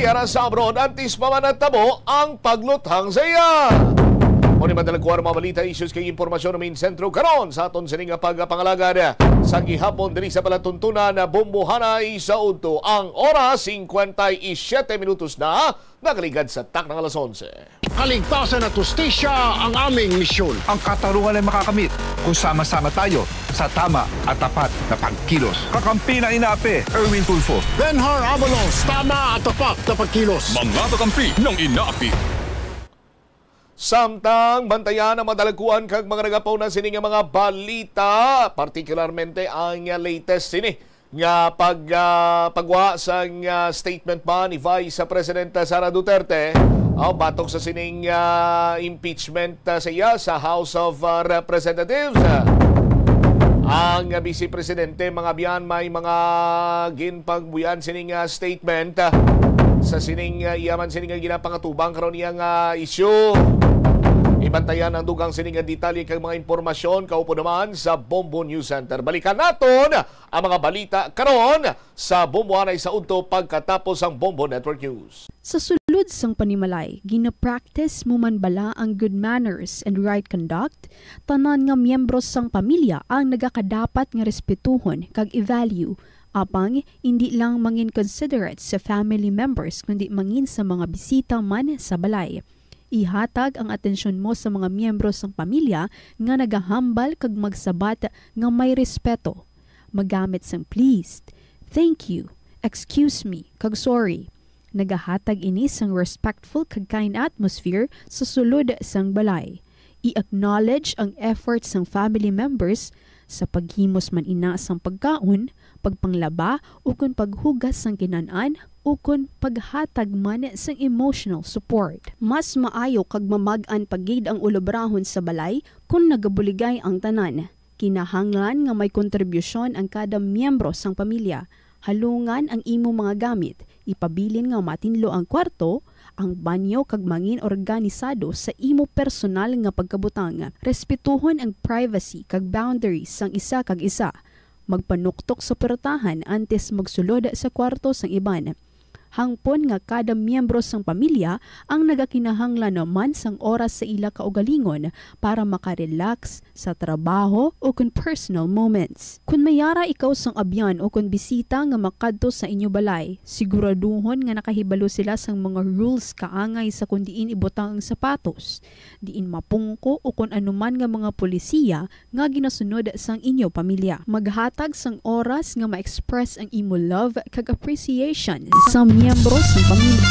Sierra sa abroad antis pamanatabo ang pagluthang sa iya. O ni madalagkuhan mga balita, issues kay impormasyon ng main sentro karon sa aton sining pagpangalagad sa gihapon diri sa palatuntunan na bumbuhanay sa udto ang oras 57 minutos na nakaligad sa tak ng alas 11. Kaligtasan at justisya ang aming misyon. Ang katarungan ay makakamit kung sama-sama tayo sa tama at tapat na pagkilos. Kakampi na inaapi, Erwin Tulfo. Benhar Abalos, tama at tapat na pagkilos. Mga kakampi ng inaapi. Samtang bantayan ang madalagkuhan kag mga nagapaw na sining mga balita, partikularmente ang latest sini nga pagwa sa statement ba ni Vice President Sara Duterte batok sa sining impeachment sa iya sa House of Representatives. Ang Vice Presidente mga biyan may mga ginpagbuyan sining statement sa sining iyaman sining ginapangatubang karon iyang issue. Ibantayan ang dugang sining detalye kag mga impormasyon kaupo naman sa Bombo News Center. Balikan naton ang mga balita karon sa Bombohanay sa udto pagkatapos ang Bombo Network News. Sa sulod sang panimalay, gina-practice mo man bala ang good manners and right conduct, tanan nga miyembro sang pamilya ang nagakadapat nga respetuhon kag i-value apang hindi lang mangin considerate sa family members kundi mangin sa mga bisita man sa balay. Ihatag ang atensyon mo sa mga miyembro ng pamilya nga nagahambal kag magsabat nga may respeto. Magamit sang pleased, thank you, excuse me, kag sorry. Nagahatag ini sang respectful kag kind atmosphere sa sulod sang balay. I-acknowledge ang efforts ng family members sa paghimos man ina sang pagkaon, pagpanglaba o kung paghugas sang kinanan o kung paghatag man sang emotional support. Mas maayo kag mamag-an pagid ang ulobrahon sa balay kung nagabuligay ang tanan. Kinahanglan nga may kontribusyon ang kada miyembro sang pamilya. Halungan ang imo mga gamit, ipabilin nga matinlo ang kwarto, ang banyo kag mangin organisado sa imo personal nga pagkabutang. Respetuhon ang privacy kag boundaries sang isa kag isa. Magpanuktok sa pertahan antes magsulod sa kwarto sang iban. Hangpon nga kada miyembro sang pamilya ang nagakinahanglan naman sang oras sa ila kaugalingon para makarelax sa trabaho o kun personal moments. Kung mayara ikaw sang abyan o kun bisita nga makadto sa inyo balay, siguraduhon nga nakahibalo sila sang mga rules kaangay sa kung diin ibutang ang sapatos, diin mapungko o kun anuman nga mga polisiya nga ginasunod sang inyo pamilya. Maghatag sang oras nga ma-express ang imo love kag appreciation sa miyembro ng pamilya.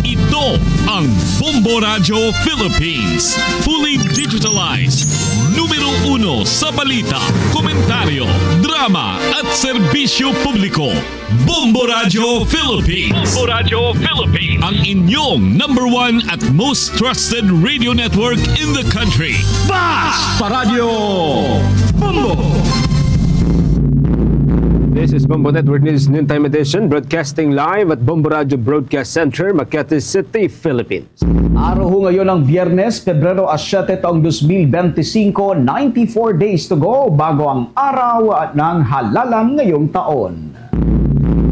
Ito ang Bombo Radio Philippines. Fully digitalized. Numero 1 sa balita, komentaryo, drama at serbisyo publiko. Bombo Radio Philippines. Bombo Radio Philippines. Ang inyong number 1 at most trusted radio network in the country. Basta Radio Bombo! This is Bombo Network News Noontime Edition, broadcasting live at Bombo Radio Broadcast Center, Makati City, Philippines. Araw ho ngayon ng Biyernes, Pebrero 7 taong 2025, 94 days to go bago ang araw ng halalan ngayong taon.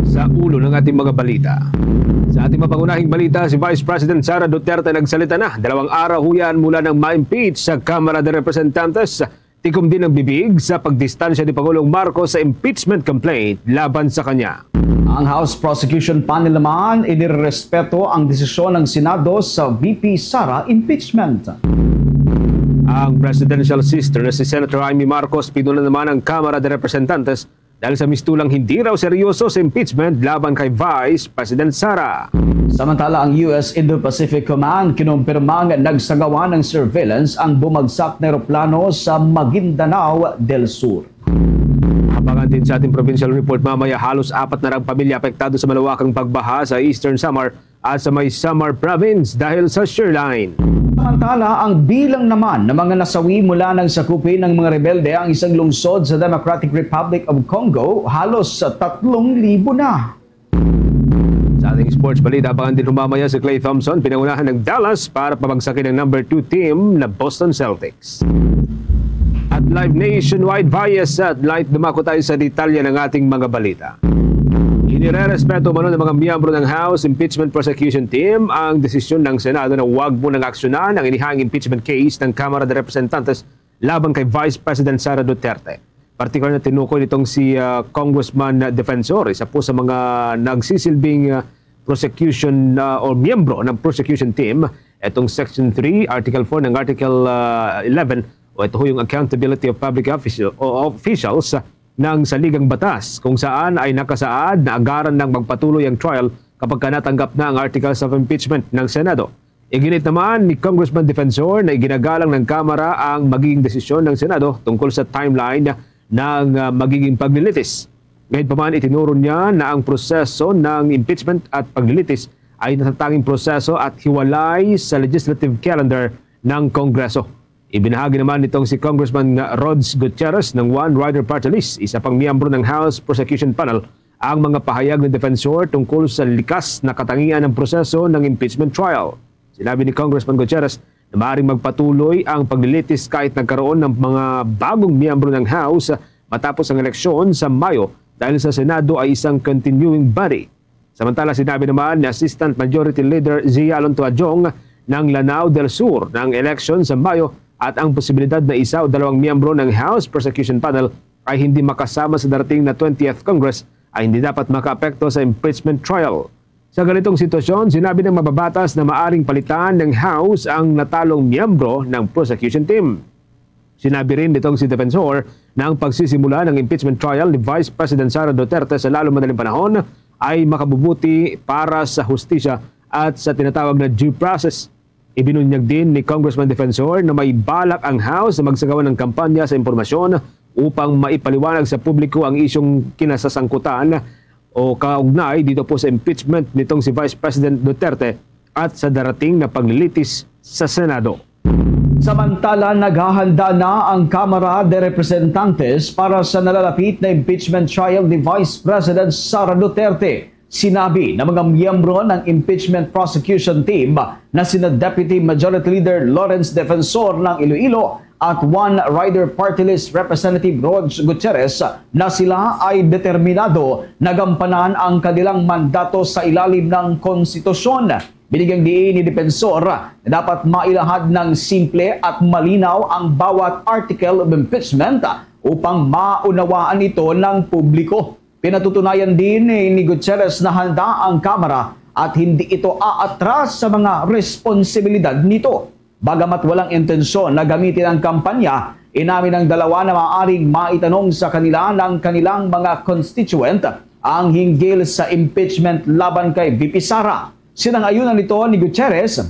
Sa ulo ng ating mga balita. Sa ating mapangunahing balita, si Vice President Sara Duterte nagsalita na 2 araw ho yan mula ng ma-impeach sa Kamara de Representantes. Tikom din ang bibig sa pagdistansya ni Pangulong Marcos sa impeachment complaint laban sa kanya. Ang House Prosecution Panel naman inirespeto ang desisyon ng Senado sa VP Sara impeachment. Ang presidential sister na si Senator Amy Marcos pinunan naman ang Kamara de Representantes dahil sa mistulang hindi raw seryoso sa impeachment laban kay Vice President Sara. Samantala, ang US Indo-Pacific Command kinumpirmang nagsagawa ng surveillance ang bumagsak na eroplano sa Maguindanao del Sur. Abangan din sa ating provincial report mamaya, halos 4 na pamilya apektado sa malawakang pagbaha sa Eastern Samar at sa may Samar Province dahil sa shoreline. Samantala, ang bilang naman ng mga nasawi mula ng sakupin ng mga rebelde ang isang lungsod sa Democratic Republic of Congo, halos 3,000 na. Sa ating sports balita, abangan din humamaya si Klay Thompson, pinangunahan ng Dallas para pabagsakin ang number 2 team na Boston Celtics. At live nationwide via satellite, dumako tayo sa detalye ng ating mga balita. Inirerespeto man ng mga miyembro ng House Impeachment Prosecution Team ang desisyon ng Senado na huwag munang aksyonan ang inihanging impeachment case ng Kamara de Representantes laban kay Vice President Sara Duterte. Partikular na tinukoy nitong si Congressman Defensor, isa po sa mga nagsisilbing prosecution o miyembro ng prosecution team, itong Section 3, Article 4 ng Article 11 o ito yung Accountability of Public Officials ng saligang batas kung saan ay nakasaad na agaran ng magpatuloy ang trial kapag natanggap na ang articles of impeachment ng Senado. Iginit naman ni Congressman Defensor na iginagalang ng Kamara ang magiging desisyon ng Senado tungkol sa timeline ng magiging paglilitis. Ngayon pa man itinuro niya na ang proseso ng impeachment at paglilitis ay natatanging proseso at hiwalay sa legislative calendar ng Kongreso. Ibinahagi naman nitong si Congressman Rods Gutierrez ng One Rider Party List, isa pang miyembro ng House Prosecution Panel, ang mga pahayag ng defensor tungkol sa likas na katangian ng proseso ng impeachment trial. Sinabi ni Congressman Gutierrez na maaaring magpatuloy ang paglilitis kahit nagkaroon ng mga bagong miyembro ng House matapos ang eleksyon sa Mayo dahil sa Senado ay isang continuing body. Samantala sinabi naman ni Assistant Majority Leader Zia Alonto Adjong ng Lanao del Sur ng eleksyon sa Mayo at ang posibilidad na isa o dalawang miyembro ng House Prosecution Panel ay hindi makasama sa darating na 20th Congress ay hindi dapat makaapekto sa impeachment trial. Sa ganitong sitwasyon, sinabi ng mababatas na maaring palitan ng House ang natalong miyembro ng prosecution team. Sinabi rin nitong si Defensor na ang pagsisimula ng impeachment trial ni Vice President Sara Duterte sa lalo madaling panahon ay makabubuti para sa hustisya at sa tinatawag na due process. Ibinunyag din ni Congressman Defensor na may balak ang House na magsagawa ng kampanya sa impormasyon upang maipaliwanag sa publiko ang isyong kinasasangkutan o kaugnay dito po sa impeachment nitong si Vice President Duterte at sa darating na paglilitis sa Senado. Samantala, naghahanda na ang Kamara de Representantes para sa nalalapit na impeachment trial ni Vice President Sara Duterte. Sinabi ng mga miyembro ng impeachment prosecution team na sina Deputy Majority Leader Lawrence Defensor ng Iloilo at One Rider Party List Representative Rods Gutierrez na sila ay determinado na gampanan ang kanilang mandato sa ilalim ng konstitusyon. Binigyang diin ni Defensor na dapat mailahad ng simple at malinaw ang bawat article of impeachment upang maunawaan ito ng publiko. Pinatutunayan din ni Gutierrez na handa ang Kamara at hindi ito aatras sa mga responsibilidad nito. Bagamat walang intensyon na gamitin ang kampanya, inamin ng dalawa na maaaring maitanong sa kanila ng kanilang mga constituent ang hinggil sa impeachment laban kay VP Sara. Sinang-ayunan nito ni Gutierrez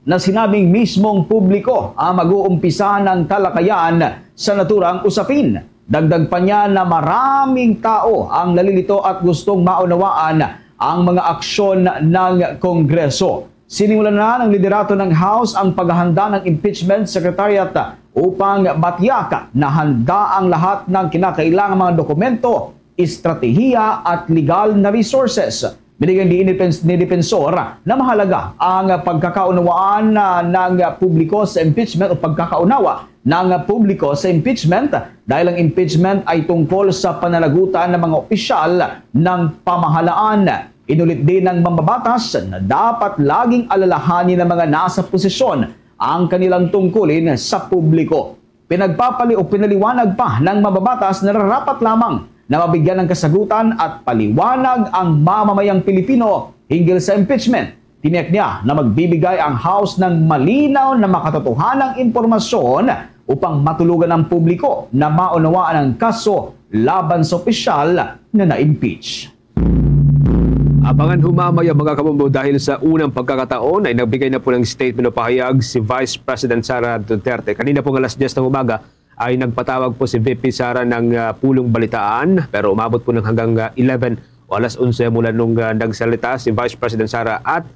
na sinabing mismong publiko ang mag-uumpisa ng talakayan sa naturang usapin. Dagdag pa niya na maraming tao ang nalilito at gustong maunawaan ang mga aksyon ng Kongreso. Sinimulan na ng liderato ng House ang paghahanda ng Impeachment Secretariat upang matiyak na handa ang lahat ng kinakailangang mga dokumento, estratehiya at legal na resources. Binigyan din ni Defensor na mahalaga ang pagkakaunawaan ng publiko sa impeachment o pagkakaunawa ng publiko sa impeachment dahil ang impeachment ay tungkol sa pananagutan ng mga opisyal ng pamahalaan. Inulit din ng mambabatas na dapat laging alalahanin ng mga nasa posisyon ang kanilang tungkulin sa publiko. Pinaliwanag pa ng mambabatas na nararapat lamang na mabigyan ng kasagutan at paliwanag ang mamamayang Pilipino hinggil sa impeachment. Tiniyak niya na magbibigay ang House ng malinaw na makatotohanang impormasyon upang matulugan ang publiko na maunawaan ang kaso laban sa opisyal na na-impeach. Abangan humamaya mga kabombo dahil sa unang pagkakataon ay nagbigay na po ng statement o pahayag si Vice President Sara Duterte. Kanina po alas 10 ng umaga ay nagpatawag po si VP Sara ng pulong balitaan pero umabot po ng hanggang 11 o alas 11 mula nung nagsalita si Vice President Sara at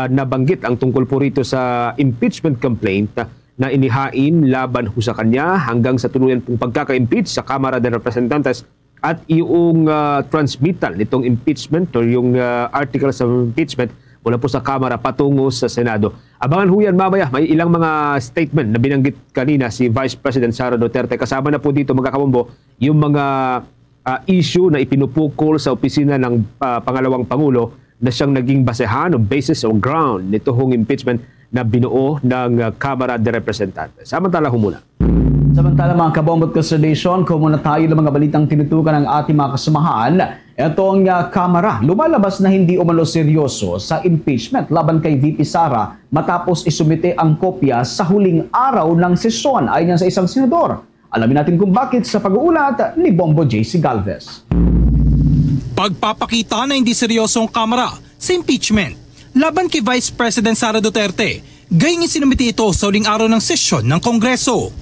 nabanggit ang tungkol po rito sa impeachment complaint na inihain laban ho sa kanya hanggang sa tuluyan pong pagkaka-impeach sa Kamara de Representantes at yung transmittal nitong impeachment o yung articles of impeachment mula po sa Kamara patungo sa Senado. Abangan ho yan mamaya. May ilang mga statement na binanggit kanina si Vice President Sara Duterte. Kasama na po dito mga kabombo yung mga issue na ipinupukol sa opisina ng pangalawang Pangulo na siyang naging basehan o basis o ground nito hong impeachment na binuo ng Kamara de Representantes. Samantala muna. Samantala mga kabombot consolidation, kung muna tayo ng mga balitang tinutukan ng ating mga kasamahan, itong Kamara lumalabas na hindi umano seryoso sa impeachment laban kay VP Sara matapos isumite ang kopya sa huling araw ng sesyon ayon sa isang senador. Alamin natin kung bakit sa pag-uulat ni Bombo JC Galvez. Pagpapakita na hindi seryosong Kamara sa impeachment laban kay Vice President Sara Duterte, gayong isinumite ito sa huling araw ng sesyon ng Kongreso.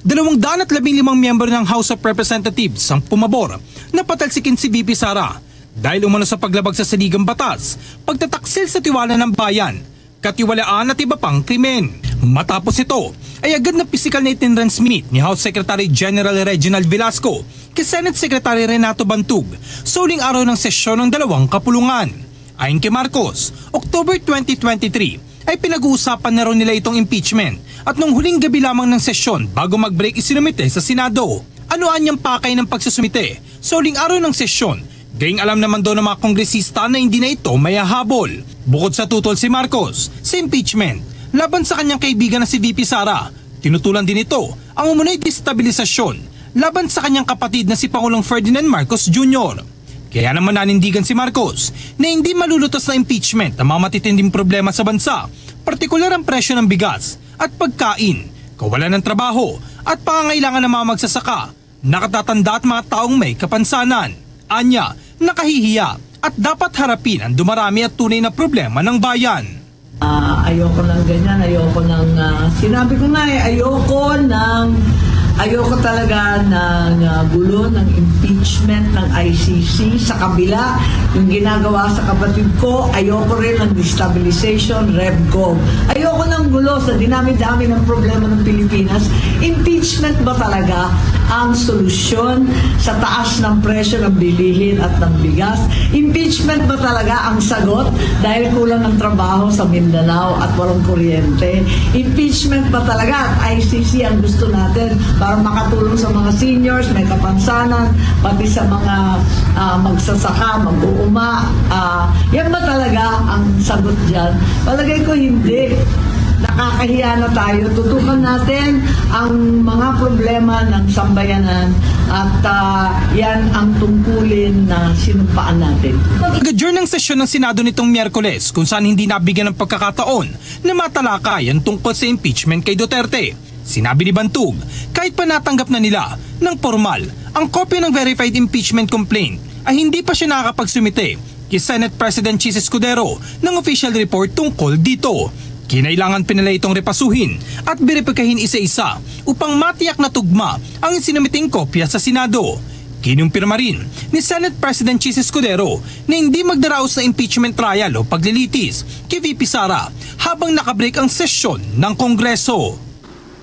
215 miyembro ng House of Representatives ang pumabor na patalsikin si VP Sara dahil umano sa paglabag sa saligang batas, pagtataksil sa tiwala ng bayan, katiwalaan at iba pang krimen. Matapos ito ay agad na physical na itinransmit ni House Secretary General Reginald Velasco kay Senate Secretary Renato Bantug sa huling araw ng sesyon ng dalawang kapulungan. Ayon kay Marcos, October 2023 ay pinag-uusapan na raw nila itong impeachment at nung huling gabi lamang ng sesyon bago mag-break isinumite sa Senado. Ano anyang pakay ng pagsusumite sa huling araw ng sesyon? Gayong alam naman daw ng mga kongresista na hindi na ito mayahabol. Bukod sa tutol si Marcos sa impeachment laban sa kanyang kaibigan na si VP Sara, tinutulan din ito ang umunay destabilisasyon laban sa kanyang kapatid na si Pangulong Ferdinand Marcos Jr. Kaya naman nanindigan si Marcos na hindi malulutas na impeachment ang mga matitinding problema sa bansa, partikular ang presyo ng bigas at pagkain, kawalan ng trabaho at pangangailangan ng mga magsasaka, nakatatanda at mga taong may kapansanan. Anya, nakahihiya at dapat harapin ang dumarami at tunay na problema ng bayan. Ayoko ng ganyan, ayoko ng sinabi ko na ayoko talaga ng gulo ng impeachment ng ICC sa kabila yung ginagawa sa kapatid ko. Ayoko rin ng destabilization, RevGov. Ayoko ng gulo sa dinami-dami ng problema ng Pilipinas. Impeachment ba talaga ang solusyon sa taas ng presyo ng bilihin at ng bigas? Impeachment ba talaga ang sagot dahil kulang ng trabaho sa Mindanao at walang kuryente? Impeachment ba talaga at ICC ang gusto natin para makatulong sa mga seniors, may kapansanan, pati sa mga magsasaka, mag-uuma? Yan ba talaga ang sagot dyan? Palagay ko hindi. Nakakahiya na tayo. Tutukan natin ang mga problema ng sambayanan at yan ang tungkulin na sinumpaan natin. Nag-adjourn ng sesyon ng Senado nitong Miyerkules kung saan hindi nabigyan ng pagkakataon na matalakay ang tungkol sa impeachment kay Duterte. Sinabi ni Bantug, kahit pa natanggap na nila ng formal ang kopya ng verified impeachment complaint ay hindi pa siya nakakapagsumite kay Senate President Chis Escudero ng official report tungkol dito. Kinailangan pinala itong repasuhin at beripikahin isa-isa upang matiyak na tugma ang isinumiting kopya sa Senado. Kinumpirma rin ni Senate President Chis Escudero na hindi magdaraos na impeachment trial o paglilitis kay VP Sara habang nakabreak ang sesyon ng Kongreso.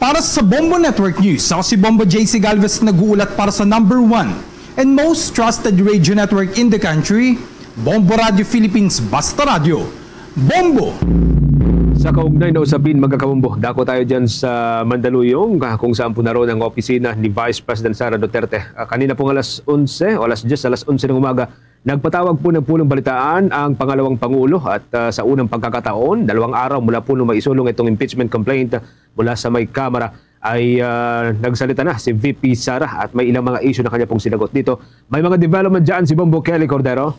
Para sa Bombo Network News, ako si Bombo JC Galvez nag-uulat para sa #1 and most trusted radio network in the country, Bombo Radio Philippines, Basta Radio. Bombo! Sa kaugnay na usapin, magkakamumbo, dako tayo dyan sa Mandaluyong kung saan po naroon ang opisina ni Vice President Sara Duterte. Kanina pong alas 11 ng umaga, nagpatawag po ng punong balitaan ang pangalawang Pangulo at sa unang pagkakataon, 2 araw mula po nung maisulong itong impeachment complaint mula sa may Kamara ay nagsalita na si VP Sara at may ilang mga issue na kanya pong sinagot dito. May mga development dyan si Bombo Kelly Cordero.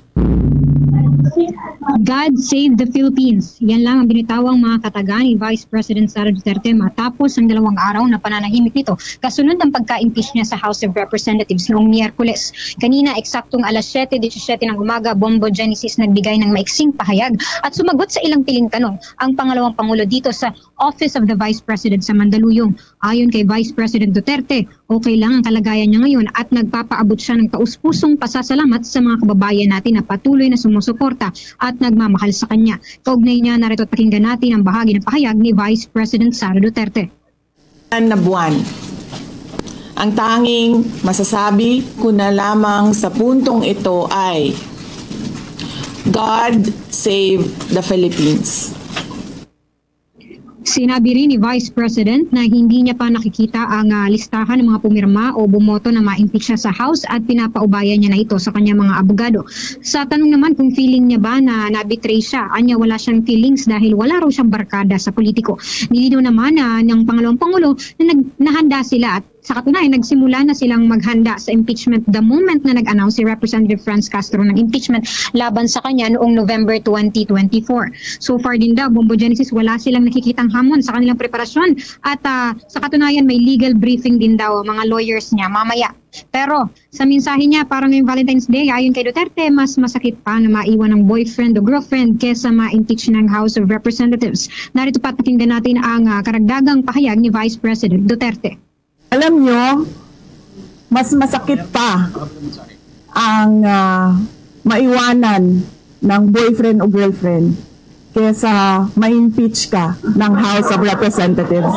God save the Philippines. Yan lang ang binitawang mga kataga ni Vice President Sara Duterte matapos ang 2 araw na pananahimik nito kasunod ng pagka-impeach niya sa House of Representatives noong Miyerkules. Kanina, eksaktong alas 7:17 ng umaga, Bombo Genesis nagbigay ng maiksing pahayag at sumagot sa ilang piling tanong ang pangalawang Pangulo dito sa Office of the Vice President sa Mandaluyong. Ayon kay Vice President Duterte, okay lang ang kalagayan niya ngayon at nagpapaabot siya ng taus-pusong pasasalamat sa mga kababayan natin na patuloy na sumusuporta at nagmamahal sa kanya. Kaugnay niya, narito at pakinggan natin ang bahagi ng pahayag ni Vice President Sara Duterte. Na buwan. Ang tanging masasabi ko na lamang sa puntong ito ay God save the Philippines. Sinabi rin ni Vice President na hindi niya pa nakikita ang listahan ng mga pumirma o bumoto na ma-impeach siya sa House at pinapaubayan niya na ito sa kanyang mga abogado. Sa tanong naman kung feeling niya ba na nabitray siya, anya wala siyang feelings dahil wala raw siyang barkada sa politiko. Nilinaw naman ng Pangalawang Pangulo na nahanda sila at sa katunayan, nagsimula na silang maghanda sa impeachment the moment na nag-announce si Representative Franz Castro ng impeachment laban sa kanya noong November 2024. So far din daw, Bombo Genesis, wala silang nakikitang hamon sa kanilang preparasyon at sa katunayan may legal briefing din daw mga lawyers niya mamaya. Pero sa mensahe niya para ngayong Valentine's Day, ayon kay Duterte, mas masakit pa na maiwan ng boyfriend o girlfriend kesa ma-impeach ng House of Representatives. Narito pa pakinggan natin ang karagdagang pahayag ni Vice President Duterte. Alam nyo, mas masakit pa ang maiwanan ng boyfriend o girlfriend kesa ma-impeach ka ng House of Representatives.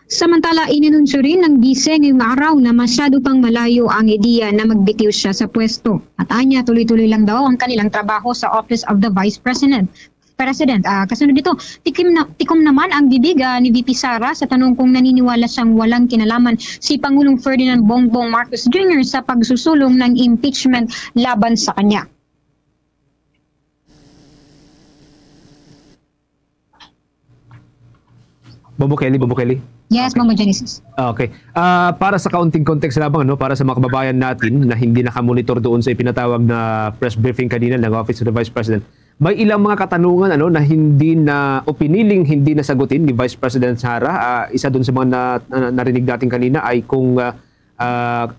Samantala, ininunsyo rin ng gise ngayong araw na masyado pang malayo ang ideya na magbitiw siya sa pwesto. At anya, tuloy-tuloy lang daw ang kanilang trabaho sa Office of the Vice President. Kasunod dito, tikom naman ang bibig ni VP Sara sa tanong kung naniniwala siyang walang kinalaman si Pangulong Ferdinand Bongbong Marcos Jr. sa pagsusulong ng impeachment laban sa kanya. Bombo Kelly. Yes, Bombo Genesis. Okay. Para sa kaunting context lamang, para sa mga kababayan natin na hindi nakamonitor doon sa ipinatawag na press briefing kanina ng Office of the Vice President, may ilang mga katanungan na hindi na o piniling hindi nasagutin ni Vice President Sara. Isa doon sa mga narinig natin kanina ay kung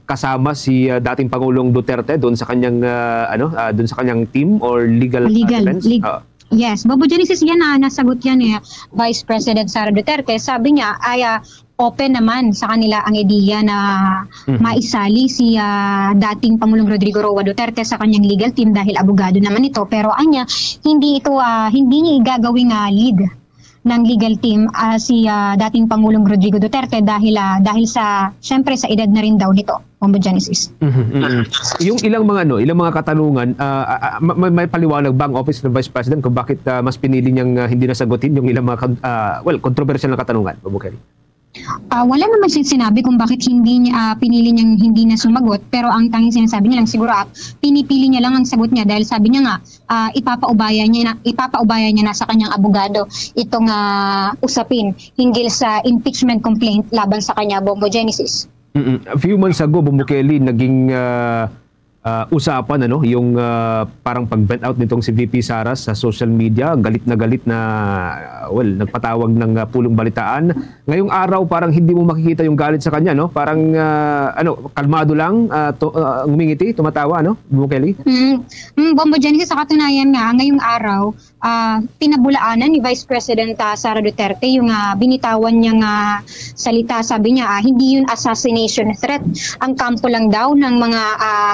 kasama si dating Pangulong Duterte doon sa kanyang doon sa kanyang team or legal defense. Yes, Bobo Genesis, yan nasagot yan Vice President Sara Duterte. Sabi niya ay open naman sa kanila ang ideya na maisali si dating Pangulong Rodrigo Roa Duterte sa kanyang legal team dahil abogado naman ito. Pero anya, hindi niya igagawing lead ng legal team si dating Pangulong Rodrigo Duterte dahil sa syempre sa edad na rin daw nito. Bombo Genesis. Yung ilang mga katanungan, may paliwanag ba ang Office ng Vice President kung bakit mas pinili niyang hindi nasagutin yung ilang mga controversial na katanungan, Bombo Kelly? Wala naman siyang sinabi kung bakit hindi niya pinili niyang hindi na sumagot, pero ang tanging sinasabi niya lang siguro pinipili niya lang ang sagot niya dahil sabi niya nga ipapaubaya niya na sa kanyang abogado itong usapin hinggil sa impeachment complaint laban sa kanya, Bombo Genesis. A few months ago, Bombo Kelly, naging usapan yung parang pag-vent out nitong si VP Sara sa social media, galit na nagpatawag ng pulong balitaan. Ngayong araw parang hindi mo makikita yung galit sa kanya, parang kalmado lang, ngumingiti, tumatawa, Bombo Kelly? Bombo Genesis, sa katunayan nga ngayong araw pinabulaanan ni Vice President Sara Duterte yung binitawan niyang salita. Sabi niya hindi yun assassination threat, ang kampo lang daw ng mga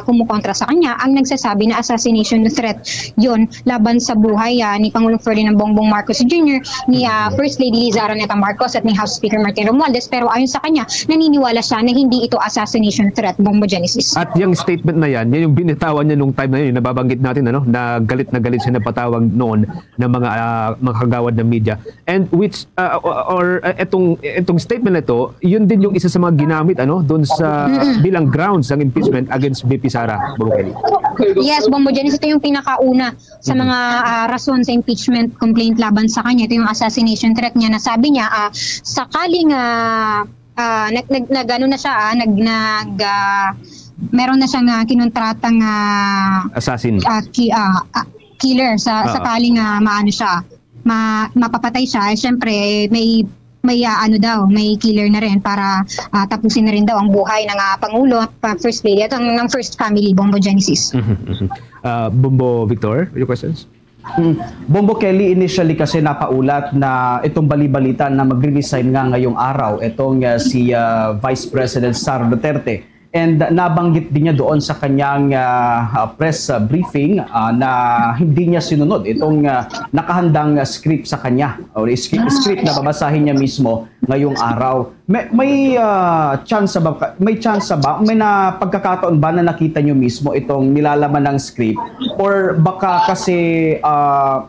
kumukontra sa kanya ang nagsasabi na assassination threat yun laban sa buhay ni Pangulong Ferdinand Bongbong Marcos Jr., ni First Lady Liza Araneta Marcos at ni House Speaker Martin Romualdez. Pero ayon sa kanya, naniniwala siya na hindi ito assassination threat, Bombo Genesis. At yung statement na yan yung binitawan niya nung time na yun, nababanggit natin na galit siya na patawag noon ng mga kagawad ng media, and which etong statement na ito, yun din yung isa sa mga ginamit doon sa bilang grounds ng impeachment against VP Sara, Bombo Kelly. Yes, Bombo Genesis, ito yung pinakauna sa mga rason sa impeachment complaint laban sa kanya. Ito yung assassination threat niya na sabi niya sakaling meron na siyang kinuntratang assassin killer sakaling mapapatay siya, syempre may killer na rin para tapusin na rin daw ang buhay ng Pangulo at First Lady at ng First Family, Bombo Genesis. Bombo Victor, your questions? Bombo Kelly, initially kasi napaulat na itong bali-balita na magre-resign nga ngayong araw itong si Vice President Sara Duterte. And nabanggit din niya doon sa kanyang press briefing na hindi niya sinunod itong nakahandang script sa kanya o script na babasahin niya mismo ngayong araw. May chance ba, may pagkakataon ba na nakita niyo mismo itong nilalaman ng script, or baka kasi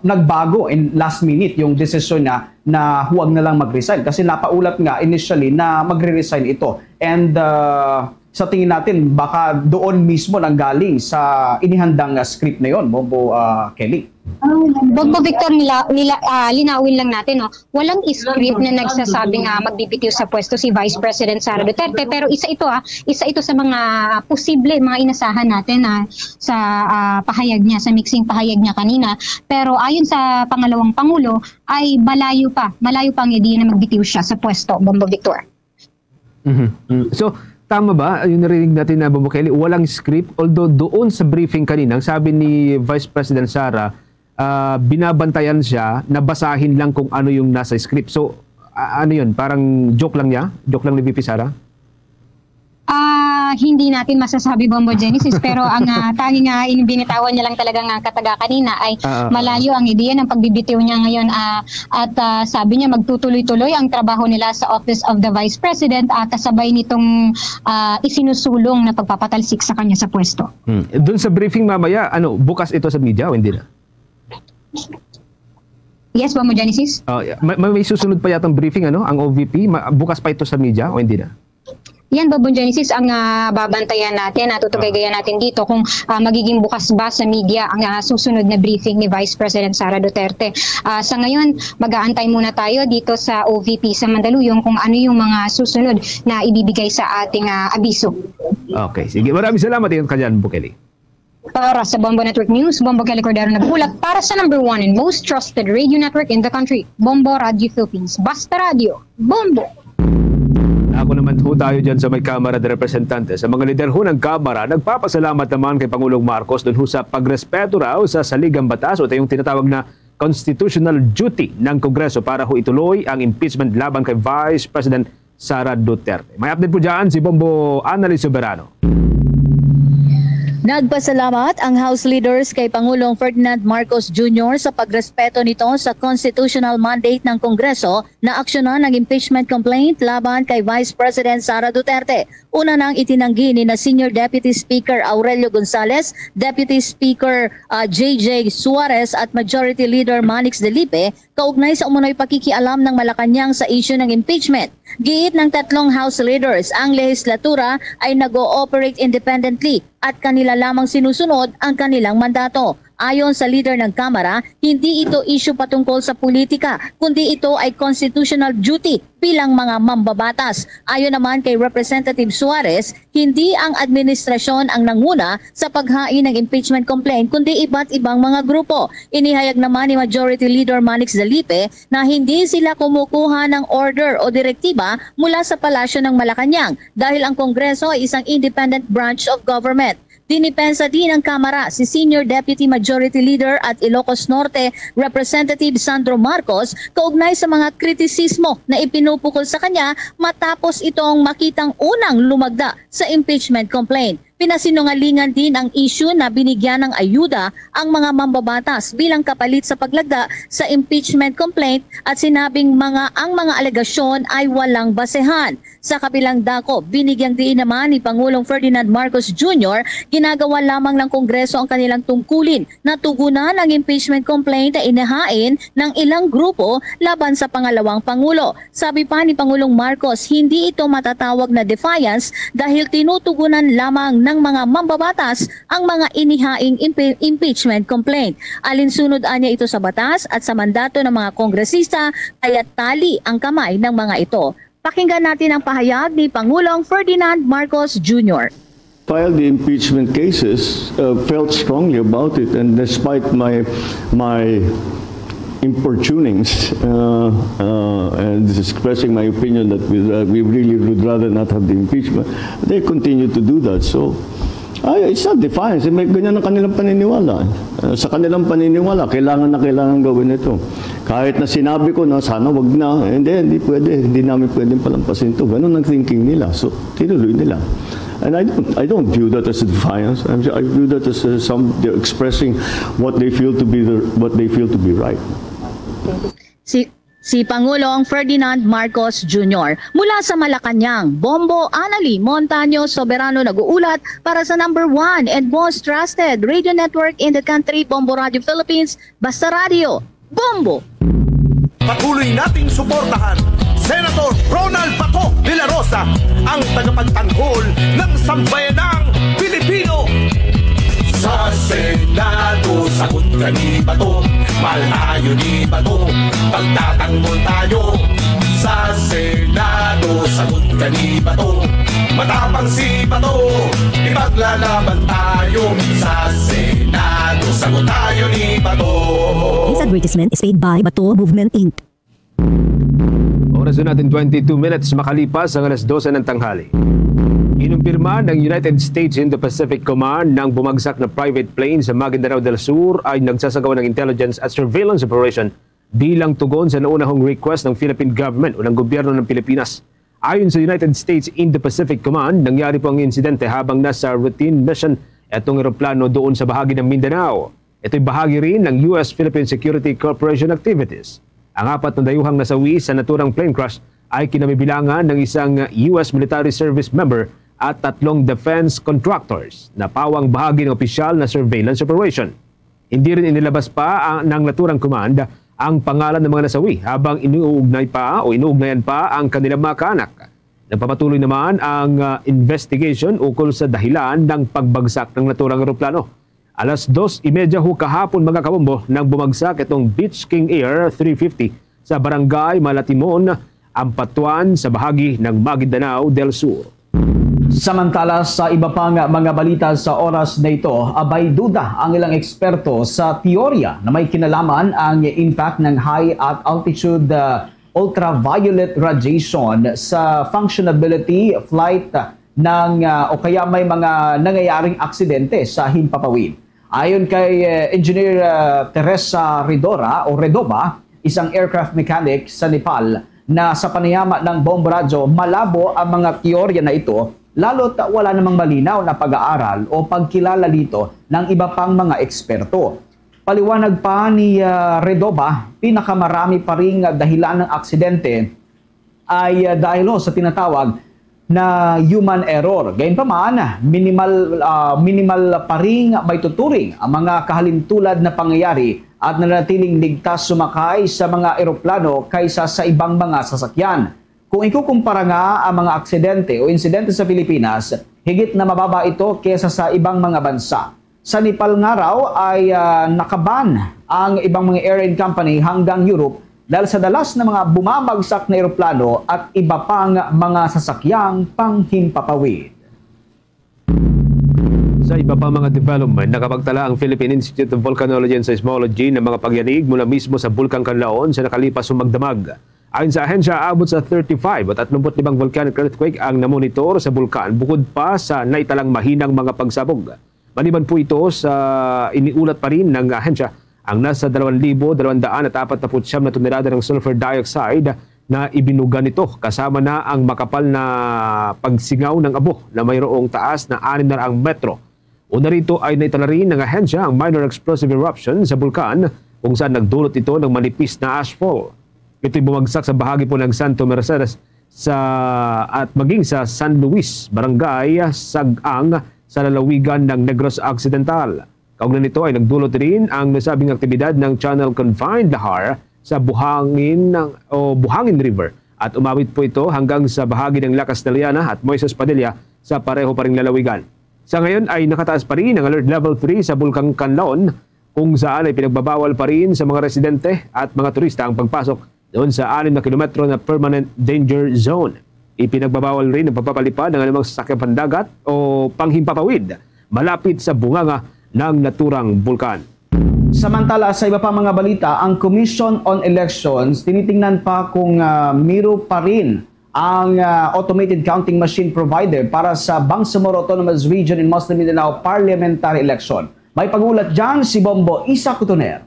nagbago in last minute yung desisyon niya na huwag na lang mag-resign, kasi napaulat nga initially na magre-resign ito, and sa tingin natin baka doon mismo nanggaling sa inihandang script na yon, Bombo Kelly. Bombo Victor, linawin lang natin, no? Walang script na nagsasabing magbibitiw sa pwesto si Vice President Sara Duterte, pero isa ito sa mga posible, mga inasahan natin sa pahayag niya, sa mixing pahayag niya kanina. Pero ayon sa pangalawang Pangulo ay malayo pa ang ideya na magbitiw siya sa pwesto, Bombo Victor. So, tama ba yung narinig natin na Bombo Kelly, walang script? Although doon sa briefing kanina, sabi ni Vice President Sara, binabantayan siya na basahin lang kung ano yung nasa script. So, ano yun? Parang joke lang niya? Joke lang ni VP Sara? Hindi natin masasabi, Bombo Genesis, pero ang tanging binitawan niya lang talagang kataga kanina ay malayo ang ideya ng pagbibitiw niya ngayon, at sabi niya magtutuloy-tuloy ang trabaho nila sa Office of the Vice President at kasabay nitong isinusulong na pagpapatalsik sa kanya sa pwesto. Doon sa briefing mamaya, bukas ito sa media o hindi na? Yes, Bombo Genesis? May susunod pa yatang briefing, ang OVP? Bukas pa ito sa media o hindi na? Yan, Bombo Genesis, ang babantayan natin, tutugay-gayan natin dito kung magiging bukas ba sa media ang susunod na briefing ni Vice President Sara Duterte. Sa ngayon, mag-aantay muna tayo dito sa OVP sa Mandaluyong kung ano yung mga susunod na ibibigay sa ating abiso. Okay, sige. Maraming salamat din ka dyan, Bombo Kelly. Para sa Bombo Network News, Bombo Kelly Cordero nagbulat para sa #1 and most trusted radio network in the country, Bombo Radio Philippines. Basta Radio, Bombo! Ako naman ho tayo dyan sa may Kamara de Representantes. Sa mga lider ho ng Kamara, nagpapasalamat naman kay Pangulong Marcos doon ho sa pagrespeto raw sa saligang batas o yung tinatawag na constitutional duty ng Kongreso para ho ituloy ang impeachment laban kay Vice President Sara Duterte. May update po dyan si Bombo Annalise Soberano. Nagpasalamat ang House leaders kay Pangulong Ferdinand Marcos Jr. sa pagrespeto nito sa constitutional mandate ng Kongreso na aksyonan ang impeachment complaint laban kay Vice President Sara Duterte. Una nang itinanggi ni na Senior Deputy Speaker Aurelio Gonzales, Deputy Speaker JJ Suarez at Majority Leader Manix Delipe kaugnay sa umunoy pakikialam ng Malacanang sa issue ng impeachment. Giit ng tatlong House leaders, ang lehislatura ay nag-ooperate independently at kanila lamang sinusunod ang kanilang mandato. Ayon sa leader ng Kamara, hindi ito issue patungkol sa politika, kundi ito ay constitutional duty bilang mga mambabatas. Ayon naman kay Representative Suarez, hindi ang administrasyon ang nanguna sa paghain ng impeachment complaint, kundi iba't ibang mga grupo. Inihayag naman ni Majority Leader Manix Delipe na hindi sila kumukuha ng order o direktiba mula sa palasyo ng Malacanang dahil ang Kongreso ay isang independent branch of government. Dinipensa din ng Kamara si Senior Deputy Majority Leader at Ilocos Norte Representative Sandro Marcos kaugnay sa mga kritisismo na ipinupukol sa kanya matapos itong makitang unang lumagda sa impeachment complaint. Pinasinungalingan din ang issue na binigyan ng ayuda ang mga mambabatas bilang kapalit sa paglagda sa impeachment complaint at sinabing ang mga alegasyon ay walang basehan. Sa kabilang dako, binigyang diin naman ni Pangulong Ferdinand Marcos Jr. ginagawa lamang ng Kongreso ang kanilang tungkulin na tugunan ang impeachment complaint na inahain ng ilang grupo laban sa pangalawang Pangulo. Sabi pa ni Pangulong Marcos, hindi ito matatawag na defiance dahil tinutugunan lamang ng mga mambabatas ang mga inihaing impeachment complaint. Alinsunod anya ito sa batas at sa mandato ng mga kongresista, kaya tali ang kamay ng mga ito. Pakinggan natin ang pahayag ni Pangulong Ferdinand Marcos Jr. Filed the impeachment cases, felt strongly about it, and despite my importunings and expressing my opinion that we really would rather not have the impeachment, they continue to do that. So it's not defiance. May ganyan ang kanilang paniniwala. Sa kanilang paniniwala, kailangan gawin ito. Kahit na sinabi ko na sana wag na, hindi pwede, hindi namin pwedeng palampasin ito. Ganun ang thinking nila. So tinuloy nila. And I don't view that as a defiance. I view that as they're expressing what they feel to be right. Si Pangulong Ferdinand Marcos Jr. Mula sa Malacanang, Bombo Anali Montaño Soberano nag-uulat para sa number 1 and most trusted radio network in the country, Bombo Radio Philippines, Basta Radio, Bombo! Patuloy nating suportahan Senator Ronald Bato de la Rosa, ang tagapagtanggol ng sambayanang Pilipino. Sa Senado, sagot ka ni Bato, malayo ni Bato, pagtatanggol tayo. Sa Senado, sagot ka ni Bato, matapang si Bato, ipaglalaban tayo. Sa Senado, sagot tayo ni Bato. This advertisement is paid by Bato Movement Inc. Oras na natin 22 minutes makalipas ang alas 12 ng tanghali. Inumpirma ng United States Indo-Pacific Command ng bumagsak na private plane sa Maguindanao del Sur ay nagsasagawa ng intelligence at surveillance operation bilang tugon sa naunahong request ng Philippine government o ng gobyerno ng Pilipinas. Ayon sa United States Indo-Pacific Command, nangyari po ang insidente habang nasa routine mission itong eroplano doon sa bahagi ng Mindanao. Ito'y bahagi rin ng U.S.-Philippine Security Corporation activities. Ang 4 na dayuhang nasawi sa naturang plane crash ay kinamibilangan ng isang U.S. military service member at 3 defense contractors na pawang bahagi ng opisyal na surveillance operation. Hindi rin inilabas pa ng naturang command ang pangalan ng mga nasawi habang inuugnayan pa ang kanilang mga kaanak. Nagpapatuloy naman ang investigation ukol sa dahilan ng pagbagsak ng naturang eroplano. Alas 2:30 kahapon mga kabombo nang bumagsak itong Beach King Air 350 sa barangay Malatimon, Ampatuan sa bahagi ng Maguindanao del Sur. Samantala sa iba pang mga balita sa oras na ito, abay duda ang ilang eksperto sa teorya na may kinalaman ang impact ng high at altitude ultraviolet radiation sa functionability flight ng o kaya may mga nangyayaring aksidente sa himpapawid. Ayon kay Engineer Teresa Redova, isang aircraft mechanic sa Nepal, na sa panayama ng Bombo Radio, malabo ang mga teorya na ito, lalo't wala namang malinaw na pag-aaral o pagkilala dito ng iba pang mga eksperto. Paliwanag pa ni Redova, pinakamarami pa ring dahilan ng aksidente ay dahil sa tinatawag na human error. Gayunpaman, minimal pa ring may tuturing ang mga kahalintulad na pangyayari at nanatiling ligtas sumakay sa mga eroplano kaysa sa ibang mga sasakyan. Kung ikukumpara nga ang mga aksidente o insidente sa Pilipinas, higit na mababa ito kaysa sa ibang mga bansa. Sa Nepal nga raw ay nakaban ang ibang mga airline company hanggang Europe dahil sa dalas na mga bumabagsak na eroplano at iba pang mga sasakyang panghimpapawid. Sa iba pang mga development, nakapagtala ang Philippine Institute of Volcanology and Seismology ng mga pagyanig mula mismo sa Bulkang Kanlaon sa nakalipas magdamag. Ayon sa ahensya, abot sa 35 at 35 volcanic earthquake ang namonitor sa bulkan bukod pa sa naitalang mahinang mga pagsabog. Maliban po ito sa iniulat pa rin ng ahensya ang nasa 2,249 na tonelada ng sulfur dioxide na ibinuga nito kasama na ang makapal na pagsingaw ng abo na mayroong taas na 600 metro. Una rito ay naitala rin ng ahensya ang minor explosive eruption sa bulkan kung saan nagdulot ito ng manipis na ashfall. Ito'y bumagsak sa bahagi po ng Santo Mercedes at maging sa San Luis, Barangay Sag-ang sa lalawigan ng Negros Occidental. Kaugnay nito ay nagdulot rin ang nasabing aktibidad ng Channel Confined Lahar sa Buhangin River at umawit po ito hanggang sa bahagi ng La Castellana at Moises Padilla sa pareho pa ring lalawigan. Sa ngayon ay nakataas pa rin ang Alert Level 3 sa Bulkang Kanlaon kung saan ay pinagbabawal pa rin sa mga residente at mga turista ang pagpasok doon sa 6 na kilometro na Permanent Danger Zone. Ipinagbabawal rin ang pagpapalipad ng anumang sasakyan pandagat o panghimpapawid malapit sa bunganga ng naturang bulkan. Samantala sa iba pa mga balita, ang Commission on Elections tinitingnan pa kung miro pa rin ang automated counting machine provider para sa Bangsamoro Autonomous Region in Muslim Mindanao parliamentary election. May pag-ulat dyan si Bombo Isa Cotoner.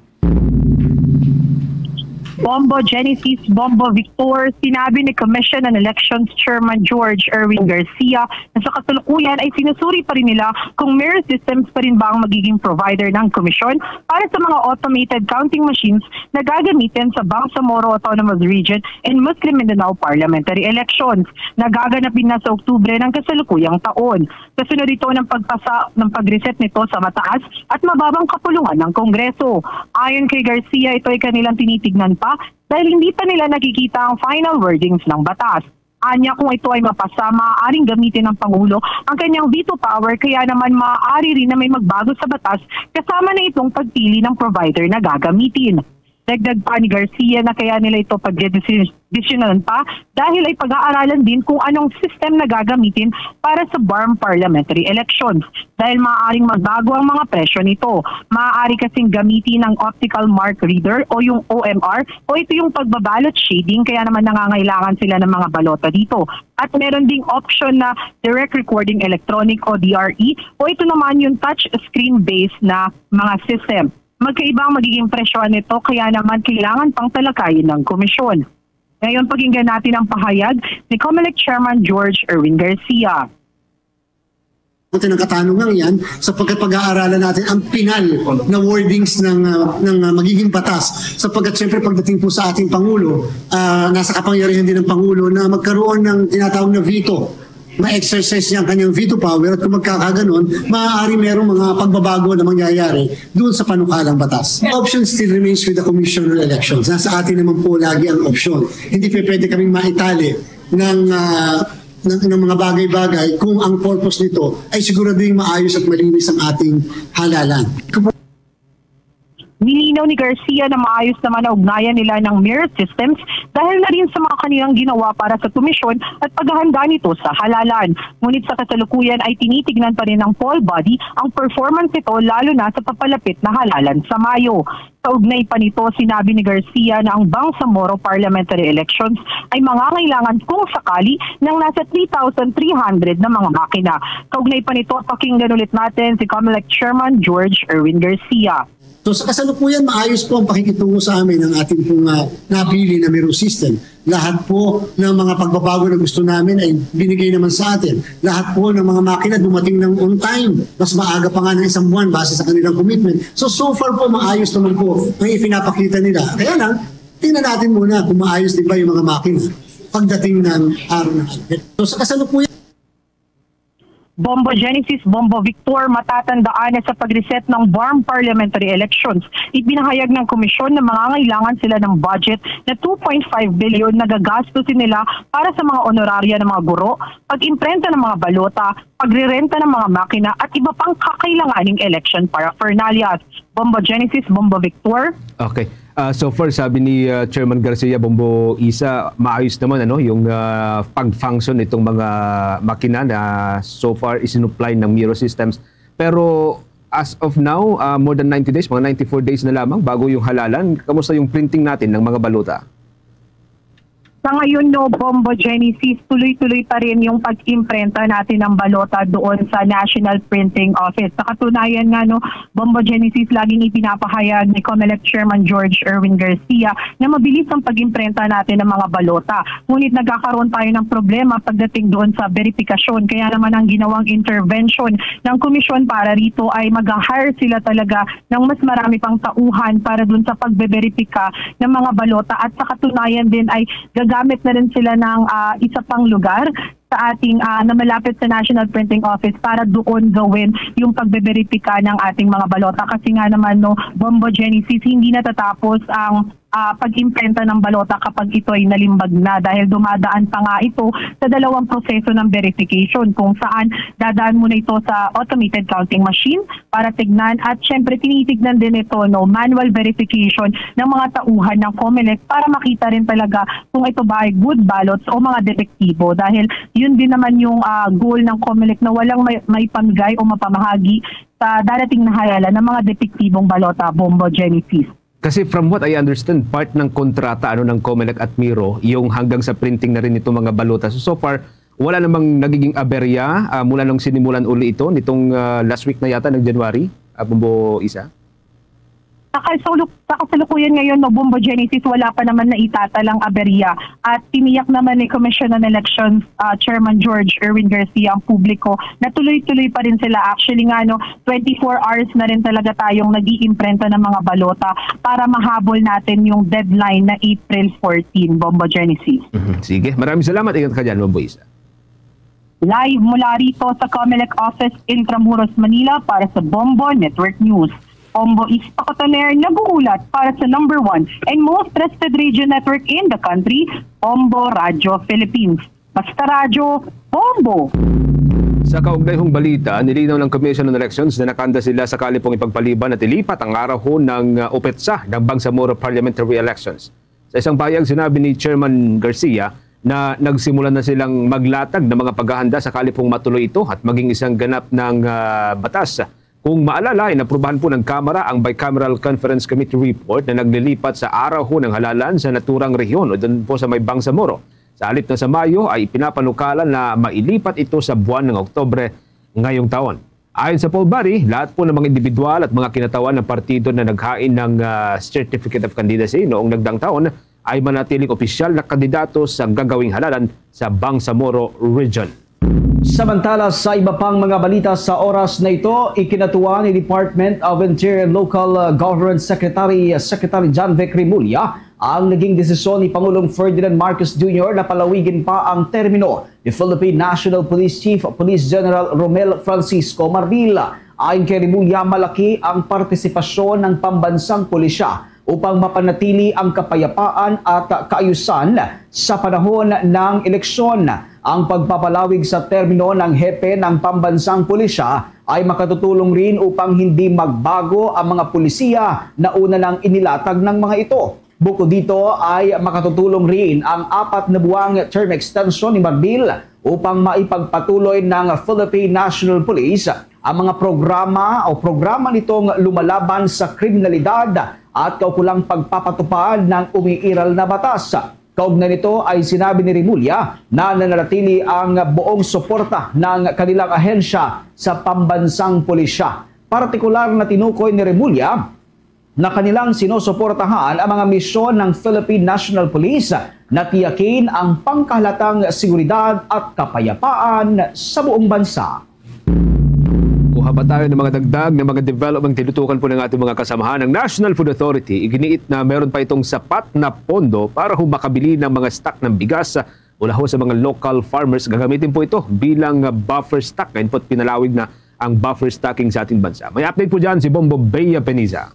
Bombo Genesis, Bombo Victor, sinabi ni Commission on Elections Chairman George Erwin Garcia na sa kasalukuyan ay sinusuri pa rin nila kung mirror systems pa rin ba ang magiging provider ng komisyon para sa mga automated counting machines na gagamitin sa Bangsamoro Autonomous Region and Muslim Mindanao parliamentary elections na gaganapin na sa Oktubre ng kasalukuyang taon. Kasunod ito ng pagpasa ng pag-reset nito sa mataas at mababang kapulungan ng Kongreso. Ayon kay Garcia, ito ay kanilang tinitignan pa dahil hindi pa nila nakikita ang final wordings ng batas. Anya, kung ito ay mapasa, maaaring gamitin ng Pangulo ang kanyang veto power, kaya naman maaari rin na may magbago sa batas kasama na itong pagpili ng provider na gagamitin. Dagdag pa ni Garcia na kaya nila ito pag-desisyonan pa dahil ay pag-aaralan din kung anong system na gagamitin para sa BARM parliamentary elections. Dahil maaaring magbago ang mga presyo nito. Maaari kasing gamitin ng optical mark reader o yung OMR o ito yung pagbabalot shading, kaya naman nangangailangan sila ng mga balota dito. At meron ding option na direct recording electronic o DRE o ito naman yung touch screen based na mga system. Magkaiba ang magiging presyohan nito, kaya naman kailangan pang talakayin ng komisyon. Ngayon, pakinggan natin ang pahayag ni COMELEC Chairman George Erwin Garcia. Ng katanungan yan sapagkat pag-aaralan natin ang pinal na wordings ng magiging batas, sapagkat siyempre pagdating po sa ating Pangulo, nasa kapangyarihan din ng Pangulo na magkaroon ng tinatawag na veto, ma-exercise niya ang kanyang veto power, at kung magkakaganon, maaari merong mga pagbabago na mangyayari doon sa panukalang batas. The option still remains with the Commission on Elections. Nasa atin naman po lagi ang option. Hindi pwede kaming maitali ng mga bagay-bagay kung ang purpose nito ay siguraduhin maayos at malinis ang ating halalan. Nilinaw ni Garcia na maayos naman na ugnayan nila ng mirror systems dahil na rin sa mga kanilang ginawa para sa komisyon at paghahanda nito sa halalan. Ngunit sa kasalukuyan ay tinitignan pa rin ng poll body ang performance nito lalo na sa papalapit na halalan sa Mayo. Sa ugnay pa nito, sinabi ni Garcia na ang Bangsamoro parliamentary elections ay mangangailangan kung sakali ng nasa 3,300 na mga makina. Kaugnay pa nito, pakinggan ulit natin si COMELEC Chairman George Erwin Garcia. So sa kasalukuyan, maayos po ang pakikitungo sa amin ng ating pong napili na mirror system. Lahat po ng mga pagbabago na gusto namin ay binigay naman sa atin. Lahat po ng mga makina dumating ng on time. Mas maaga pa nga ng isang buwan base sa kanilang commitment. So far po maayos naman po ang ipinapakita nila. Kaya lang, tingnan natin muna kung maayos din ba yung mga makina pagdating ng araw na agad. So sa kasalukuyan, Bombo Genesis, Bombo Victor, matatandaan na sa pag-reset ng BARM parliamentary elections. Ibinahayag ng komisyon na mangangailangan sila ng budget na 2.5 billion na gagastusin nila para sa mga honorarya ng mga guro, pag-imprenta ng mga balota, pagrirenta ng mga makina at iba pang kakailanganing election paraphernalia. Bombo Genesis, Bombo Victor. Okay. So far, sabi ni Chairman Garcia, Bombo Isa, maayos naman yung pag-function itong mga makina na so far isinupply ng mirror systems. Pero as of now, more than 90 days, mga 94 days na lamang bago yung halalan. Kamusta yung printing natin ng mga balota? Sa ngayon, Bombo Genesis, tuloy-tuloy pa rin yung pag-imprenta natin ng balota doon sa National Printing Office. Sa katunayan nga, Bombo Genesis, laging ipinapahayag ni COMELEC Chairman George Erwin Garcia na mabilis ang pag-imprenta natin ng mga balota. Ngunit nagkakaroon tayo ng problema pagdating doon sa verifikasyon. Kaya naman ang ginawang intervention ng komisyon para rito ay mag-hire sila talaga ng mas marami pang tauhan para doon sa pagbe-verifika ng mga balota. At sa katunayan din ay gamit na rin sila ng isa pang lugar sa ating na malapit sa National Printing Office para doon gawin yung pagbe-verifika ng ating mga balota. Kasi nga naman, Bombo Genesis, hindi natatapos ang pag-imprenta ng balota kapag ito ay nalimbag na dahil dumadaan pa nga ito sa dalawang proseso ng verification kung saan dadaan muna ito sa automated counting machine para tignan at syempre tinitignan din ito manual verification ng mga tauhan ng COMELEC para makita rin talaga kung ito ba ay good ballots o mga detektibo dahil yun din naman yung goal ng COMELEC na walang may pamigay o mapamahagi sa darating na halalan ng mga detektibong balota, Bombo Genesis. Kasi from what I understand, part ng kontrata ng COMELEC at Miro, yung hanggang sa printing na rin itong mga balota. So far, wala namang nagiging aberya mula nung sinimulan uli ito nitong last week na yata ng January, Bombo Isa? Sa kasalukuyan ngayon, no, Bombo Genesis, wala pa naman na itatalang aberya. At tiniyak naman ni Commission on Elections Chairman George Erwin Garcia ang publiko na tuloy-tuloy pa rin sila. Actually nga, no, 24 hours na rin talaga tayong nag-iimprenta ng mga balota para mahabol natin yung deadline na April 14, Bombo Genesis. Sige, maraming salamat. Ingat ka dyan, Bombo Isa. Live mula rito sa COMELEC office Intramuros, Manila para sa Bombo Network News. Bombo East Pacotaner nag-uulat para sa number 1 and most trusted radio network in the country, Bombo Radio Philippines. Basta Radio, Bombo! Sa kaugnayhong balita, nilinaw ng Commission on Elections na nakanda sila sakali pong ipagpaliban at ilipat ang araw ng upetsa ng Bangsamoro Parliamentary Elections. Sa isang payag, sinabi ni Chairman Garcia na nagsimula na silang maglatag ng mga paghahanda sakali pong matuloy ito at maging isang ganap ng batas. Kung maalala, inaprubahan po ng Kamara ang Bicameral Conference Committee report na naglilipat sa araw ng halalan sa naturang rehiyon o doon po sa may Bangsamoro. Sa halip na sa Mayo ay pinapanukalan na mailipat ito sa buwan ng Oktubre ngayong taon. Ayon sa poll body, lahat po ng mga individual at mga kinatawan ng partido na naghain ng Certificate of Candidacy noong nagdaang taon ay manatiling opisyal na kandidato sa gagawing halalan sa Bangsamoro Region. Samantala sa iba pang mga balita sa oras na ito, ikinatuwa ni Department of Interior Local Government Secretary John Vic Rimulya ang naging desisyon ni Pangulong Ferdinand Marcos Jr. na palawigin pa ang termino ni Philippine National Police Chief Police General Romel Francisco Marvila. Ayon kay Rimulya, malaki ang partisipasyon ng pambansang pulisya upang mapanatili ang kapayapaan at kaayusan sa panahon ng eleksyon. Ang pagpapalawig sa termino ng hepe ng pambansang pulisya ay makatutulong rin upang hindi magbago ang mga pulisiya na una nang inilatag ng mga ito. Bukod dito ay makatutulong rin ang 4 na buwang term extension ni Marbil upang maipagpatuloy ng Philippine National Police ang mga programa nitong lumalaban sa kriminalidad at kaukulang pagpapatupad ng umiiral na batas. Kaugnay nito ay sinabi ni Rimulya na nananatili ang buong suporta ng kanilang ahensya sa pambansang pulisya. Partikular na tinukoy ni Rimulya na kanilang sinusuportahan ang mga misyon ng Philippine National Police na tiyakin ang pangkahalatang seguridad at kapayapaan sa buong bansa. Kuha pa tayo ng mga dagdag na mga development tinutukan po ng ating mga kasamahan ng National Food Authority. Iginiit na meron pa itong sapat na pondo para makabili ng mga stock ng bigas mula sa mga local farmers. Gagamitin po ito bilang buffer stock. Ngayon po pinalawig na ang buffer stocking sa ating bansa. May update po dyan si Bombo Bea Peniza.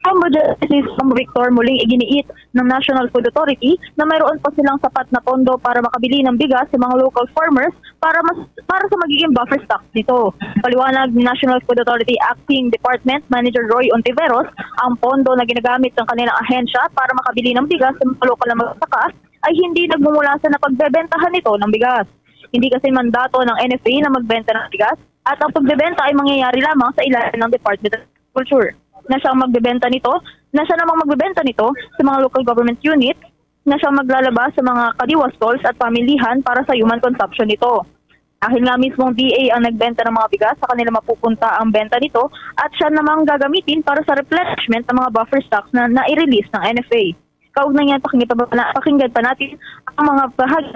Bombo Victor, muling iginiit ng National Food Authority na mayroon pa silang sapat na pondo para makabili ng bigas sa mga local farmers para sa magiging buffer stock nito. Paliwanag ng National Food Authority Acting Department Manager Roy Ontiveros, ang pondo na ginagamit ng kanilang ahensya para makabili ng bigas sa mga lokal na magsasaka ay hindi nagmumula sa napagbebentahan nito ng bigas. Hindi kasi mandato ng NFA na magbenta ng bigas at ang pagbebenta ay mangyayari lamang sa ilalim ng Department of Agriculture. Na siyang magbebenta nito sa mga local government units, na siyang maglalabas sa mga kadiwa stalls at pamilihan para sa human consumption nito. Dahil nga mismong DA ang nagbenta ng mga bigas, sa kanila mapupunta ang benta nito at siya namang gagamitin para sa replenishment ng mga buffer stocks na nai-release ng NFA. Kaugnay niyan, pakinggan pa natin ang mga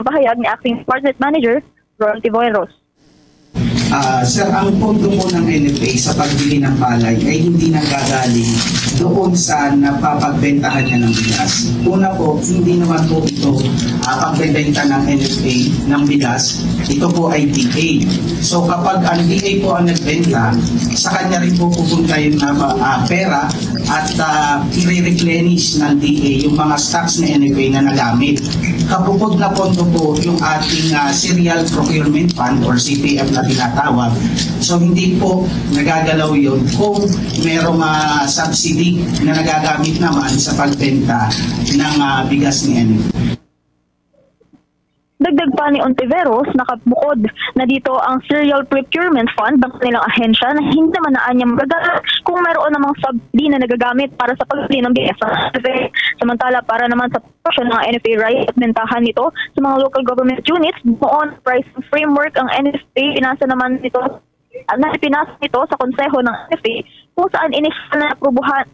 bahayag ni Acting Department Manager Ron Tivoeros. Sir, ang pondo po ng NFA sa pagbili ng palay ay hindi nanggagaling doon sa napapagbentahan niya ng bigas. Una po, hindi naman po ito pagbebenta ng NFA ng bigas. Ito po ay DA. So kapag ang DA po ang nagbenta, sa kanya rin po pupunta yung pera at i-replenish ng DA yung mga stocks na NFA na nagamit. Kapupod na pondo po yung ating Cereal Procurement Fund or CPF na tinatawag. So hindi po nagagalaw yun kung merong subsidy na nagagamit naman sa pagbenta ng bigas ni NFA. Dagdag pa ni Ontiveros, nakabukod na dito ang Cereal Procurement Fund ng kanilang ahensya na hindi naman naan niya magagamit kung mayroon namang subsidy na nagagamit para sa pagbili ng bigas ng NFA. Samantala, para naman sa portion ng NFA right at bentahan nito sa mga local government units, noon pricing framework ang NFA pinasa nito sa konseho ng NFA kung saan initial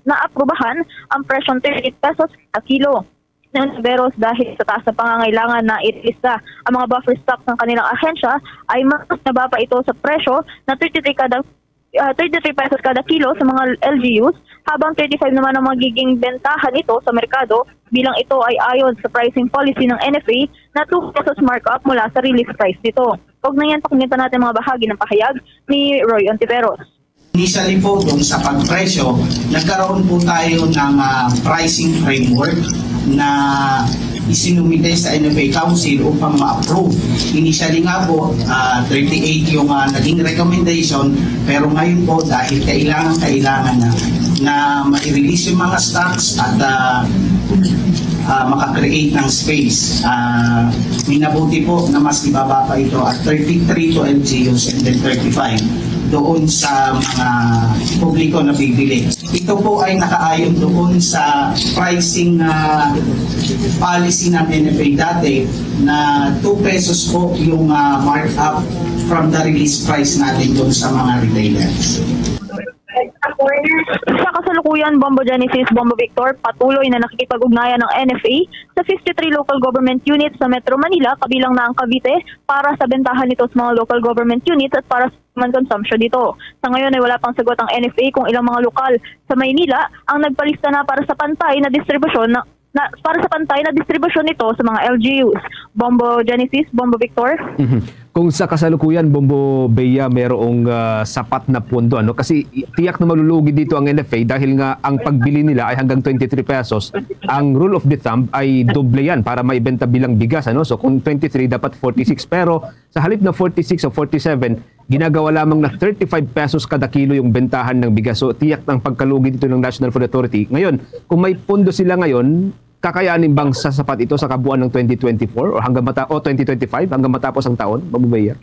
na aprubahan ang presyong 38 pesos kada kilo. Ontiveros, dahil sa taas na pangangailangan na itilista ang mga buffer stocks ng kanilang ahensya, ay mas nababa ito sa presyo na 33 pesos kada kilo sa mga LGUs, habang 35 naman ang magiging bentahan ito sa merkado, bilang ito ay ayon sa pricing policy ng NFA na 2 pesos markup mula sa release price nito. Huwag na yan, pakinggan natin mga bahagi ng pahayag ni Roy Ontiveros. Initially po doon sa pagpresyo, nagkaroon po tayo ng pricing framework na isinumite sa NFA Council upang ma-approve. Initially nga po, 38 yung naging recommendation, pero ngayon po dahil kailangan na ma-release yung mga stocks at maka-create ng space. Minabuti po na mas ibaba pa ito at 33 to LGUs and then 35 doon sa mga publiko na bibili. Ito po ay nakaayon doon sa pricing policy ng NFA dati na 2 pesos po yung markup from the release price natin doon sa mga retailers. Sa kasalukuyan, Bombo Genesis, Bombo Victor, patuloy na nakikipag-ugnayan ng NFA sa 53 local government units sa Metro Manila, kabilang na ang Cavite, para sa bentahan nito sa mga local government units at para sa human consumption dito. Sa ngayon ay wala pang sagot ang NFA kung ilang mga lokal sa Maynila ang nagpalista na para sa pantay na distribusyon nito sa mga LGUs. Bombo Genesis, Bombo Victor. Kung sa kasalukuyan, Bombo Bea, merong sapat na pondo, ano? Kasi tiyak na malulugi dito ang NFA dahil nga ang pagbili nila ay hanggang 23 pesos. Ang rule of the thumb ay doble yan para maibenta bilang bigas, ano? So kung 23, dapat 46. Pero sa halip na 46 o 47, ginagawa lamang na 35 pesos kada kilo yung bentahan ng bigas. So tiyak ng pagkalugi dito ng National Food Authority. Ngayon, kung may pondo sila ngayon, kakayanin bang sasapat ito sa kabuuan ng 2024 o hanggang 2025 hanggang matapos ang taon, Mabubayer?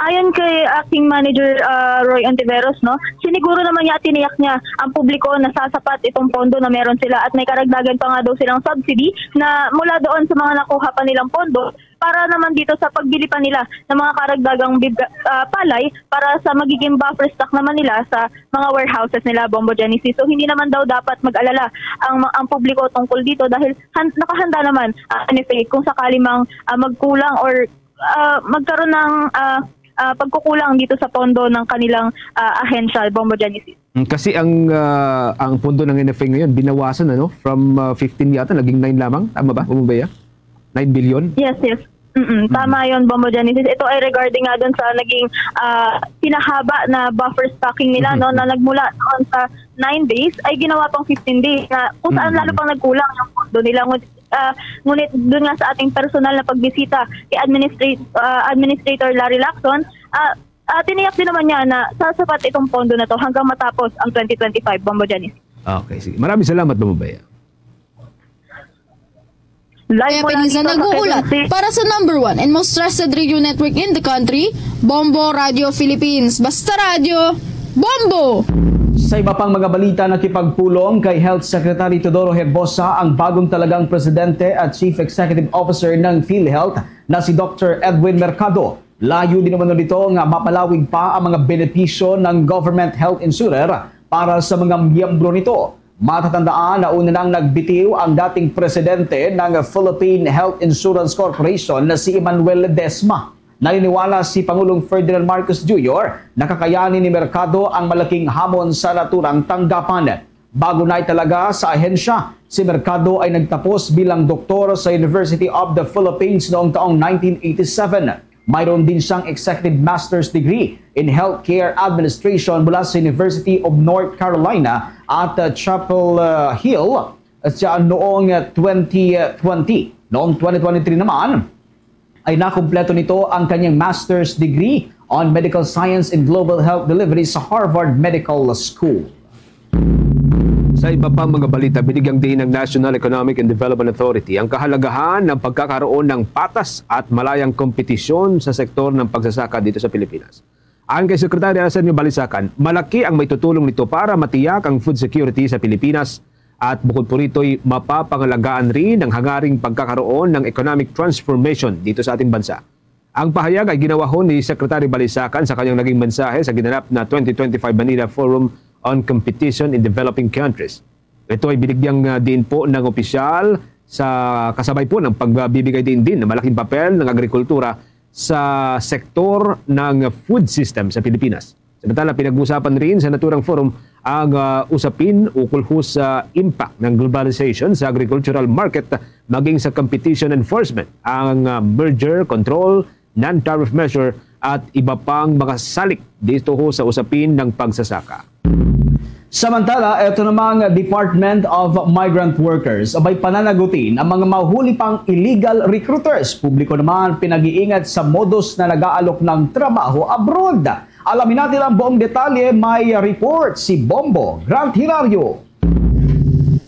Ayon kay Acting Manager Roy Ontiveros, siniguro naman niya at tiniyak niya ang publiko na sasapat itong pondo na meron sila at may karagdagan pa nga daw silang subsidy na mula doon sa mga nakuha pa nilang pondo para naman dito sa pagbili pa nila ng mga karagdagang palay para sa magiging buffer stock naman nila sa mga warehouses nila, Bombo Genesis. So hindi naman daw dapat mag-alala ang publiko tungkol dito dahil nakahanda naman NFA kung sakali mang magkulang or magkaroon ng pagkukulang dito sa pondo ng kanilang ahensya, Bombo Genesis. Kasi ang pondo ng NFA ngayon binawasan, ano? From 15 yata naging 9 lamang, tama ba? Bumabaya? 9 billion? Yes. Tama yon, Bombo Genesis. Ito ay regarding nga doon sa naging pinahaba na buffer stocking nila, na nagmula noon sa 9 days ay ginawa pang 15 days na kung saan lalo pang nagkulang yung pondo nila. Ngunit doon nga sa ating personal na pagbisita kay Administrator Larry Lacson, tiniyak din naman niya na sasapat itong pondo na to hanggang matapos ang 2025, Bombo Genesis. Okay, sige. Maraming salamat, Bumabaya. Kaya pinisa nag-uulat para sa number 1 and most trusted radio network in the country, Bombo Radio Philippines. Basta Radio, Bombo! Sa iba pang mga balita, nakipagpulong kay Health Secretary Teodoro Herbosa ang bagong talagang Presidente at Chief Executive Officer ng PhilHealth na si Dr. Edwin Mercado. Layo din naman nito nga mapalawig pa ang mga benepisyo ng government health insurer para sa mga miyembro nito. Matatandaan na una nang nagbitiw ang dating presidente ng Philippine Health Insurance Corporation na si Emmanuel Ledesma. Naniniwala si Pangulong Ferdinand Marcos Jr. na kakayanin ni Mercado ang malaking hamon sa naturang tanggapan. Bago na italaga sa ahensya, si Mercado ay nagtapos bilang doktor sa University of the Philippines noong taong 1987. Mayroon din siyang Executive Master's Degree in Healthcare Administration mula sa University of North Carolina at Chapel Hill noong 2020. Noong 2023 naman, ay nakumpleto nito ang kanyang Master's Degree on Medical Science and Global Health Delivery sa Harvard Medical School. Sa iba pang mga balita, binigyang diin ng National Economic and Development Authority ang kahalagahan ng pagkakaroon ng patas at malayang kompetisyon sa sektor ng pagsasaka dito sa Pilipinas. Ayon kay Secretary Arsenio Balisacan, malaki ang may tutulong nito para matiyak ang food security sa Pilipinas at bukod po rito'y mapapangalagaan rin ang hangaring pagkakaroon ng economic transformation dito sa ating bansa. Ang pahayag ay ginawa ho ni Secretary Balisacan sa kanyang naging mensahe sa ginanap na 2025 Manila Forum on Competition in Developing Countries. Ito ay binigyang din po ng opisyal sa kasabay po ng pagbibigay din ng malaking papel ng agrikultura sa sektor ng food system sa Pilipinas. Samantala, pinag-usapan rin sa naturang forum ang usapin ukol sa impact ng globalization sa agricultural market maging sa competition enforcement, ang merger control, non-tariff measure at iba pang makasalik dito ho sa usapin ng pagsasaka. Samantala, ito namang Department of Migrant Workers abay pananagutin ang mga mahuli pang illegal recruiters. Publiko naman pinag-iingat sa modus na nag-aalok ng trabaho abroad. Alamin natin ang buong detalye, may report si Bombo Grant Hilario.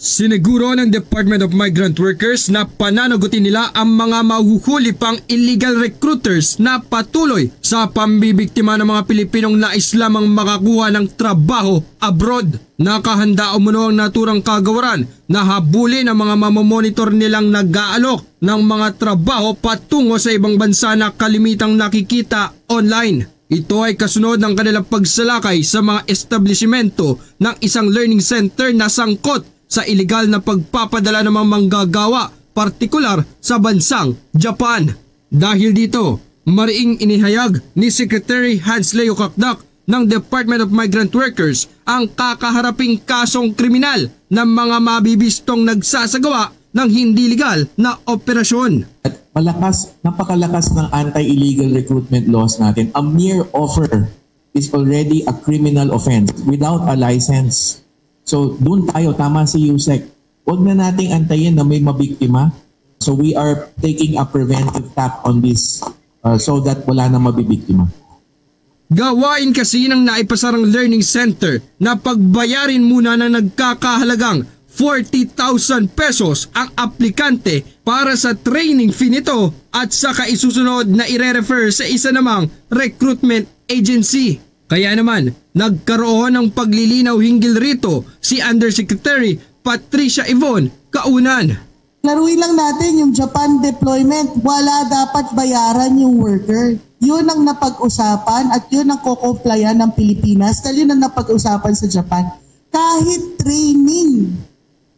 Siniguro ng Department of Migrant Workers na pananagutin nila ang mga mahuhuli pang illegal recruiters na patuloy sa pambibiktima ng mga Pilipinong nais lamang makakuha ng trabaho abroad. Nakahanda umano ang naturang kagawaran na habulin ang mga mamamonitor nilang nag-aalok ng mga trabaho patungo sa ibang bansa na kalimitang nakikita online. Ito ay kasunod ng kanilang pagsalakay sa mga establishmento ng isang learning center na sangkot sa iligal na pagpapadala ng mga manggagawa, partikular sa bansang Japan. Dahil dito, mariing inihayag ni Secretary Hans Leo Kakdak ng Department of Migrant Workers ang kakaharaping kasong kriminal ng mga mabibistong nagsasagawa ng hindi legal na operasyon. At napakalakas ng anti-illegal recruitment laws natin. A mere offer is already a criminal offense without a license. So doon tayo, tama si Yusek. Huwag na nating antayin na may mabiktima. So we are taking a preventive tap on this so that wala na mabibiktima. Gawain kasi ng naipasarang learning center na pagbayarin muna na nagkakahalagang 40,000 pesos ang aplikante para sa training fee nito at saka isusunod na ire-refer sa isa namang recruitment agency. Kaya naman, nagkaroon ng paglilinaw hinggil rito si Undersecretary Patricia Yvonne Kaunan. Laruin lang natin yung Japan deployment. Wala dapat bayaran yung worker. Yun ang napag-usapan at yun ang kukomplyan ng Pilipinas dahil yun ang napag-usapan sa Japan. Kahit training.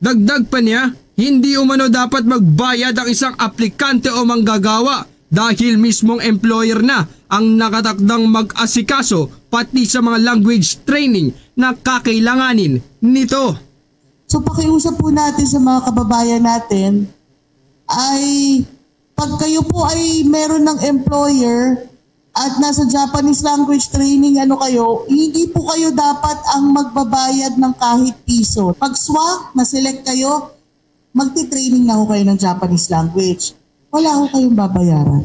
Dagdag pa niya, hindi umano dapat magbayad ang isang aplikante o manggagawa dahil mismong employer na ang nakatakdang mag-asikaso pati sa mga language training na kakailanganin nito. So pakiusap po natin sa mga kababayan natin ay pag kayo po ay meron ng employer at nasa Japanese language training hindi po kayo dapat ang magbabayad ng kahit piso. Pag swak, na-select kayo, magti-training na ho kayo ng Japanese language. Wala ho kayong babayaran.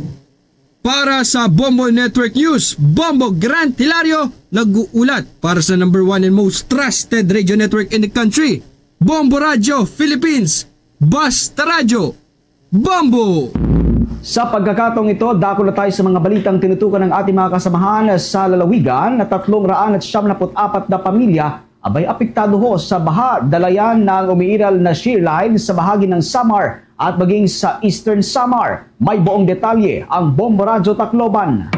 Para sa Bombo Network News, Bombo Grant Hilario, nag-uulat para sa #1 and most trusted radio network in the country, Bombo Radio Philippines, Basta Radio, Bombo! Sa pagkakataong ito, dako na tayo sa mga balitang tinutukan ng ating mga kasamahan sa lalawigan na 374 na pamilya abay apektado ho sa baha, dalayan ng umiiral na shear line sa bahagi ng Samar at maging sa Eastern Samar. May buong detalye ang Bombo Radio Tacloban.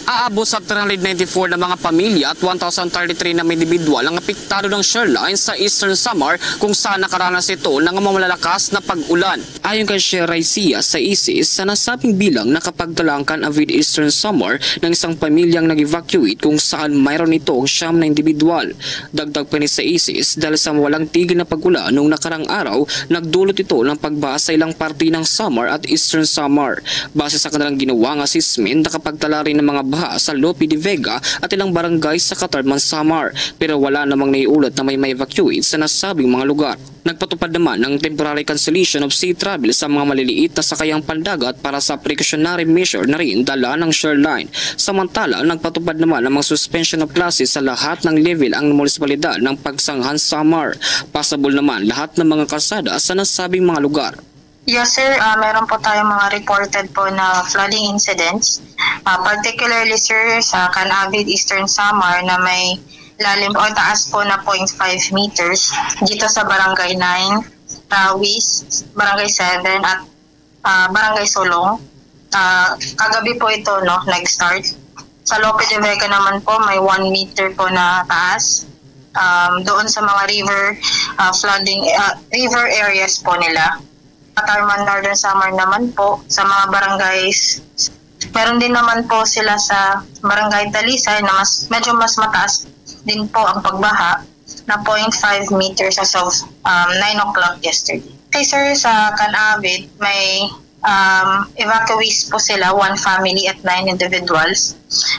Aabot sa 394 na mga pamilya at 1,033 na individual ang apektado ng shear line sa Eastern Samar kung saan nakaranas ito ng malalakas na pag-ulan. Ayon kay Sheikh Raisia sa ISIS, sa nasabing bilang nakapagtalangkan avid Eastern Samar ng isang pamilyang nag-evacuate kung saan mayroon itong 9 na individual. Dagdag pa ni sa ISIS, dahil sa walang tigil na pag-ulan noong nakarang araw, nagdulot ito ng pagbaha sa ilang parte ng Samar at Eastern Samar. Base sa kanilang ginawa ng assessment, nakapagtala rin ng mga baha sa Lope de Vega at ilang barangay sa Catarman, Samar, pero wala namang naiulat na may evacuate sa nasabing mga lugar. Nagpatupad naman ng temporary cancellation of sea travel sa mga maliliit na sakayang pandagat para sa precautionary measure na rin dala ng shear line. Samantala, nagpatupad naman ng mga suspension of classes sa lahat ng level ang munisipalidad ng Pagsanghan, Samar. Possible naman lahat ng mga kalsada sa nasabing mga lugar. Yes sir, meron po tayong mga reported po na flooding incidents. Particularly sir sa Canavid, Eastern Samar na may lalim o taas po na 0.5 meters dito sa Barangay 9, Rawis, Barangay 7 at Barangay Solong. kagabi po ito nag-start. Sa Lope de Vega naman po may 1 meter po na taas. Doon sa mga river areas po nila. Tarman Northern Samar naman po sa mga barangays. Meron din naman po sila sa Barangay Talisay na medyo mas mataas din po ang pagbaha na 0.5 meters as of 9 o'clock yesterday. Okay sir, sa Canavid may evacuees po sila, 1 family at 9 individuals.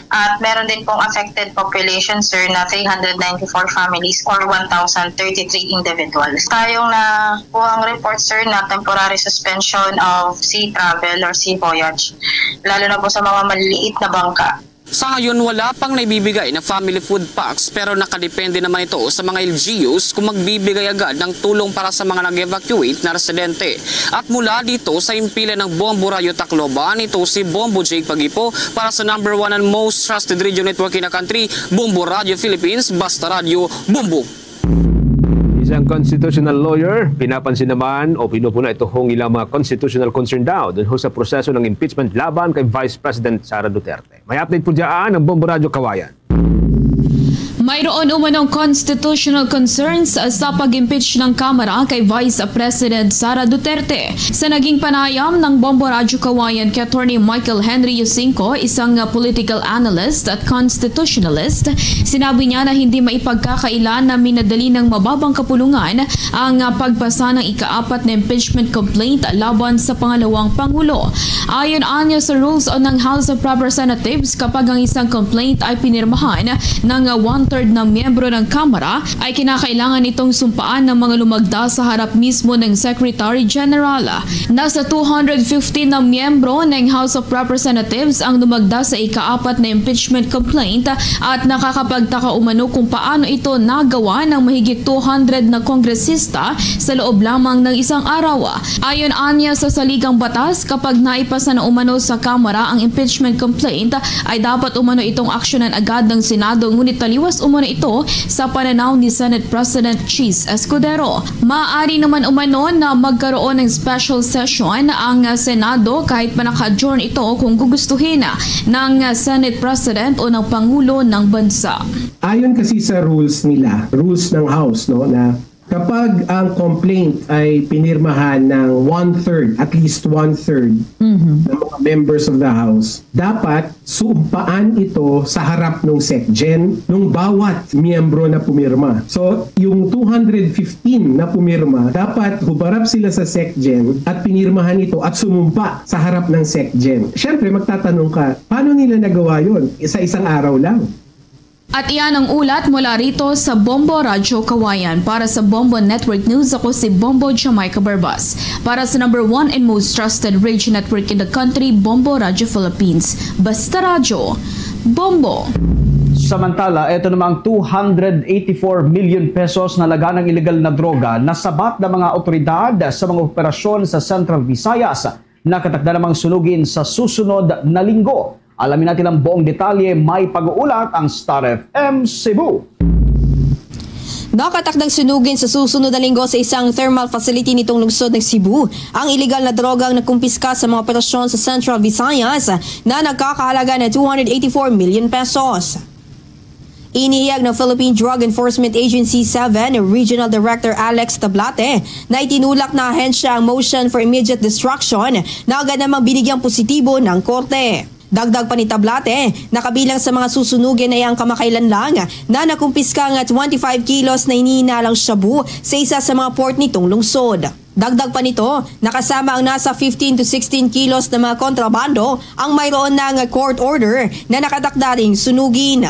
At meron din pong affected population sir na 394 families or 1,033 individuals. Tayong nakuhang report sir na temporary suspension of sea travel or sea voyage, lalo na po sa mga maliliit na bangka. Sa ngayon, wala pang naibibigay na family food packs pero nakadepende naman ito sa mga LGUs kung magbibigay agad ng tulong para sa mga nag-evacuate na residente. At mula dito sa impila ng Bombo Radio Tacloban, ito si Bombo Jake Pagipo para sa number 1 and most trusted radio network in the country, Bombo Radio Philippines, Basta Radio, Bombo. Isang constitutional lawyer, pinapansin naman o pinupuna ito hong ilang mga constitutional concern daw dun sa proseso ng impeachment laban kay Vice President Sara Duterte. May update po dyan ng Bombo Radio Kawayan. Mayroon umanong constitutional concerns sa pag-impeach ng Kamara kay Vice President Sara Duterte. Sa naging panayam ng Bombo Radio Kawayan kay Attorney Michael Henry Yusinko, isang political analyst at constitutionalist, sinabi niya na hindi maipagkakailan na minadali ng mababang kapulungan ang pagpasa ng ika-4 na impeachment complaint laban sa pangalawang Pangulo. Ayon anya sa rules ng House of Representatives, kapag ang isang complaint ay pinirmahan ng 1/3 na miyembro ng Kamara, ay kinakailangan itong sumpaan ng mga lumagda sa harap mismo ng Secretary General. Nasa 215 na miyembro ng House of Representatives ang lumagda sa ika-4 na impeachment complaint at nakakapagtaka umano kung paano ito nagawa ng mahigit 200 na kongresista sa loob lamang ng isang araw. Ayon anya sa saligang batas, kapag naipasa na umano sa Kamara ang impeachment complaint, ay dapat umano itong aksyonan agad ng Senado, ngunit taliwas umano ito sa pananaw ni Senate President Chis Escudero. Maaari naman umano na magkaroon ng special session ang Senado kahit pa naka-adjourn ito kung gugustuhin ng Senate President o ng Pangulo ng bansa. Ayon kasi sa rules nila, rules ng House, na kapag ang complaint ay pinirmahan ng 1/3, at least 1/3 ng mga members of the House, dapat sumpaan ito sa harap ng SecGen ng bawat miyembro na pumirma. So, yung 215 na pumirma, dapat hubarap sila sa SecGen at pinirmahan ito at sumumpa sa harap ng SecGen. Siyempre, magtatanong ka, paano nila nagawa yun? Sa isang araw lang. At iyan ang ulat mula rito sa Bombo Radio Kawayan. Para sa Bombo Network News, ako si Bombo Jamaica Barbas. Para sa number 1 and most trusted radio network in the country, Bombo Radio Philippines. Basta Radio, Bombo. Samantala, ito namang 284 million pesos na laga ng illegal na droga na sabat ng mga otoridad sa mga operasyon sa Central Visayas na katakda namang sunugin sa susunod na linggo. Alamin natin ang buong detalye, may pag-uulat ang Star FM Cebu. Nakatakdang sunugin sa susunod na linggo sa isang thermal facility nitong lungsod ng Cebu ang iligal na drogang nakumpiska sa mga operasyon sa Central Visayas na nagkakahalaga ng 284 million pesos. Inihiyag ng Philippine Drug Enforcement Agency 7 Regional Director Alex Tablate na itinulak na ahensya ang motion for immediate destruction na agad namang binigyang positibo ng korte. Dagdag pa ni Tablate, nakabilang sa mga susunugin ay ang kamakailan lang na nakumpiska ng 25 kilos na inihinalang shabu sa isa sa mga port nitong lungsod. Dagdag pa nito, nakasama ang nasa 15 to 16 kilos na mga kontrabando ang mayroon ng court order na nakatakda ring sunugin.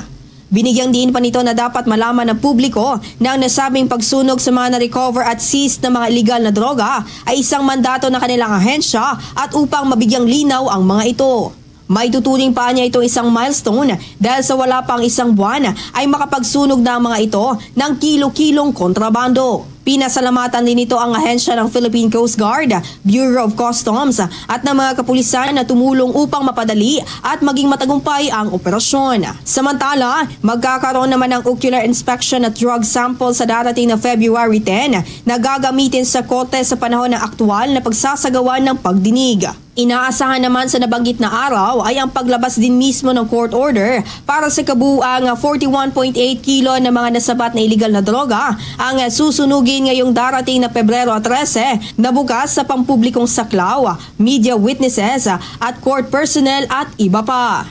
Binigyang diin pa nito na dapat malaman ng publiko na ang nasabing pagsunog sa mga na-recover at seized na mga illegal na droga ay isang mandato ng kanilang ahensya at upang mabigyang linaw ang mga ito. May tuturing pa niya itong isang milestone dahil sa wala pang isang buwan ay makapagsunog na ang mga ito ng kilo-kilong kontrabando. Pinasalamatan din ito ang ahensya ng Philippine Coast Guard, Bureau of Customs at ng mga kapulisan na tumulong upang mapadali at maging matagumpay ang operasyon. Samantala, magkakaroon naman ng ocular inspection at drug sample sa darating na February 10 na gagamitin sa korte sa panahon ng aktual na pagsasagawa ng pagdinig. Inaasahan naman sa nabanggit na araw ay ang paglabas din mismo ng court order para sa kabuuang 41.8 kilo ng mga nasabat na illegal na droga ang susunugin ngayong darating na Pebrero 13 na bukas sa pampublikong saklaw, media witnesses at court personnel at iba pa.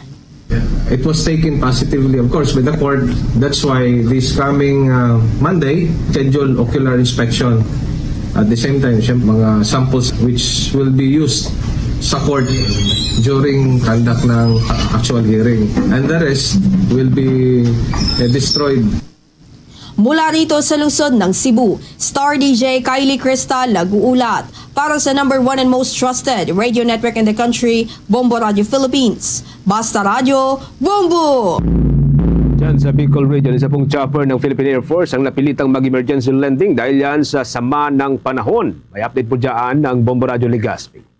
It was taken positively, of course, by the court. That's why this coming Monday, scheduled ocular inspection. At the same time, mga samples which will be used sa court during conduct ng actual hearing. And the rest will be destroyed. Mula rito sa lungsod ng Cebu, Star DJ Kylie Cristal nag-uulat para sa number 1 and most trusted radio network in the country, Bombo Radio Philippines. Basta Radio, Bombo! Diyan sa Bicol Region, isa pong chopper ng Philippine Air Force ang napilitang mag-emergency landing dahil yan sa sama ng panahon. May update po dyan ng Bombo Radio Legazpi.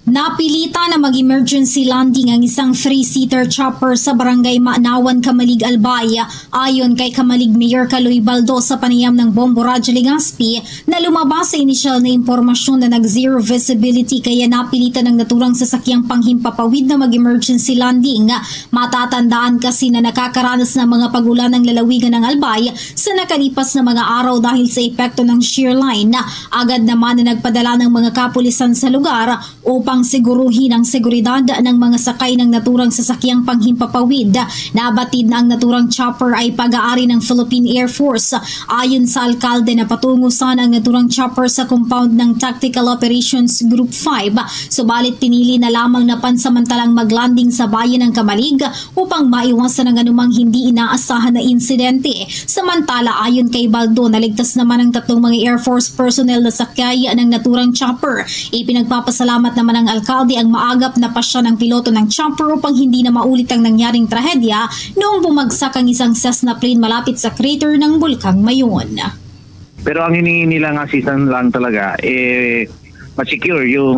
Napilita na mag-emergency landing ang isang 3-seater chopper sa barangay Maanawan, Kamalig, Albay. Ayon kay Kamalig Mayor Kaloy Baldo sa panayam ng Bombo Radyo Legazpi na lumabas sa inisyal na impormasyon na nag-zero visibility kaya napilitan ng naturang sasakyang panghimpapawid na mag-emergency landing. Matatandaan kasi na nakakaranas ng mga pagulan ng lalawigan ng Albay sa nakalipas na mga araw dahil sa epekto ng shear line. Agad naman na nagpadala ng mga kapulisan sa lugar upang siguruhin ang seguridad ng mga sakay ng naturang sasakyang panghimpapawid. Nabatid na ang naturang chopper ay pag-aari ng Philippine Air Force. Ayon sa alkalde na patungo sana ang naturang chopper sa compound ng Tactical Operations Group 5, subalit pinili na lamang na pansamantalang maglanding sa bayan ng Kamalig upang maiwasan ang anumang hindi inaasahan na insidente. Samantala ayon kay Baldo, naligtas naman ang 3 mga Air Force personnel na sakay ng naturang chopper. Ipinagpapasalamat naman ng alkalde ang maagap na pasya ng piloto ng chopper upang hindi na maulit ang nangyaring trahedya noong bumagsak ang isang Cessna plane malapit sa crater ng Bulkang Mayon. Pero ang hinihingi nilang assistance lang talaga ma-secure yung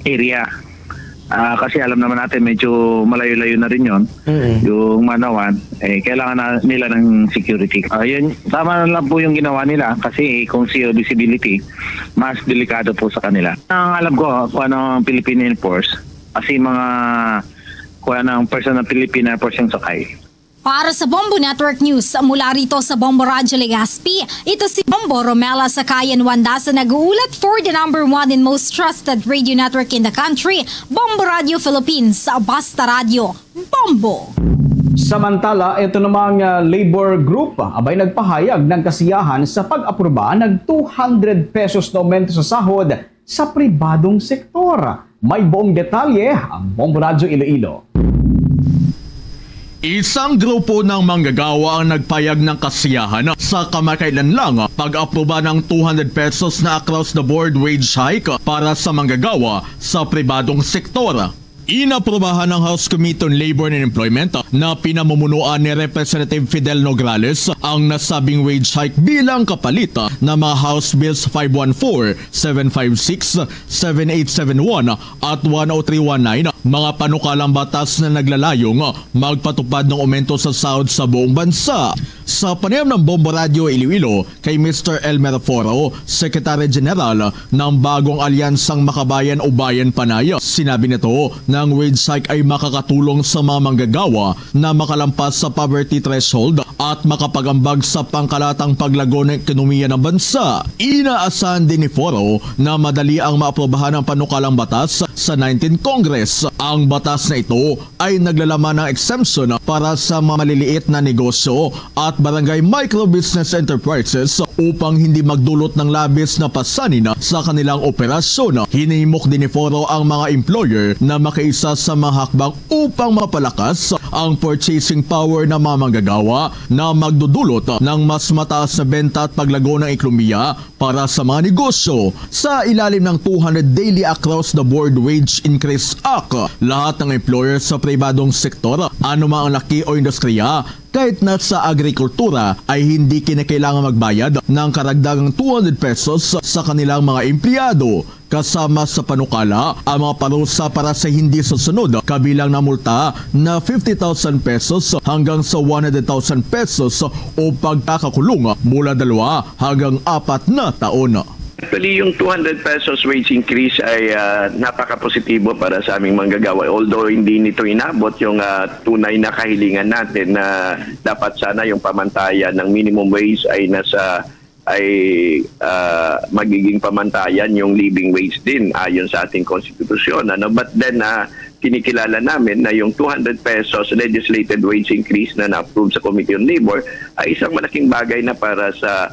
area. Kasi alam naman natin medyo malayo-layo na rin yon, yung Manawan, kailangan nila ng security. Yun, tama lang po yung ginawa nila kasi kung zero visibility, mas delikado po sa kanila. Ang alam ko kung ano ang Philippine Air Force, kasi mga kung ano ang person ng Philippine Air Force yung sakay. Para sa Bombo Network News, mula rito sa Bombo Radyo Legazpi, ito si Bombo Romela Sakayan Wanda sa nag-uulat for the number 1 and most trusted radio network in the country, Bombo Radio Philippines, Basta Radio, Bombo! Samantala, ito namang labor group abay nagpahayag ng kasiyahan sa pag-aproba ng 200 pesos na aumento sa sahod sa pribadong sektor. May buong detalye ang Bombo Radio Iloilo. Isang grupo ng manggagawa ang nagpayag ng kasiyahan sa kamakailan lang pag-aproba ng 200 pesos na across-the-board wage hike para sa manggagawa sa pribadong sektor. Inaprobahan ng House Committee on Labor and Employment na pinamumunuan ni Representative Fidel Nograles ang nasabing wage hike bilang kapalit ng mga House Bills 514, 756, 7871 at 10319, mga panukalang batas na naglalayong magpatupad ng aumento sa sahod sa buong bansa. Sa panayam ng Bombo Radio Iloilo kay Mr. Elmer Foro, Secretary General ng bagong alyansang Makabayan o Bayan Panay, sinabi nito na ang wage hike ay makakatulong sa mga manggagawa na makalampas sa poverty threshold at makapagambag sa pangkalatang paglago ng ekonomiya ng bansa. Inaasahan din ni Foro na madali ang maaprobahan ng panukalang batas sa 19th Congress. Ang batas na ito ay naglalaman ng exemption para sa mga maliliit na negosyo at barangay micro-business enterprises upang hindi magdulot ng labis na pasanin sa kanilang operasyon. Hinimok din ni Foro ang mga employer na makiisa sa mga hakbang upang mapalakas ang purchasing power ng mga manggagawa na magdudulot ng mas mataas na benta at paglago ng ekonomiya para sa mga negosyo. Sa ilalim ng 200 Daily Across the Board Wage Increase Act, lahat ng employer sa pribadong sektor, anumang ang laki o industriya, kahit nasa agrikultura ay hindi kinakailangan magbayad ng karagdagang 200 pesos sa kanilang mga empleyado. Kasama sa panukala ang mga parusa para sa hindi susunod, kabilang na multa na 50,000 pesos hanggang sa 100,000 pesos o pagkakakulong mula 2 hanggang 4 na taon. Actually, yung 200 pesos wage increase ay napaka-positibo para sa aming manggagawa. Although hindi nito inabot yung tunay na kahilingan natin na dapat sana yung pamantayan ng minimum wage ay magiging pamantayan yung living wage din ayon sa ating konstitusyon. But then, kinikilala namin na yung 200 pesos legislated wage increase na na-approve sa Committee on Labor ay isang malaking bagay na para sa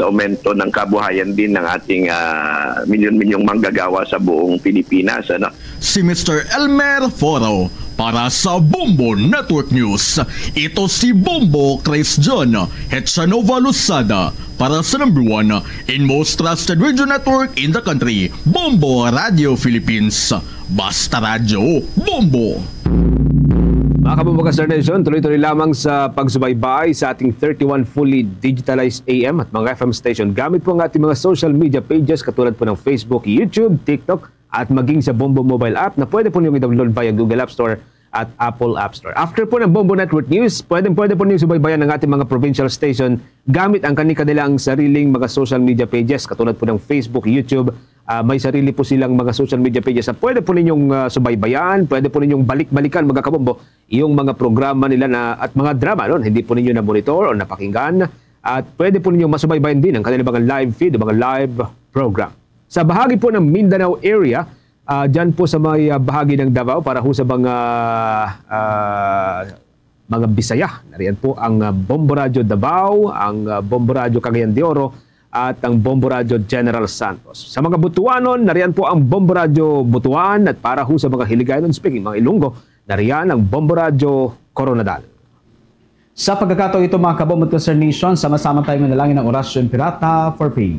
aumento ng kabuhayan din ng ating milyon-milyong manggagawa sa buong Pilipinas. Si Mr. Elmer Foro para sa Bombo Network News. Ito si Bombo Chris John Hetsanova Lusada para sa number 1 in most trusted radio network in the country, Bombo Radio Philippines. Basta Radio Bombo. Mga kabombo Star Nation, tuloy-tuloy lamang sa pagsubaybay sa ating 31 fully digitalized AM at mga FM station gamit po ang ating mga social media pages katulad po ng Facebook, YouTube, TikTok at maging sa Bombo mobile app na pwede po niyong i-download via Google App Store at Apple App Store. After po ng Bombo Network News, pwede po niyong subaybayan ng ating mga provincial station gamit ang kanilang sariling mga social media pages katulad po ng Facebook, YouTube. May sarili po silang mga social media pages na pwede po ninyong subaybayan, pwede po ninyong balik-balikan mga kabombo yung mga programa nila at mga drama hindi po ninyo na-monitor o napakinggan at pwede po ninyong masubaybayan din ang kanilang mga live feed, mga live program. Sa bahagi po ng Mindanao area, dyan po sa may bahagi ng Davao para ho sa mga Bisaya. Nariyan po ang Bombo Radio Davao, ang Bombo Radio Cagayan de Oro, at ang Bombo Radio General Santos. Sa mga Butuanon, nariyan po ang Bombo Radio Butuan at para ho sa mga Hiligaynon speaking, mga Ilonggo, nariyan ang Bombo Radio Coronadal. Sa pagkakataon ito mga kabombo Star Nation, sama-sama tayo manalangin ng orasyon pirata for peace.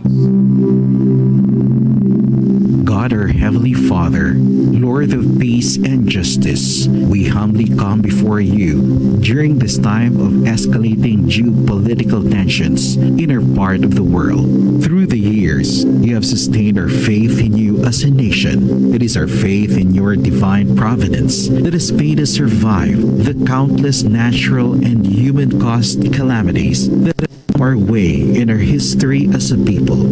God, our Heavenly Father, Lord of peace and justice, we humbly come before you during this time of escalating geopolitical tensions in our part of the world. Through the years, you have sustained our faith in you as a nation. It is our faith in your divine providence that has made us survive the countless natural and human-caused calamities that our way in our history as a people.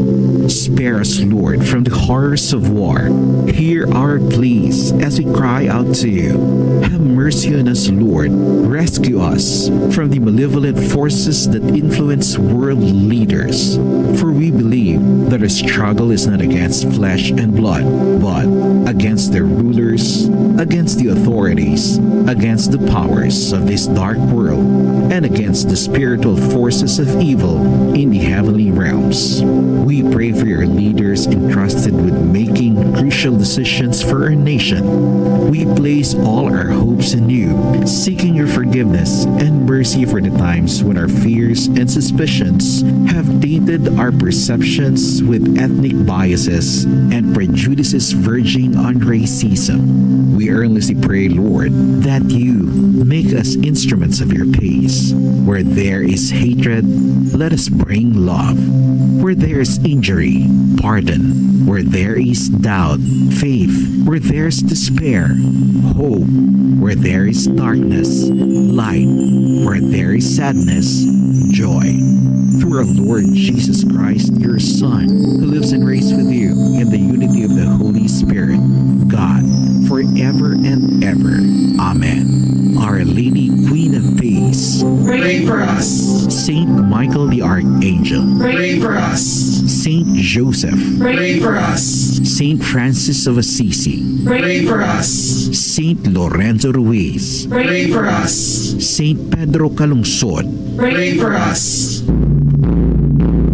Spare us, Lord, from the horrors of war. Hear our pleas as we cry out to you. Have mercy on us, Lord. Rescue us from the malevolent forces that influence world leaders. For we believe that our struggle is not against flesh and blood, but against the rulers, against the authorities, against the powers of this dark world, and against the spiritual forces of evil in the heavenly realms. We pray for your leaders entrusted with making crucial decisions for our nation. We place all our hopes in you, seeking your forgiveness and mercy for the times when our fears and suspicions have tainted our perceptions with ethnic biases and prejudices verging on racism. We earnestly pray, Lord, that you make us instruments of your peace. Where there is hatred, let us bring love. Where there is injury, pardon. Where there is doubt, faith. Where there is despair, hope. Where there is darkness, light. Where there is sadness, joy. Through our Lord Jesus Christ, your Son, who lives and reigns with you in the unity of the Holy Spirit, God, forever and ever. Amen. Our Lady, Queen of Peace, pray for us. Saint Michael the Archangel, pray for us. Saint Joseph, pray for us. Saint Francis of Assisi, pray for us. Saint Lorenzo Ruiz, pray for us. Saint Pedro Calungsod, pray for us.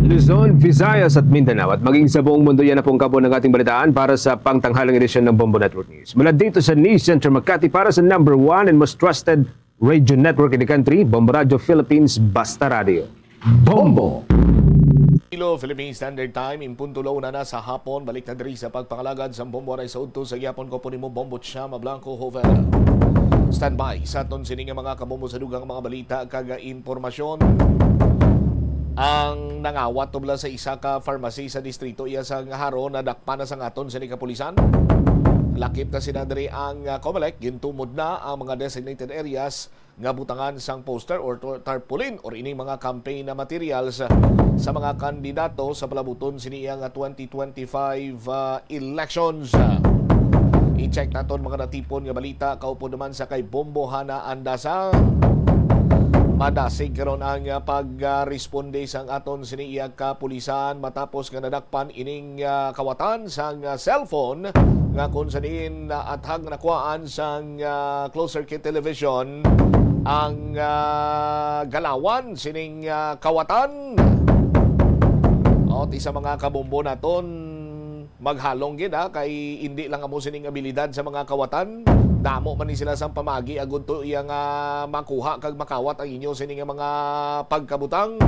Luzon, Visayas at Mindanao at maging sa buong mundo yan na pong kabo ng ating balitaan para sa pangtanghalang edisyon ng Bombo Network News. Mula dito sa News Center Makati para sa number 1 and most trusted radio network in the country, Bombo Radio Philippines, Basta Radio. Bombo! Philippine Standard Time, impuntulo na sa hapon, balik na diri sa pagpangalagad sa Bombo Aray sa Udto sa Yapon ko po ni mo Bombo Chama Blanco Hover. Standby sa aton sining mga kabombo sa dugang mga balita kaga impormasyon. Ang nangawat tubla sa isa ka pharmacy sa distrito iya sa Haro na dakpa na sang aton sa kapulisan. Lakip na sinadari ang COMELEC, gintumod na ang mga designated areas nga butangan sang poster or tarpaulin or ining mga campaign na materials sa mga kandidato sa palabuton siniyang 2025 elections. I-check naton mga natipon nga balita kaupo naman sa kay Bombo Hana Andasa. Madasig karon ang pagresponde sang aton siniya kapulisan matapos nga nadakpan ining kawatan sang cellphone nga kun sa diin athag nakuhaan sang closed circuit television ang galawan sining kawatan. O ti sa mga kabombo naton maghalong gid kay hindi lang amo sining abilidad sa mga kawatan. Damo man ni sila sang pamagi agud to iyang makuha kag makawat ang inyo sining mga pagkabutang.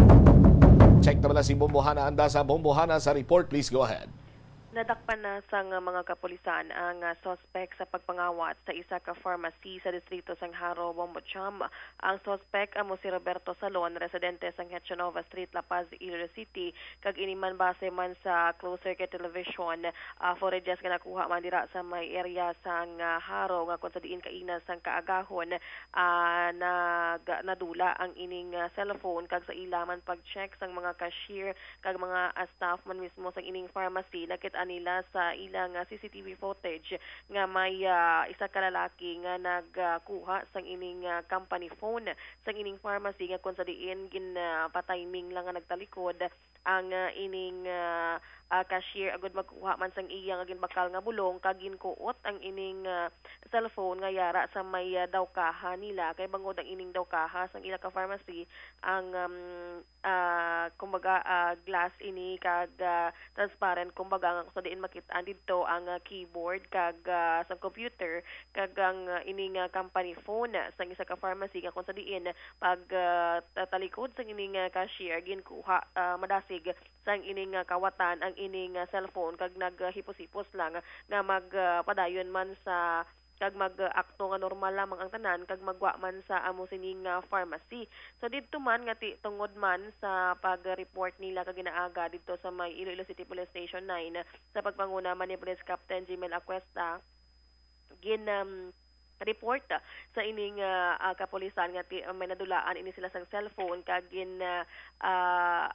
Check na bala si Bombo Hana Andasa. Bombo Hana sa report, please go ahead. Nadakpan na sang mga kapulisan ang suspect sa pagpangawat sa isa ka pharmacy sa distrito sang Haro, Bombocham. Ang suspect amo si Roberto Salon, residente sang Hechanova Street, La Paz, Iloilo City. Kag iniman base man sa closed circuit television footages nga nakuha man dira sa may area sang Haro nga kung sa diin kaina sang kaagahon nadula ang ining cellphone kag sa ilaman pag-check sang mga cashier kag mga staff man mismo sang ining pharmacy nakita nila sa ilang CCTV footage nga may isa ka lalaki nga nagkuha sang ining company phone sang ining pharmacy nga kung sa diin ginpatiming lang nga nagtalikod ang ining cashier agud magkuha man sang iyang ginbakal nga bulong kag ginkuot ang ining cellphone nga yara sa may dawkaha nila kay bangod ang ining dawkaha sang ila ka pharmacy ang kumbaga glass ini kag transparent kumbaga nga sa diin makita didto ang keyboard kag sa computer kag ang ining company phone sang isa ka pharmacy nga kung sa diin pag talikod sang ining cashier ginkuha madasig sang ining kawatan ang ining cellphone kag naghipos-hipos lang nga magpadayon man sa kag mag-akto nga normal lamang ang tanan kag magwa man sa amo sining pharmacy. So didto man nga tungod man sa pag-report nila kag ginaaga didto sa may Iloilo City Police Station 9 sa pagpanguna man ni Police Captain Jimel Acuesta report sa ining kapulisan nga may nadulaan ini sila sang cellphone kag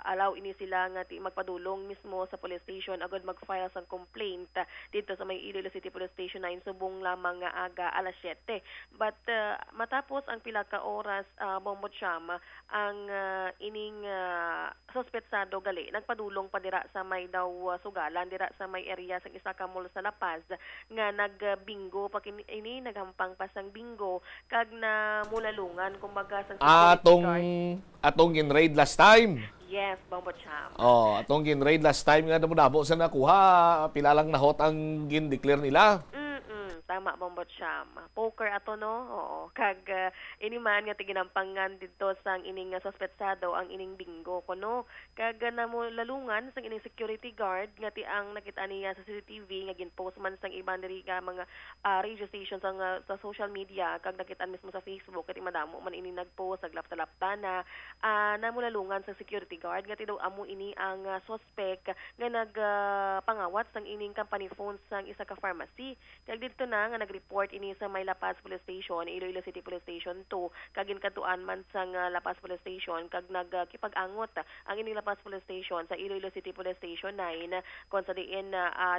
allow ini sila nga magpadulong mismo sa police station agad mag-file sang complaint dito sa may Iloilo City Police Station 9 subong lamang nga aga alas 7. But matapos ang pila ka oras Bombocham ang ining suspetsado gali nagpadulong pa dira sa may daw sugalan dira sa may area sa isa ka mall sa La Paz nga nagbingo pa ini naghampang pasang bingo kag na mulalungan kumbaga sa atong gin-raid last time. Yes, Bombocham. Atong gin-raid last time nga damo sa nakuha pila lang nahot ang gin-declare nila. Tama, Bombocham. Poker ato, no? Oo. Kag iniman nga tiginampangan dito sang ining suspetsado ang ining bingo ko, no? Kag namulalungan sang ining security guard nga ang nakita niya sa CCTV nga ginpost man sang iban diri ka mga radio stations sa social media kag nakita mismo sa Facebook kati madamo man ini nagpost naglapta-lapta na namulalungan sa security guard nga daw amo ini ang suspect nga nagpangawat sang ining company phone sang isa ka pharmacy. Kag dito na nga nag-report ini sa may La Paz Police Station, Iloilo City Police Station 2, kag ginkaduan man sang La Paz Police Station kag nagkipag-angot ang ini La Paz Police Station sa Iloilo City Police Station 9 kon sa diin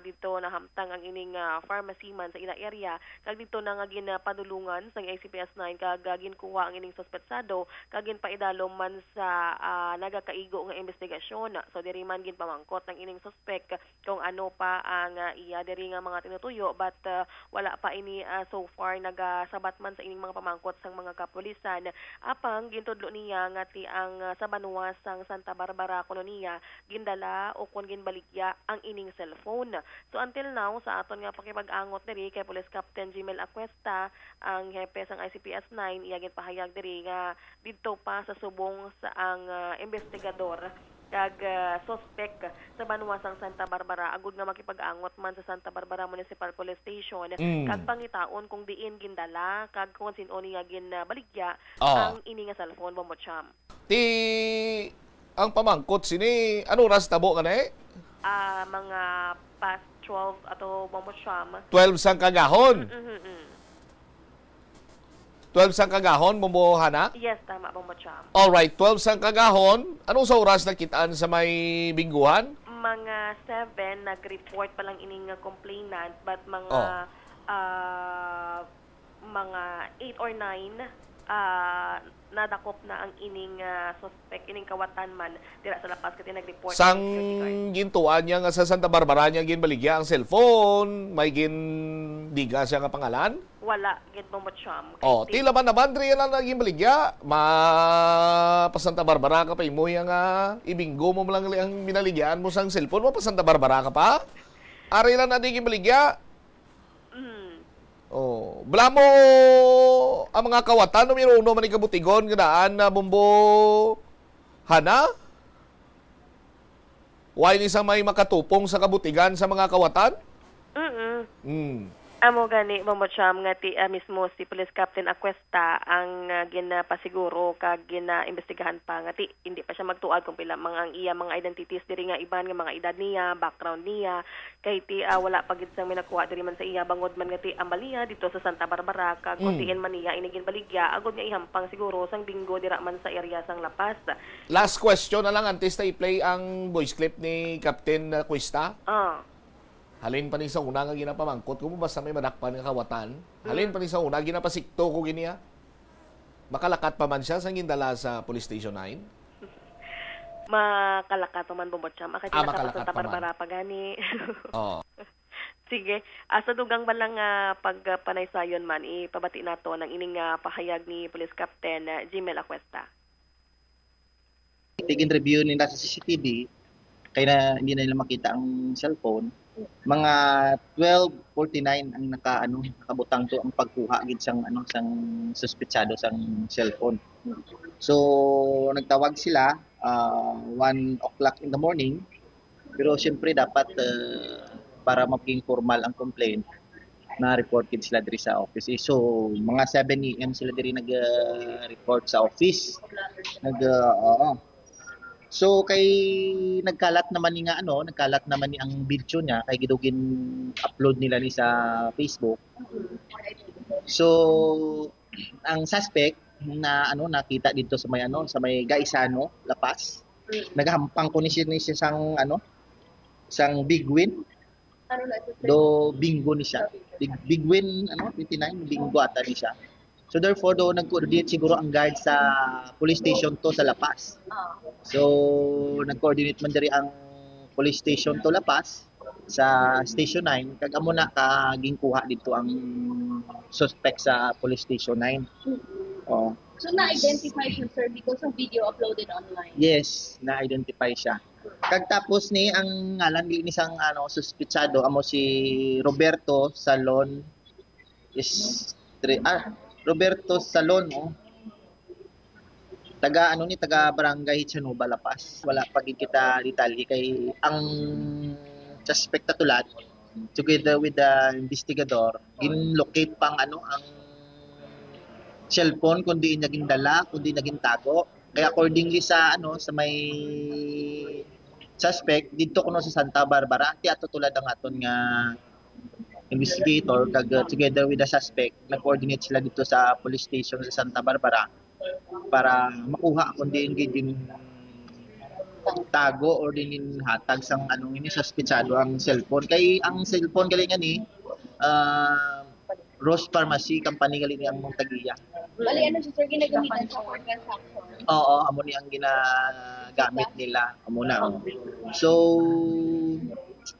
dito nahamtang ang ining pharmacy man sa ila area kag dito na nga ginpadulungan sang ACPS 9 kag ginkuha ang ining suspetsado kag ginpaidalom man sa nagakaigo nga investigasyon. So diri man ginpamangkot ang ining suspect kung ano pa ang iya diri nga mga tinutuyo but wala pa ini so far nagasabat man sa ining mga pamangkot sang mga kapulisan. Apang gintudlo niya nga ti ang sa Banwa sang Santa Barbara Colonia gindala o kun ginbaligya ang ining cellphone. So until now sa aton nga pakipag-angot diri kay Police Captain Jimel Acuesta ang hepe sang ICPS 9 iya ginpahayag diri nga didto pa sa subong sa ang investigador kag suspect sa Banwa sang Santa Barbara agud nga makipag-angot man sa Santa Barbara Municipal Police Station kag pangitaon kung diin gindala kag kung sin-o niya ginbaligya ang ini nga cellphone Bombocham. Ang pamangkot sini ano oras tabo kanay? Mga past 12 ato Bombo Sham. 12 sang kagahon. 12 sang kagahon, bumbuhana? Yes, tama, Bombo Sham. Alright, 12 sang kagahon. Anong sa oras nakitaan sa may bingguhan? Mga 7 nag-report pa lang ining complainant, but mga mga 8 or 9 nadakop na ang ining suspect, ining kawatan man dira sa lapas kati nag-report. Sang gintuan niya nga sa Santa Barbara niya ginbaligya ang cellphone, may gindiga siya nga pangalan? Wala, gid Bombo Sham. Tila man naman diri lang naging baligya. Pa Santa Barbara ka pa imo nga ibinggo mo lang ang binaligyan mo sang cellphone mo pa Santa Barbara ka pa. Ari lang na diging baligya. Blamo ang mga kawatan numero 1 man ikabutigon ganaan na Bombo hana. Why ni sa may makatupong sa kabutigan sa mga kawatan? Amo gani Bombo Sham nga mismo si Police Captain Aquesta ang ginapasiguro kag ginaimbestigahan pa nga hindi pa siya magtuad kung pila ang iya mga identities diri nga iban nga mga edad niya, background niya, kay wala pa gid sang minakuha diri man sa iya bangod man nga Amalia dito sa Santa Barbara kag kuntiin man niya inigin baligya agod nga ihampang siguro sang Bingo dira man sa area sang Lapas. Last question na lang antes na i-play ang voice clip ni Captain Aquesta. Halin pa ni sa una nga ginapamangkot kung basta may madakpan nga kawatan. Halin pa ni sa una ginapasikto ko giniya. Makalakat pa man siya sa gindala sa Police Station 9. Makalakat pa man Bombo Sham. Makalakat sa Barbara pa gani. Sige, sa dugang ba lang pagpanaysayon man ipabati nato ng ining pahayag ni Police Captain Jimel Aquesta. Tigin review nila sa CCTV kaya hindi na nila makita ang cellphone. Mga 12:49 ang nakabutang to ang pagkuha gid sang sang suspetsado sang cellphone. So nagtawag sila 1 o'clock in the morning, pero siyempre dapat para maging formal ang complaint na reported sila diri sa office. So mga 7 AM sila diri nag-report sa office. So kay nagkalat naman ni ang video niya kay gidugin upload nila ni sa Facebook. So ang suspect na nakita dito sa may Gaisano, Lapas. Nagahampang ko ni siya sang Big Win. Do Bingo ni siya. Big Win 29 Bingo ata ni siya. So therefore nag-coordinate siguro ang guard sa police station to sa Lapas. So nag-coordinate man diri ang police station to Lapas sa station 9 kag amo na kagingkuha dito ang suspect sa police station 9. So na-identify siya sir because of video uploaded online. Yes, na-identify siya. Kag tapos ni ang ngalan ni isang suspetsado amo si Roberto Salon Roberto Salon, taga Barangay Chanuba, Lapas. Wala pa kita detalye kay ang suspect tulad together with the investigador gin-locate pang ang cellphone kundi naging dala, kundi naging tago. Kaya accordingly sa may suspect dito kuno sa Santa Barbara, ti ato tulad ang aton nga investigator kag together with the suspect nag-coordinate sila dito sa police station sa Santa Barbara para makuha kundi din tago or din hatag sang ini suspetsado ang cellphone kay ang cellphone galingan ni Rose Pharmacy company galing ang Montagia. Bali siya sir ginagamitan sa for transaction. Oo, amo ni ang ginagamit nila amo na. So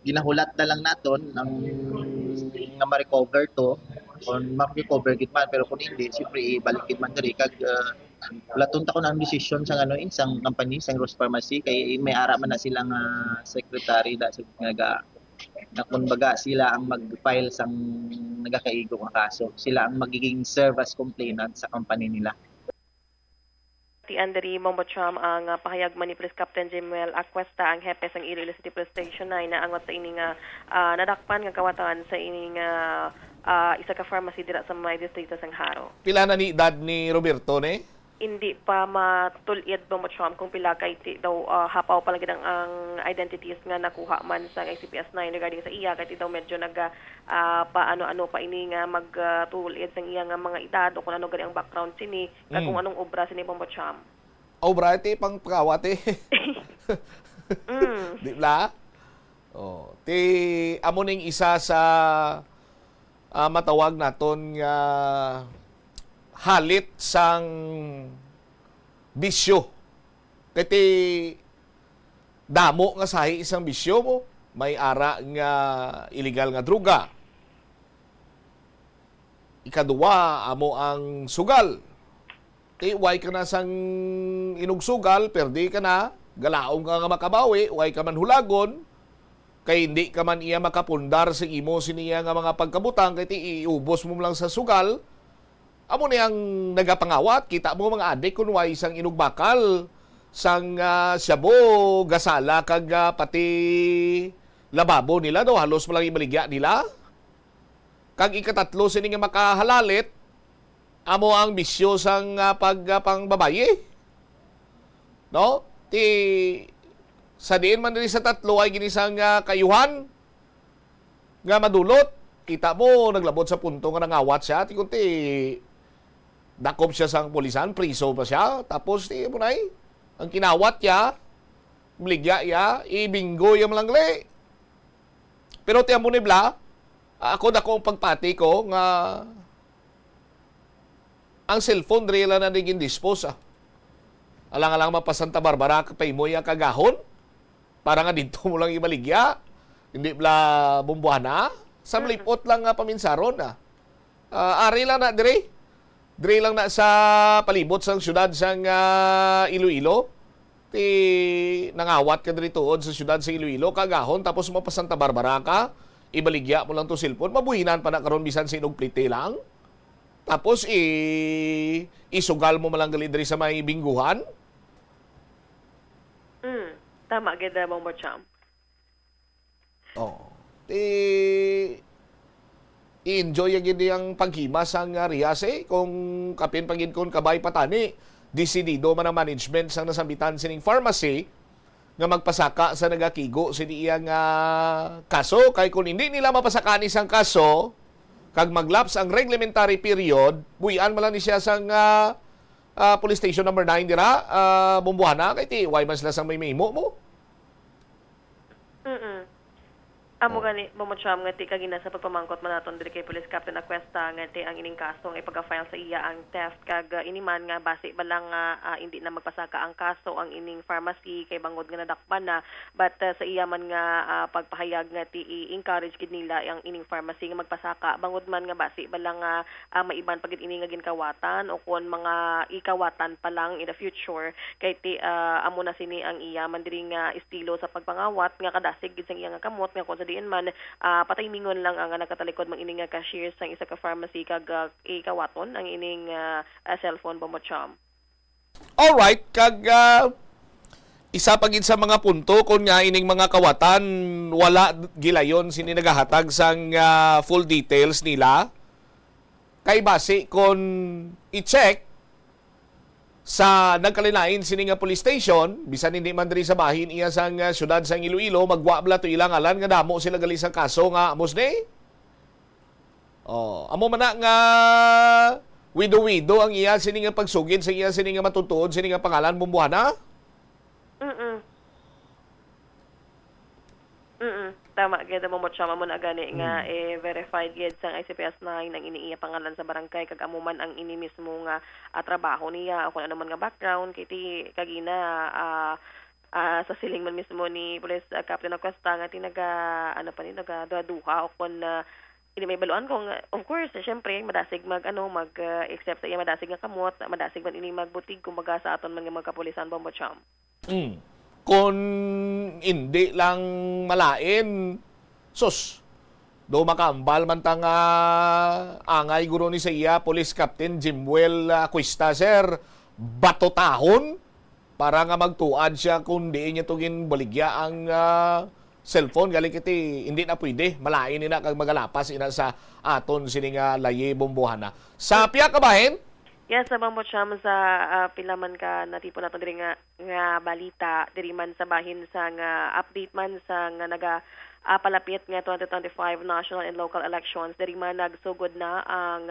ginahulat na lang naton ang nga ma-recover to kung ma-recover gid man pero kung hindi siyempre ibalik gid man diri kag wala tunta ko ng decision sa isang company sang Rose Pharmacy kay may ara man na silang secretary na kumbaga sila ang mag-file sang nagakaigo nga kaso, sila ang magiging serve as complainant sa company nila. Anderi Bombo Sham ang pahayag man ni Police Captain Jimel Aquesta ang hepe sang Iloilo City Police Station 9 na angot sa ining nadakpan nga kawatan sa ining isa ka pharmacy dira sa may distrito sang Haro. Pila na ni edad ni Roberto ne? hindi pa matulid Bombocham kung pila kay daw hapaw pa lang ang identities nga nakuha man sa ICPS-9 regarding sa iya kay daw medyo paano-ano pa ini nga magtulid sa iya nga mga edad o kung ano gani ang background sini kag kung anong obra sini Bombocham. Obra iti pang kawat Di ba? Ti amo ning isa sa matawag naton nga halit sang bisyo. Kati damo nga sahi isang bisyo mo, may ara nga illegal nga druga. Ikaduwa, amo ang sugal. Way ka na sang inugsugal, perdi ka na, galaong ka nga makabawi, way ka man hulagon, kay hindi ka man iya makapundar sa imo siniya nga mga pagkabutang, kay iubos mo lang sa sugal. Amo niyang nagapangawat, kita mo mga adik kung way isang inugbakal, sang siyabo, gasala, kag pati lababo nila, halos malang ibaligya nila. Kag ikatatlo, sini nga makahalalit, amo ang bisyo sang pang babaye. No? Sa diin man rin sa tatlo ay ginisang kayuhan nga madulot. Kita mo, naglabot sa punto nga nangawat siya. Kunti, dakop siya sang pulisan, priso pa siya. Tapos, ang kinawat niya, bligya niya, ibinggo yung malangli. Pero tiyan mo nibla, ako ang pagpati ko nga ang cellphone rila na naging dispose. Alang-alang mapa Santa Barbara, kapay mo yung kagahon. Para nga dito mo lang ibaligya. Hindi bla bumbuhana. Sa mlipot lang paminsaron. Ari lang na dire. Dire lang na sa palibot sang syudad sang Iloilo. Nangawat ka diri tuod sa syudad sa Iloilo. Kagahon, tapos mapa Santa Barbara ka. Ibaligya mo lang to cellphone. Mabuhinan pa na karon bisan sa inog plite lang. Tapos isugal mo malang gali diri sa may bingguhan. Tama gid mo Bombocham. I-enjoy agad ang paghimas ang Rias kung kapin pagid kon kabay patani. Desidido man ang management sang nasambitan sining pharmacy nga magpasaka sa nagakigo sini iyang kaso. Kay kung hindi nila mapasakani sang kaso, kag maglaps ang reglementary period, buyan man lang ni siya sang police station number 9 dira, Bumbuhana, kay ti, why man sila sang may memo mo? Amo gani Bombocham nga ti kagina sa pagpamangkot man naton diri kay Police Captain Aquesta nga ti ang ining kaso nga ipag-file sa iya ang theft kag iniman nga base ba lang hindi na magpasaka ang kaso ang ining pharmacy kay bangod nga nadakpan na but sa iya man nga pagpahayag nga ti i-encourage gid nila ang ining pharmacy nga magpasaka bangod man nga base ba lang maiban pagid ini nga ginkawatan o kon mga ikawatan pa lang in the future kay ti amo na sini ang iya man diri nga estilo sa pagpangawat nga kadasig gid sang iya nga kamot nga kon diin man patay mingon lang ang nakatalikod mang ining cashier sang isa ka pharmacy kag ikawaton ang ining cellphone Bombocham. All right, kag isa pagid sa mga punto kon nga ining mga kawatan wala gilayon sini nagahatag sang full details nila. Kay base kon i-check sa nagkalinain sini nga police station, bisan hindi man diri sa bahin iya sang syudad sang Iloilo, magwa bla to ilang alan nga damo sila gali sa kaso nga amos ni. Amo man na nga wido-wido ang iya sini nga pagsugid sa iya sini nga matutuod sini nga pangalan Bumbuhana. Tama gid mo Bombocham amo na gani nga verified gid sang ICPS-9 ang iniiya pangalan sa barangay kag amo man ang ini mismo nga trabaho niya o kung ano man nga background kay ti kagina sa siling man mismo ni Police Captain Aquesta nga naga duha o kon ini may baluan kung of course syempre madasig mag accept sa iya madasig nga kamot madasig man ini magbutig kumbaga sa aton man nga magkapulisan Bombocham. Kung hindi lang malain, do makambal man tang angay guro ni sa iya, Police Captain Jimwell Cuesta, sir, batotahon para nga magtuad siya kung di niya tugin baligya ang cellphone. Galing kiti, hindi na pwede. Malain nila kag magalapas ina sa aton sining laye Bombohana. Sa piya kabahin, Yes, sa Bombo Cham sa pilaman ka natipon nato diri nga balita diri man sa bahin sa nga update man sa nga naga palapit nga 2025 national and local elections. Diri man nagsugod na ang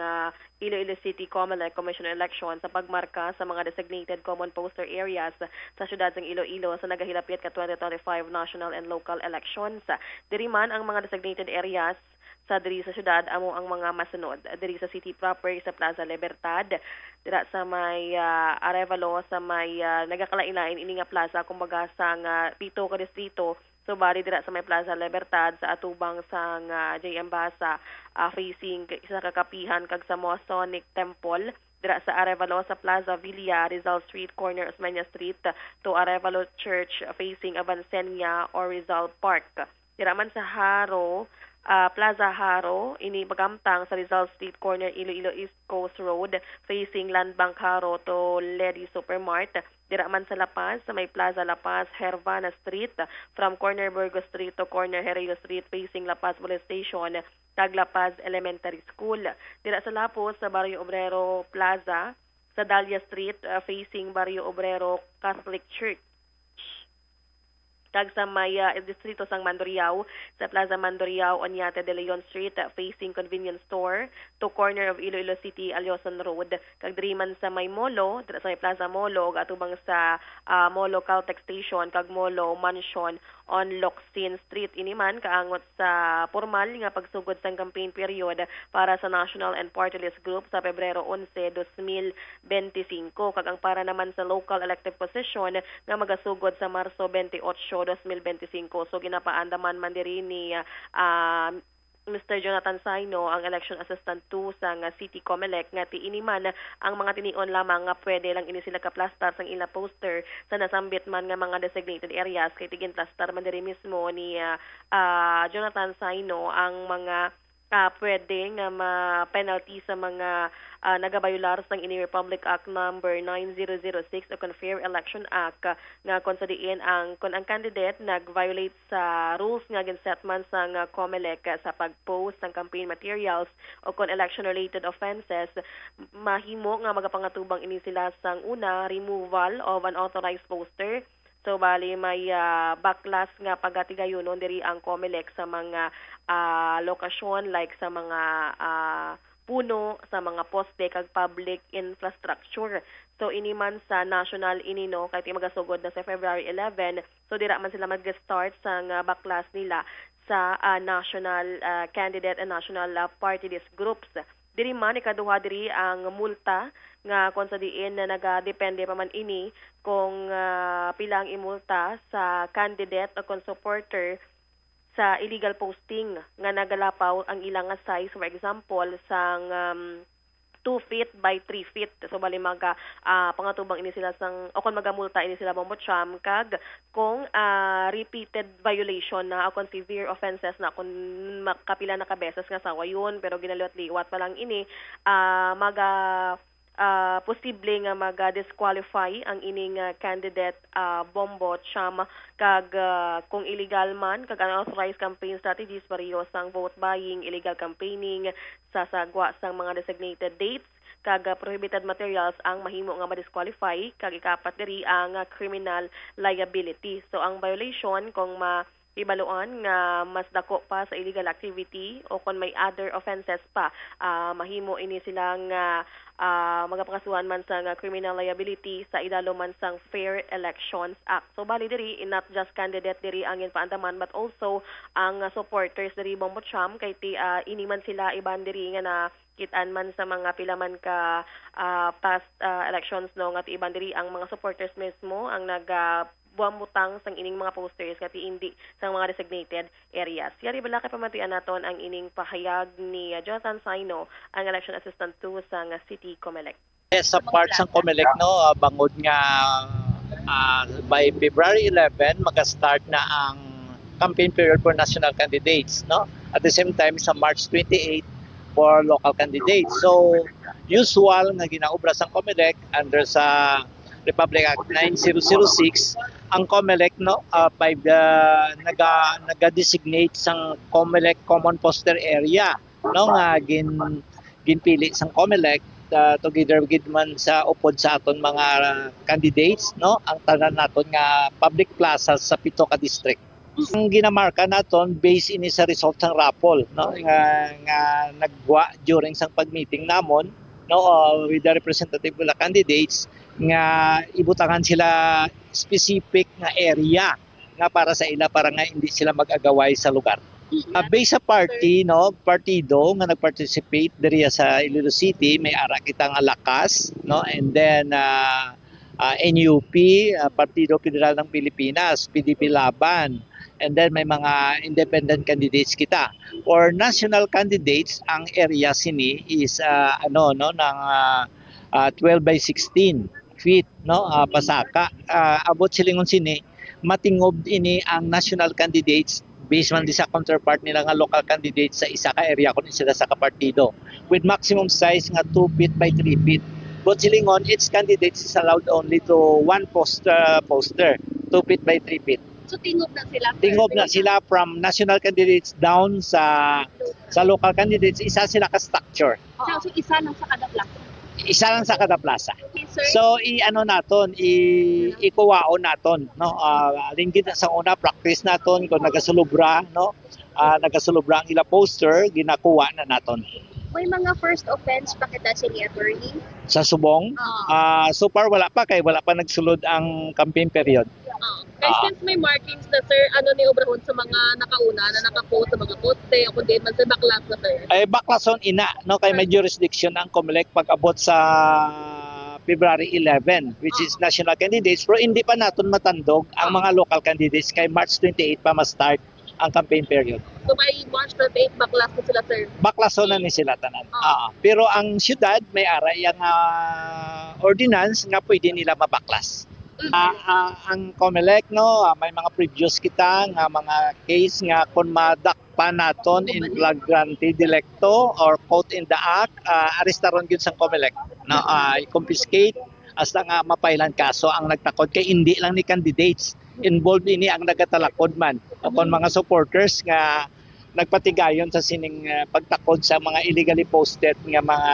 Iloilo City COMELEC Commission election sa pagmarka sa mga designated common poster areas sa syudad ng Iloilo sa nagahilapit ka 2025 national and local elections. Diri man ang mga designated areas sa diri sa syudad amo ang mga masunod. Diri sa city proper sa Plaza Libertad, dira sa may Arevalo sa may nagakalain-lain ini nga plaza kumbaga sa nga pito ka distrito. So bali dira sa may Plaza Libertad sa atubang sa JM Basa facing isa ka kapihan kag sa Masonic Temple. Dira sa Arevalo sa Plaza Villa, Rizal Street, corner Osmeña Street to Arevalo Church facing Avancenia or Rizal Park. Dira man sa Haro, Plaza Haro, ini magamtang sa Rizal Street corner Iloilo East Coast Road facing Land Bank Haro to Lady Supermart. Dira man sa La Paz, sa may Plaza La Paz, Hervana Street from corner Burgos Street to corner Herrero Street facing La Paz Police Station kag La Paz Elementary School. Dira sa Lapos sa Barrio Obrero Plaza sa Dahlia Street facing Barrio Obrero Catholic Church. Kag sa may distrito sang Mandurriao sa Plaza Mandurriao Oñate de Leon Street facing convenience store to corner of Iloilo City Aliosan Road. Kag diri man sa may Molo, dira sa may Plaza Molo atubang sa Molo Caltex Station kag Molo Mansion on Locsin Street. Ini man kaangot sa formal nga pagsugod sang campaign period para sa National and Party List Group sa Pebrero 11, 2025. Kag ang para naman sa local elective position nga magasugod sa Marso 28, 2025. So ginapaandaman man diri ni Mr. Jonathan Saino, ang election assistant 2 sa City COMELEC nga tiini man ang mga tinion lamang nga pwede lang ini sila ka-plaster sang ila poster sa nasambit man nga mga designated areas kay tigin plaster man diri mismo ni Jonathan Saino ang mga pwede nga ma-penalty sa mga nagabayular ng ini Republic Act number 9006 o Fair Election Act nga kung sa diin kung ang candidate nag-violate sa rules nga ginset man sa COMELEC sa pag-post ng campaign materials o kung election-related offenses, mahimo nga magapangatubang ini sila sang una, removal of an authorized poster. So bali may backlash nga pagatigayonon diri ang COMELEC sa mga lokasyon like sa mga puno, sa mga poste kag public infrastructure. So ini man sa national inino kay magasugod na sa February 11. So dira man sila mag-start sa backlash nila sa national candidate and national party list groups. Diri man ikaduha diri ang multa nga kung sa diin na nagadepende pa man ini kung pila ang imulta sa candidate o kung supporter sa illegal posting nga nagalapaw ang ilang size, for example sang 2 feet by 3 feet. So bali maga pangatubang ini sila sang o kung magamulta ini sila Bombo Cham kag kung repeated violation na o kung severe offenses na kung makapila na kabeses nga sawa yun pero ginaliwat-liwat pa lang ini posible nga mag-disqualify ang ining candidate Bombo Cham kag kung illegal man kag unauthorized campaign strategies pareho sang vote buying, illegal campaigning, sasagwa sang mga designated dates kag prohibited materials ang mahimo nga ma-disqualify kag ikapat diri ang criminal liability. So ang violation kung ibaluan nga mas dako pa sa illegal activity o kung may other offenses pa, mahimo ini silang magapakasuhan man sa criminal liability sa idalo man sang Fair Elections Act. So bali diri not just candidate diri ang paandaman but also ang supporters diri Bombo Cham kay ini man sila iban diri nga na kitaan man sa mga pilaman ka past elections no nga iban diri ang mga supporters mismo ang buwamutang sang ining mga posters kati hindi sang mga designated areas. Yari bala kay pamatian naton ang ining pahayag ni Jonathan Saino, ang election assistant 2 sa City COMELEC. Sa part sang COMELEC no, bangod nga by February 11 maga-start na ang campaign period for national candidates no. At the same time sa March 28 for local candidates. So usual nga ginaobra sang COMELEC under sa Republic Act 9006 ang COMELEC no naga-designate sang COMELEC common poster area no nga ginpili sang COMELEC together gid man sa upod sa aton mga candidates, no, ang tanan naton nga public plaza sa 7 ka district. Ang ginamarka naton based ini sa result ng raffle, no, nga nagwa during sang pagmeeting namon, no, with the representative of the candidates nga ibutangan sila specific nga area nga para sa ila para nga hindi sila mag-agaway sa lugar. Based sa party, no, partido nga nag-participate diri sa Iloilo City, may ara kita nga Lakas, no, and then NUP, Partido Federal ng Pilipinas, PDP Laban, and then may mga independent candidates kita. Or national candidates, ang area sini is ng 12 by 16 feet, no, pasaka. Abot silingon sini, matingob ini ang national candidates based man di sa counterpart nila nga local candidates sa isa ka area kung sila sa kapartido with maximum size nga 2 feet by 3 feet. But silingon, each candidates is allowed only to one poster 2 feet by 3 feet. So tingob na sila? Tingob na sila from national candidates down sa local candidates. Isa sila ka structure. So isa lang sa kada plaza? Isa lang sa kada plaza. So ikuwaon naton, no, linggid sa una practice naton kung nagasulubra, no, nagasulubra ang ila poster ginakuha na naton. May mga first offense pa kita sini attorney sa subong. So far wala pa nagsulod ang campaign period. Since may markings na sir, ano ni obrahon sa mga nakauna na nakapost sa mga poste o kundi man sa backlash na sir? Ay baklason ina, no, kay may jurisdiction ang COMELEC pag abot sa February 11, which is national candidates, pero hindi pa naton matandog ang mga local candidates kay March 28 pa ma-start ang campaign period. So may March 28 backlash na sila sir? Baklason na ni sila tanan. Pero ang syudad may ara yang ordinance nga pwede nila mabaklas. Ang COMELEC, no, may mga previous kita nga mga case nga kung madakpa naton in flagrante delicto or caught in the act, arestaron gyud sang COMELEC, no, confiscate hasta nga mapailan kaso ang nagtakod kay hindi lang ni candidates involved ini ang nagatalakod man o kon mga supporters nga nagpatigayon sa sining pagtakod sa mga illegally posted nga mga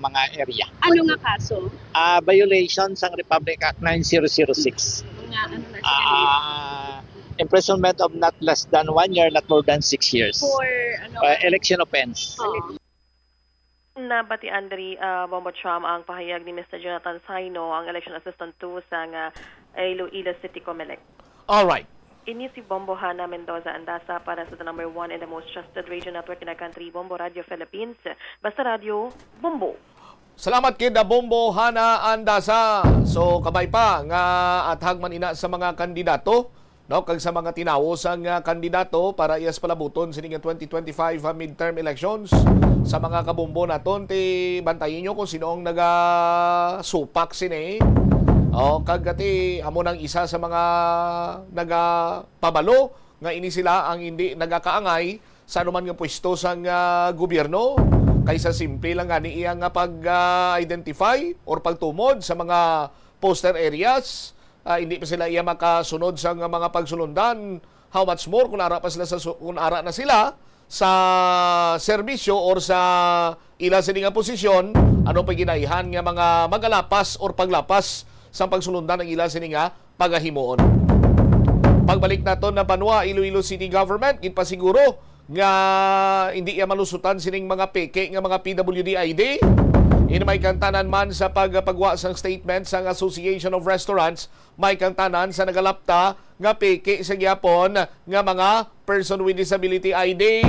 mga area. Ano nga kaso? Violation sang Republic Act 9006. Imprisonment of not less than 1 year, not more than 6 years. For election offense. Nabati Andre Bombo Cham ang pahayag ni Mr. Jonathan Saino, ang election assistant 2 sa Iloilo City COMELEC. All right. Ini si Bombo Hana Mendoza Andasa para sa the number 1 and the most trusted radio network in the country, Bombo Radio Philippines. Basta Radio, Bombo. Salamat kid Bombo Hana Andasa. So kamay pa nga athag man ina sa mga kandidato, no, kag sa mga tinawo sang kandidato para iyas palabuton sining 2025 midterm elections. Sa mga kabombo naton ti bantayin nyo kung sino ang naga-supak sini. Kagati amo nang isa sa mga nagapabalo nga ini sila ang hindi nagakaangay sa anuman nga pwesto sang gobyerno kaysa simple lang nga ni iyang pag-identify or pagtumod sa mga poster areas. Hindi pa sila iya makasunod sa mga pagsulundan. How much more kung ara pa sila kung ara na sila sa serbisyo or sa ila sila nga posisyon, ano pa ginaihan nga mga magalapas or paglapas sa pagsulundan ng ila sininga pagahimuon. Pagbalik naton na Banwa, Iloilo City Government, kin pa siguro nga hindi iya malusutan sining mga peke nga mga PWD ID. May kantanan man sa pagwa sang statement sa Association of Restaurants, may kantanan sa nagalapta nga peke sa gyapon nga mga person with disability ID.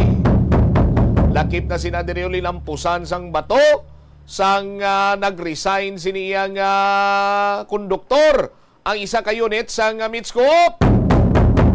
Lakip na sinadirioli lampusan sang bato sang nag-resign siniyang konduktor ang isa ka unit sang Mitscoop.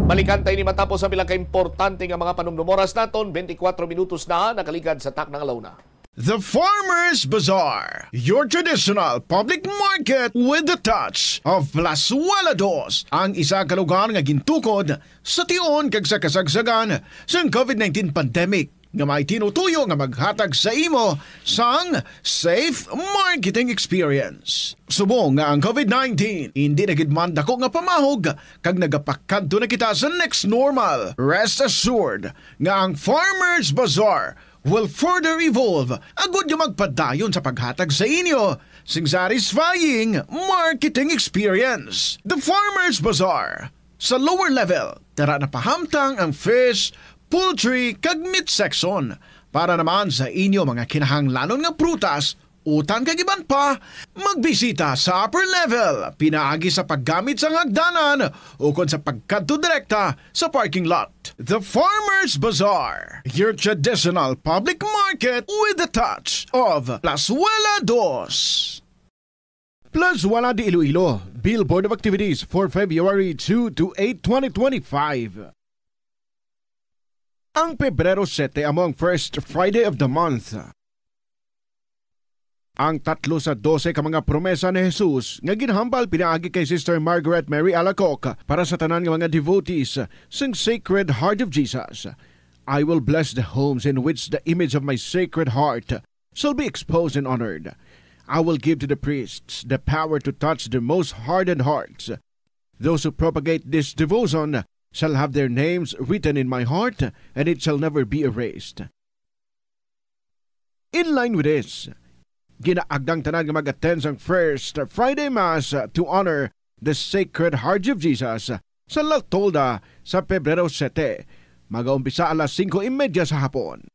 Balikan tayo ni matapos ang bilang ka-importante nga mga panumdumuras naton. 24 minutos na nakaligad sa tak ng alauna. The Farmers Bazaar, your traditional public market with the touch of Plazuela Dos, ang isa ka lugar nga gintukod sa tion kag sa kasagsagan sa COVID-19 pandemic nga may tinutuyo nga maghatag sa imo sang safe marketing experience. Subong nga ang COVID-19 hindi na gid man dako nga pamahog kag nagapakadto na kita sa next normal. Rest assured nga ang Farmers Bazaar will further evolve agud nga magpadayon sa paghatag sa inyo sing satisfying marketing experience. The Farmers Bazaar. Sa lower level, tara na pahamtang ang fish, poultry, kag meat section. Para naman sa inyo mga kinahanglanon nga prutas, utang kag iban pa, magbisita sa upper level, pinaagi sa paggamit sa hagdanan o kon sa pagkadto direkta sa parking lot. The Farmers Bazaar, your traditional public market with a touch of Plazuela Dos. Plazuela de Iloilo, Billboard of Activities for February 2 to 8, 2025. Ang Pebrero 7 among first Friday of the month. Ang 3 sa 12 ka mga promesa ni Jesus nga ginhambal pinaagi kay Sister Margaret Mary Alacoc para sa tanan nga mga devotees sang Sacred Heart of Jesus. I will bless the homes in which the image of my Sacred Heart shall be exposed and honored. I will give to the priests the power to touch the most hardened hearts. Those who propagate this devotion shall have their names written in my heart, and it shall never be erased. In line with this, ginaagdang tanan nga mag-attend ang first Friday Mass to honor the Sacred Heart of Jesus sa La Tolda sa Pebrero 7, mag-aumpisa alas 5:30 sa hapon.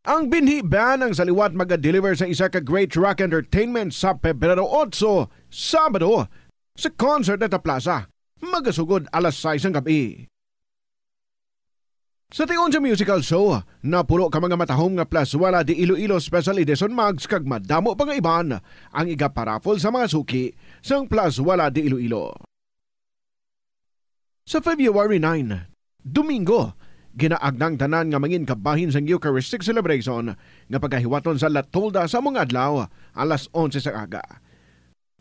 Ang binhi band ang saliwat mag-deliver sa isa ka Great Rock Entertainment sa Pebrero 8, Sabado, sa concert at plaza, magasugod alas 6 ng gabi. Sa tion sa musical show, napulo ka mga matahom nga Plazuela de Iloilo Special Edition Mags kag madamo pa nga iban ang iga-paraffle sa mga suki sang Plazuela de Iloilo. Sa February 9, Domingo, ginaagnang tanan nga mangin kabahin sang Eucharistic celebration nga pagkahiwaton sa La Tolda sa mga adlaw alas 11 sa aga.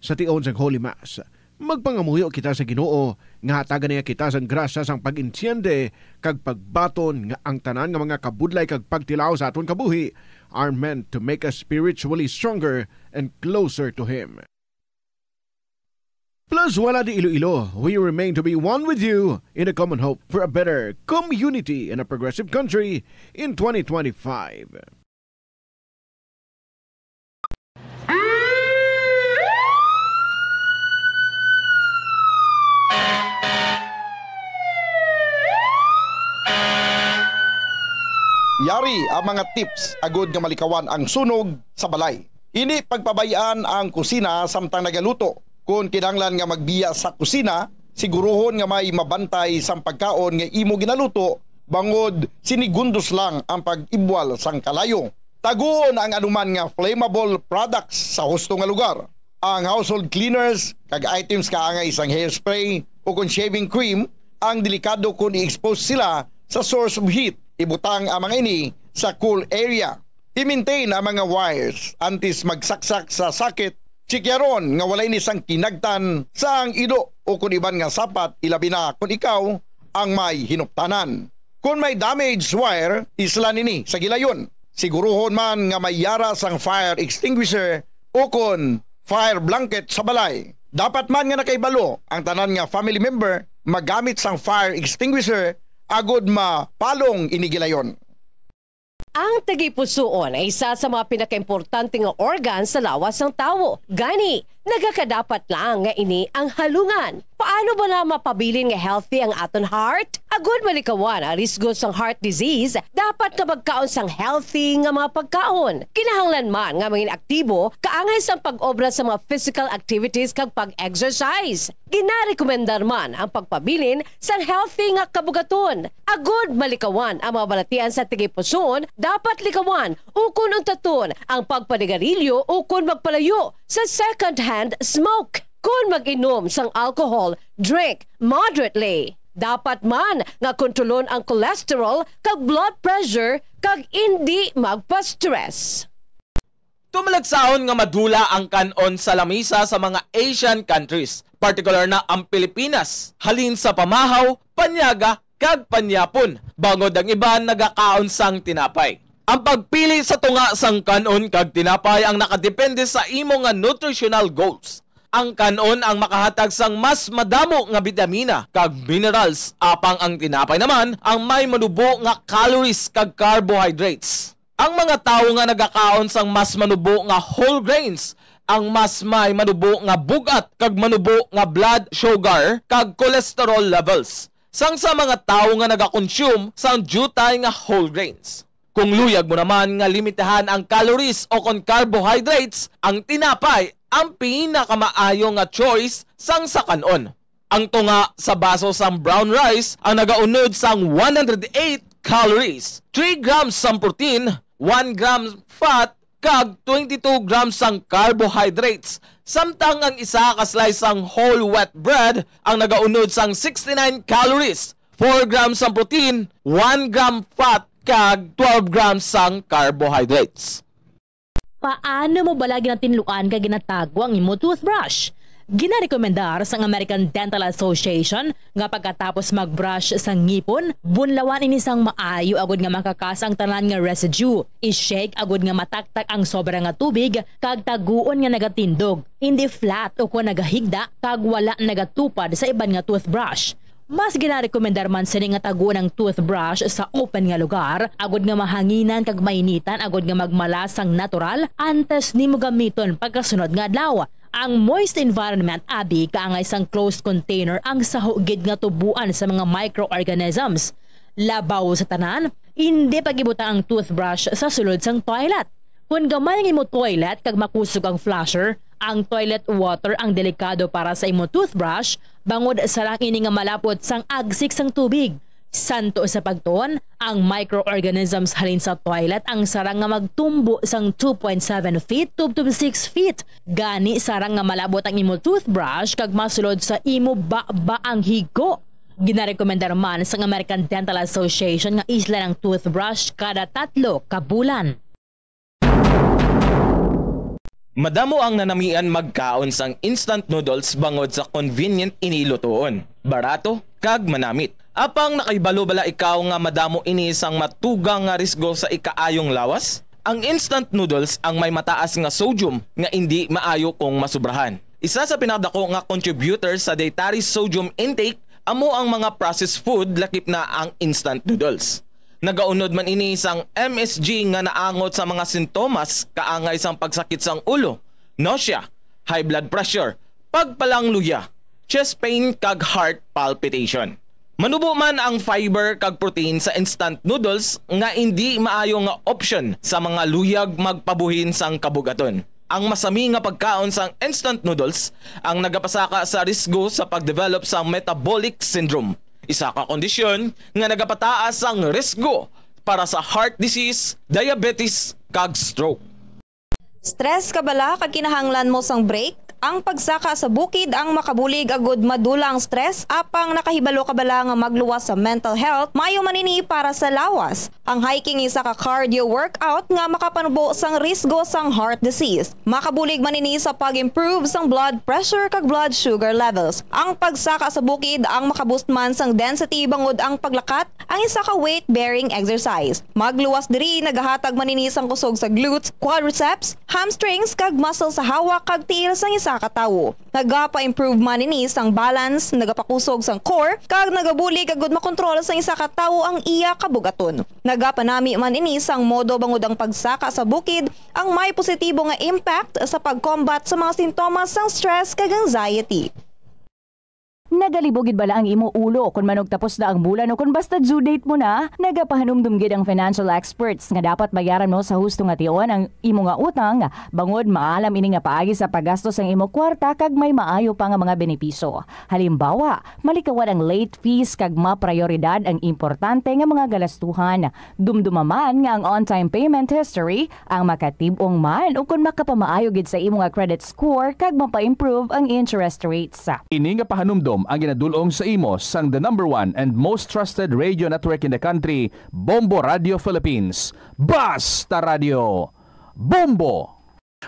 Sa tion sang Holy Mass, magpangamuyo kita sa Ginoo nga hatagan niya kita sang grasya sang pag-insyende kag pagbaton nga ang tanan nga mga kabudlay kag pagtilaw sa aton kabuhi are meant to make us spiritually stronger and closer to Him. Plazuela de Iloilo, we remain to be one with you in a common hope for a better community and a progressive country in 2025. Yari ang mga tips agud nga malikawan ang sunog sa balay. Ini pagpabayaan ang kusina samtang nagaluto. Kung kinahanglan nga magbiya sa kusina, siguruhon nga may mabantay sang pagkaon nga imo ginaluto bangod sinigundos lang ang pag-ibwal sang kalayo. Taguon ang anuman nga flammable products sa husto nga lugar. Ang household cleaners kag items kaangay isang hairspray o kung shaving cream ang delikado kung i-expose sila sa source of heat. Ibutang ang mga ini sa cool area. I-maintain ang mga wires antes magsaksak sa sakit. Sikyaron nga walay ni sang kinagtan sa ang ido o kung iban nga sapat ilabi na kung ikaw ang may hinuptanan. Kung may damaged wire, isla nini sa gilayon. Siguruhon man nga may yara sang fire extinguisher o kung fire blanket sa balay. Dapat man nga nakaibalo ang tanan nga family member magamit sang fire extinguisher agud mapalong inigilayon. Ang tagipusoon ay isa sa mga pinakaimportante nga organ sa lawas ng tao. Gani, nagakadapat lang nga ini ang halungan. Paano ba na mapabilin nga healthy ang aton heart? Agud malikawan ang risgo sang heart disease, dapat ka magkaon sang healthy nga mga pagkaon. Kinahanglan man nga maging aktibo, kaangay sang pag-obra sa mga physical activities kag pag-exercise. Ginarekomendar man ang pagpabilin sang healthy nga kabugaton. Agud malikawan ang mga balatian sa tagipusoon, dapat likawan ukon ang taton ang pagpanigarilyo ukon magpalayo sa second-hand smoke. Kung mag-inom sang alcohol, drink moderately. Dapat man nga kontrolon ang cholesterol kag blood pressure kag hindi magpa-stress. Tumalagsaon nga madula ang kanon sa lamisa sa mga Asian countries, particular na ang Pilipinas, halin sa pamahaw, panyaga kag panyapon, bangod ang iban nagakaon sang tinapay. Ang pagpili sa tunga sang kanon kag tinapay ang nakadepende sa imo nga nutritional goals. Ang kanon ang makahatag sang mas madamo nga bitamina kag minerals, apang ang tinapay naman ang may manubo nga calories kag carbohydrates. Ang mga tawo nga nagakaon sang mas manubo nga whole grains ang mas may manubo nga bugat kag manubo nga blood sugar kag cholesterol levels. Sang sa mga tawo nga nagakonsume sang jutay nga whole grains. Kung luyag mo naman nga limitahan ang calories o kon carbohydrates, ang tinapay ang pinakamaayo nga choice sang sa kanon. Ang tunga sa baso sang brown rice ang nagaunod sang 108 calories, 3 grams sang protein, 1 gram fat, kag 22 grams sang carbohydrates. Samtang ang isa ka slice sang whole wheat bread ang nagaunod sang 69 calories, 4 grams sang protein, 1 gram fat, kag 12 grams sang carbohydrates. Paano mo balagi na tinluan kag ginatago ang imo toothbrush? Ginarekomendar sa American Dental Association nga pagkatapos magbrush sa ngipon, bunlawan ini sang maayo agud nga makakasang tanan nga residue. I-shake agud nga mataktak ang sobra nga tubig kag taguon nga nagatindog. Hindi flat o kung nagahigda kag wala nagatupad sa iban nga toothbrush. Mas ginarekomendar man sini nga taguon ang toothbrush sa open nga lugar, agud nga mahanginan kag mainitan agud nga magmalas sang natural antes nimo gamiton pagkasunod nga adlaw. Ang moist environment abi kaangay sang closed container ang sahugid nga tubuan sa mga microorganisms. Labaw sa tanan, hindi pagibuta ang toothbrush sa sulod sang toilet. Kung gamay ang imo toilet kag makusog ang flusher, ang toilet water ang delikado para sa imo toothbrush bangod sa lang ini nga malapot sang agsik sang tubig. Santo sa pagtuon, ang microorganisms halin sa toilet ang sarang nga magtumbo sang 2.7 feet to 6 feet. Gani sarang nga malabot ang imo toothbrush kag masulod sa imo ba ang higo. Ginarekomendar man sa American Dental Association nga isla ng toothbrush kada 3 ka bulan. Madamo ang nanamian magkaon sang instant noodles bangod sa convenient inilutoon, barato kag manamit. Apang nakaibalo bala ikaw nga madamo ini sang matugang nga risgo sa ikaayong lawas? Ang instant noodles ang may mataas nga sodium nga hindi maayo kung masubrahan. Isa sa pinakadako nga contributor sa dietary sodium intake amo ang mga processed food lakip na ang instant noodles. Nagaunod man ini sang MSG nga naangot sa mga sintomas kaangay sang pagsakit sang ulo, nausea, high blood pressure, pagpalangluya, chest pain kag heart palpitation. Manubo man ang fiber kag protein sa instant noodles nga hindi maayo nga option sa mga luyag magpabuhin sang kabugaton. Ang masami nga pagkaon sang instant noodles ang nagapasaka sa risgo sa pagdevelop sa metabolic syndrome. Isa ka kondisyon nga nagapataas ang risgo para sa heart disease, diabetes kag stroke. Stress ka bala kag kinahanglan mo sang break? Ang pagsaka sa bukid ang makabulig agud madula ang stress apang nakahibalo ka bala nga magluwas sa mental health, mayo manini para sa lawas. Ang hiking isa ka cardio workout nga makapanubo sang risgo sang heart disease. Makabulig manini sa pag-improve sang blood pressure kag blood sugar levels. Ang pagsaka sa bukid ang makaboost man sang density bangod ang paglakat, ang isa ka weight bearing exercise. Magluwas diri nagahatag manini sang kusog sa glutes, quadriceps, hamstrings kag muscle sa hawak kag tiil sang isa ka tawo. Nagapa-improve man ini sang balance, nagapakusog sang core, kag nagabulig agud makontrol sang isa ka tawo ang iya kabugaton. Nagapanami man ini sang modo bangod ang pagsaka sa bukid ang may positibo nga impact sa pag-combat sa mga sintomas sang stress kag anxiety. Nagalibogid bala ang imo ulo kung manog tapos na ang bulan o kung basta due date mo na, nagapahanumdumgid ang financial experts nga dapat bayaran mo sa husto nga tion ang imo nga utang bangod maalam ini nga paagi sa paggastos ang imo kwarta kag may maayo pa nga mga benepisyo. Halimbawa, malikawan ang late fees kag maprioridad ang importante nga mga galastuhan. Dumdumaman nga ang on-time payment history ang makatibong man o kung makapamaayo gid sa imo nga credit score kag mapa-improve ang interest rates. Ini nga pahanumdum ang ginadulong sa imo sang the #1 and most trusted radio network in the country, Bombo Radio Philippines. Basta Radio Bombo!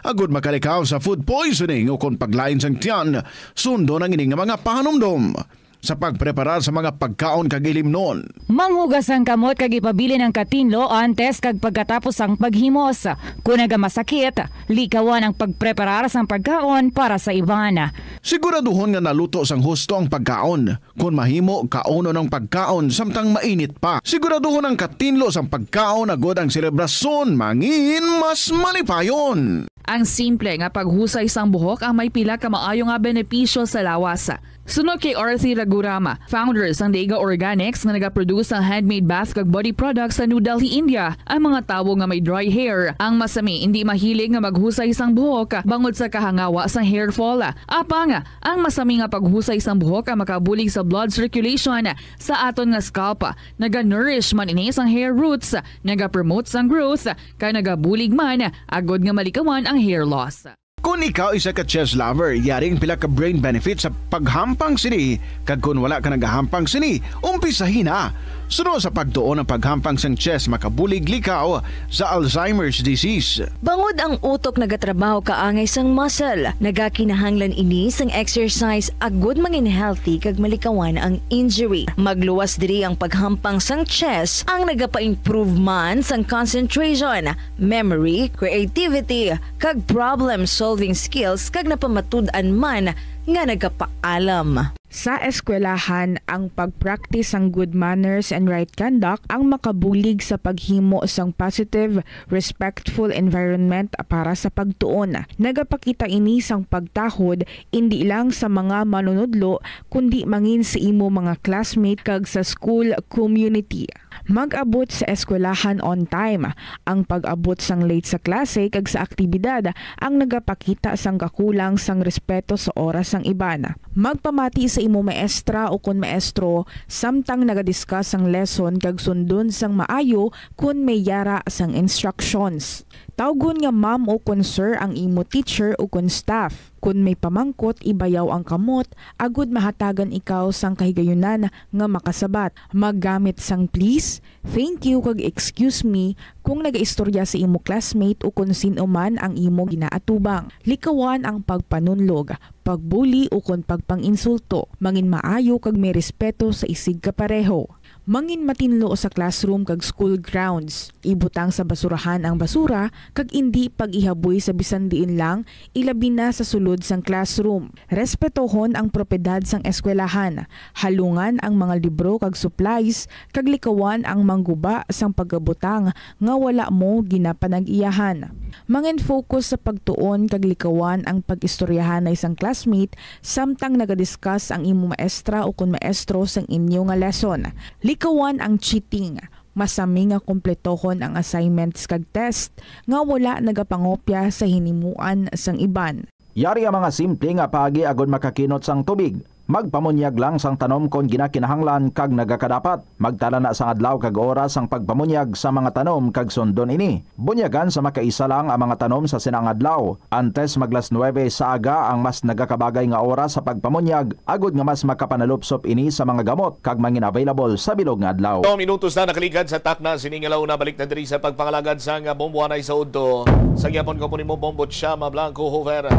Agud makalikaw sa food poisoning o kung paglain sang tiyan, sundo ng ining mga pahanumdom. sa pagprepara sa mga pagkaon kag ilimnon. Manghugas ang kamot kag ipabili ng katinlo antes kag pagkatapos ang paghimos. Kung nagamasakit, likawan ang pagpreparar sang pagkaon para sa iban. Siguraduhon nga naluto sang husto ang pagkaon. Kung mahimo, kauno ng pagkaon samtang mainit pa. Siguraduhon ang katinlo sang pagkaon agod ang selebrasyon mangin mas malipayon. Ang simple nga paghusay sang buhok ang may pila ka maayo nga benepisyo sa lawas. Sunod kay Arthi Ragurama, founder sang Dega Organics nga nagaproduce ang handmade bath kag body products sa New Delhi, India. Ang mga tawo nga may dry hair, ang masami hindi mahilig nga maghusay sang buhok bangod sa kahangawa sang hair fall. Apang ang masami nga paghusay sang buhok ang makabulig sa blood circulation sa aton nga scalp. Naga-nourish man ini sang hair roots, naga-promote sang growth, kay nagabulig man agod nga malikawan ang hair loss. Kung ikaw isa ka chess lover, yaring pila ka brain benefits sa paghampang sini. Kag kung wala ka nagahampang sini, umpisahin na. Sunod sa pagtuon ng paghampang sang chess makabulig likaw sa Alzheimer's disease. Bangod ang utok nagatrabaho kaangay sang muscle, nagakinahanglan ini sang exercise agud mangin healthy kag malikawan ang injury. Magluwas diri ang paghampang sang chess ang nagapa-improve man sang concentration, memory, creativity kag problem solving skills kag napamatud-an man nga nagapaalam. Sa eskwelahan, ang pag-practice ang good manners and right conduct ang makabulig sa paghimo sang positive, respectful environment para sa pagtuon. Nagapakita ini sang pagtahod hindi lang sa mga manunudlo kundi mangin sa imo mga classmate kag sa school community. Mag-abot sa eskwelahan on time. Ang pag-abot sang late sa klase kag sa aktibidad ang nagapakita sang kakulang sang respeto sa oras sang iban. Magpamati sa imo maestra o kun maestro samtang nagadiscuss ang lesson kag sundon sang maayo kun may yara sang instructions. Tawgon nga ma'am o kun sir ang imo teacher o kun staff. Kun may pamangkot, ibayaw ang kamot, agud mahatagan ikaw sang kahigayunan nga makasabat. Maggamit sang please, thank you kag excuse me kung nagaistorya sa imo classmate o kung sino man ang imo ginaatubang. Likawan ang pagpanunlog, pagbuli o kung pagpanginsulto. Mangin maayo kag may respeto sa isig kapareho. Mangin matinlo sa classroom kag school grounds. Ibutang sa basurahan ang basura kag indi pag-ihaboy sa bisan diin lang, ilabi na sa sulod sang classroom. Respetohon ang propiedad sang eskwelahan. Halungan ang mga libro kag supplies kag likawan ang mangguba sang pagabutang nga wala mo ginapanag-iyahan. Mangin focus sa pagtuon kag likawan ang pag-istoryahan na isang classmate samtang nagadiscuss ang imo maestra o kun maestro sang inyo nga lesson. Likawan ang cheating. Masami nga kompletohon ang assignments kag test nga wala nagapangopya sa hinimuan sang iban. Yari ang mga simple nga paagi agod makakinot sang tubig. Magpamunyag lang sang tanom kon ginakinahanglan kag nagakadapat. Magtala na sang adlaw kag oras sang pagpamunyag sa mga tanom kag sundon ini. Bunyagan sa makaisa lang ang mga tanom sa sinang adlaw. Antes maglas 9 sa aga ang mas nagakabagay nga oras sa pagpamunyag agod nga mas makapanalupsop ini sa mga gamot kag mangin available sa bilog nga adlaw. 2 minutos na nakaligad sa takna siningalaw na balik na diri sa pagpangalagad sa bombuanay sa udto. Sa gyapon ko po nimo Bombot Shama Blanco Hover.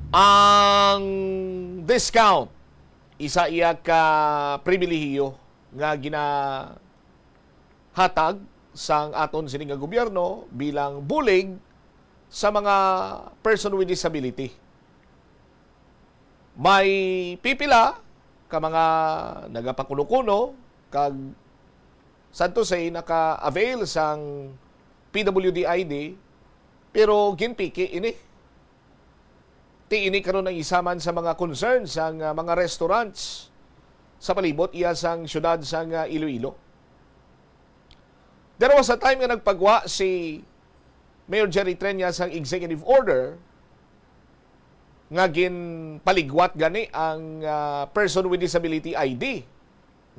Ang discount isa iya ka pribilehiyo nga ginahatag sang aton sining nga gobyerno bilang bulig sa mga person with disability. May pipila ka mga nagapakuno-kuno kag santo say naka-avail sang PWD ID pero ginpiki ini. Tiini karon ang isaman sa mga concerns sang mga restaurants sa palibot iya sang syudad sang Iloilo. There was a time nga nagpagwa si Mayor Jerry Treñas sang executive order nga ginpaligwat gani ang person with disability ID.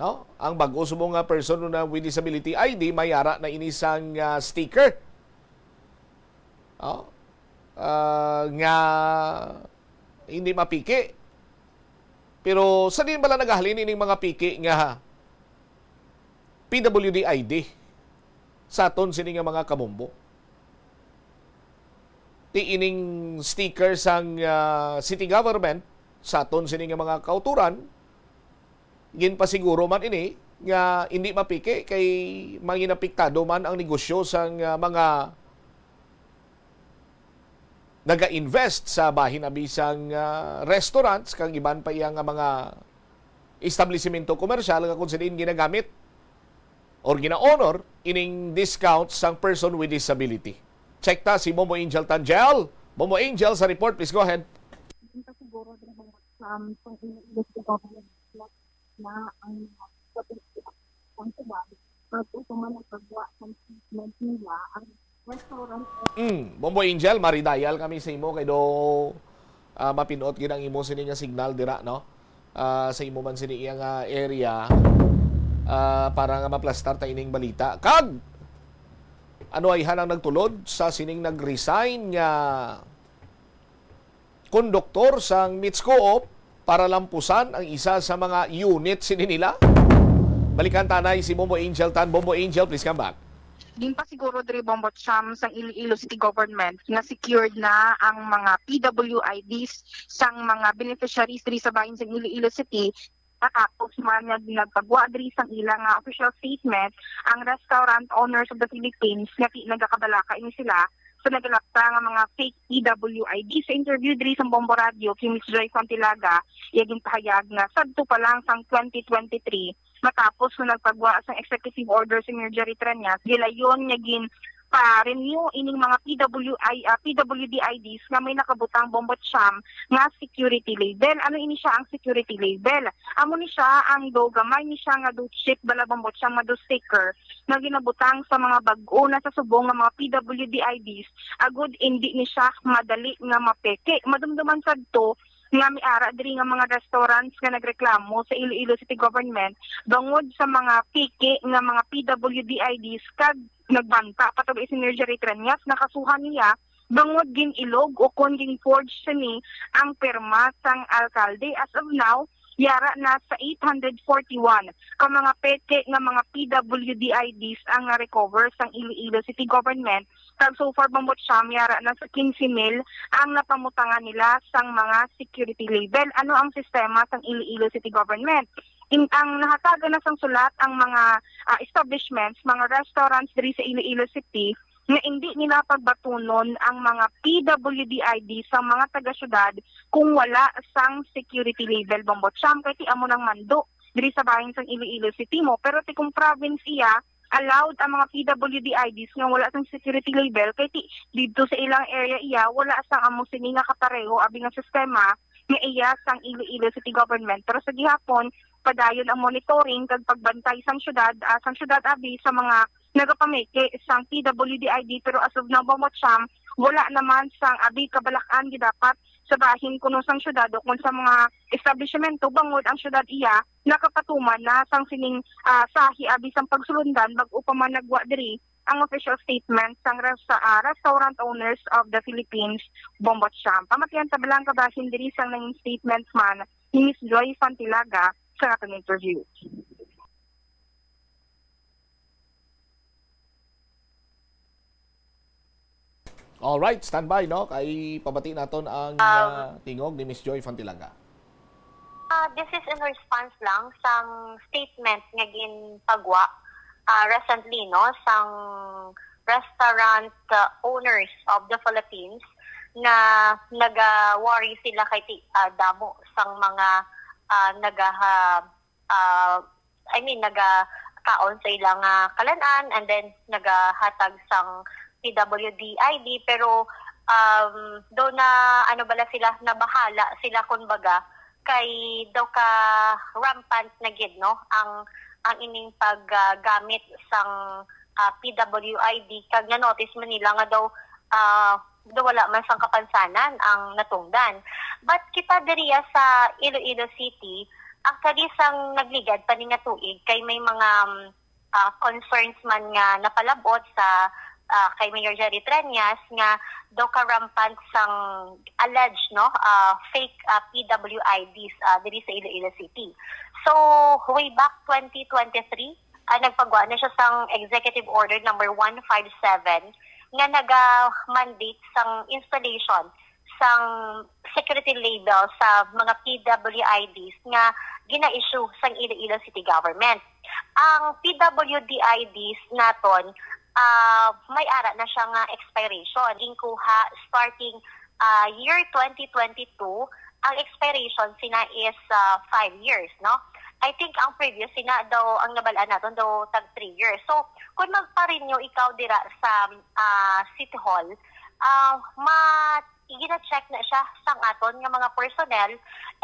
No? Ang bag-o sumo nga person na with disability ID mayara na ini sang sticker. No? Nga hindi mapiki. Pero sa din bala nagahalin ining mga piki nga PWD ID sa aton sini nga mga kabombo. Ti ining sticker sang city government sa aton sini nga mga kauturan, ginpasiguro man ini nga hindi mapike kay manginapiktado man ang negosyo sang mga naga-invest sa bahin abisang restaurants kang iban pa iya nga mga establishmento komersyal nga kung saan ginagamit or gina-honor ining discounts sang person with disability. Check ta si Momo Angel Tangel. Momo Angel sa report, please go ahead. Siguro na ang ang sabay pagpunta man ang pagwa ng treatment nila ang restaurant. Momo Angel, maridayal kami sa imo kay do mapinot gid ang imo sini nga signal dira no. Sa imo man sini iyang area para nga maplastar ta ining balita. Kag ano ay hanang nagtulod sa sining nag-resign nga konduktor sang Mits Co-op para lampusan ang isa sa mga unit sini nila. Balikan tanay si Momo Angel Tan. Momo Angel, please come back. Din pa siguro diri Bombot Cham sang Iloilo City Government nga secured na ang mga PWIDs sang mga beneficiaries diri sa bahin sang Iloilo City. Tapos man nagpagwa diri sang ilang official statement ang Restaurant Owners of the Philippines nga nagakabalaka ini sila sa nagalakta nga mga fake PWID. Sa interview diri sa Bombo Radio kay Ms. Joy Fantilaga, iyaging pahayag nga sadto pa lang sang 2023 matapos na nagpagwa sang executive order si Mayor Jerry Trillanes, gilayon niya pa-renew ining mga PWD-IDs nga may nakabutang Bombot Cham nga security label. Ano ini siya ang security label? Amo ni siya ang gamay ni siya nga do chip bala Bombot Cham nga do sticker nga ginabutang sa mga bag-o na sa subong nga mga PWD-IDs. Agud hindi ni siya madali nga mapeke. Madumduman sadto nga miara diri nga mga restaurants nga nagreklamo sa Iloilo City Government bangod sa mga piki nga mga PWD-IDs kag nagbanta patog si Mayor Jerry Trillanes nakasuhan niya bangod gin ilog o kon gin forge sini ang perma sang alkalde. As of now, yara na sa 841 ka mga peke nga mga PWD-IDs ang recover sang Iloilo City Government. Kag so far Bombot Cham, yara na sa 15,000 ang napamutangan nila sang mga security label. Ano ang sistema sang Iloilo City Government? Ang nahatagan na sang sulat ang mga establishments, mga restaurants diri sa Iloilo City nga hindi nila pagbatunon ang mga PWD-ID sa mga taga-syudad kung wala sang security label Bombot Cham. Kaya ti amo nang mando diri sa bahin sang Iloilo City mo. Pero ti kung province iya, allowed ang mga PWD-IDs nga wala sang security label. Kaya ti dito sa ilang area iya, wala sang amo sini nga kapareho abi nga sistema nga iya sang Iloilo City Government. Pero sa gihapon, padayon ang monitoring kag pagbantay sang syudad abi sa mga nagapameke sang PWD-ID. Pero as of now Bombot Cham, wala naman sang abi kabalakan gidapat sa bahin kuno sang syudad o kung sa mga establishmento bangod ang syudad iya nakapatuman na sang sining sahi abi sang pagsulundan bag-o pa man nagwa diri ang official statement sang Restaurant Owners of the Philippines Bombot Cham. Pamatian sa balang kabahin diri sang nanging statements man ni Ms. Joy Fantilaga sa ating interview. Alright, standby no kay pabati naton ang tingog ni Ms. Joy Fantilaga. This is in response lang sang statement nga ginpagwa recently no sang Restaurant Owners of the Philippines na naga-worry sila kay damo sang mga nagakaon sa ilang kalanan and then nagahatag sang PWD-ID pero do na sila nabahala sila kumbaga kay daw ka rampant na gid no ang ining paggamit sang PWD kag na notice man nila nga daw wala man sang kapansanan ang natungdan. But kita diriya sa Iloilo City actually sang nagligad pa ni nga tuig kay may mga concerns man nga napalabot sa kay Mayor Jerry Trillanes nga daw ka-rampant sang alleged fake PWIDs diri sa Iloilo City. So way back 2023 nagpagawa na siya sang Executive Order number 157 nga naga-mandate sang installation sang security label sa mga PWIDs nga gina-issue sang Iloilo City Government. Ang PWDIDs naton may ara na siya nga expiration. Ginkuha starting year 2022, ang expiration sina is 5 years, no? I think ang previous sina daw ang nabalaan naton daw tag 3 years. So kung magpa-renew ikaw dira sa City Hall, gina-check na siya sang aton nga mga personnel,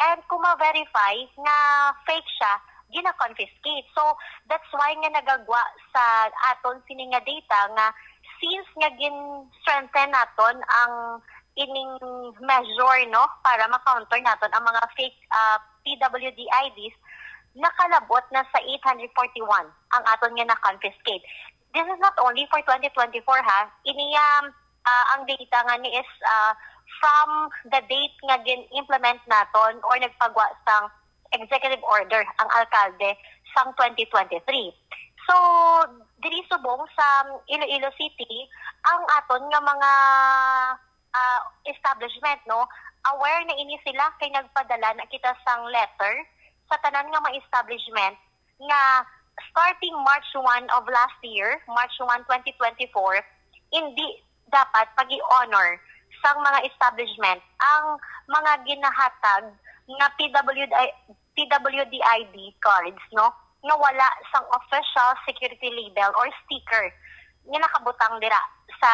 and kung ma-verify nga fake siya, gina-confiscate. So that's why nga nagagwa sa aton sini nga data nga since nga gin-strengthen naton ang ining measure, no, para ma-counter naton ang mga fake PWDIDs, nakalabot na sa 841 ang aton nga na-confiscate. This is not only for 2024 ha. Ang data nga ni is from the date nga gin-implement naton or nagpagwa sang executive order ang alkalde sang 2023. So, diri subong sa Iloilo City, ang aton nga mga establishment, no, aware na ini sila kay nagpadala na kita sang letter sa tanan nga mga establishment nga starting March 1 of last year, March 1, 2024, hindi dapat pag-i-honor sang mga establishment ang mga ginahatag nga PWDID cards, no, nga wala sang official security label or sticker nga nakabutang dira sa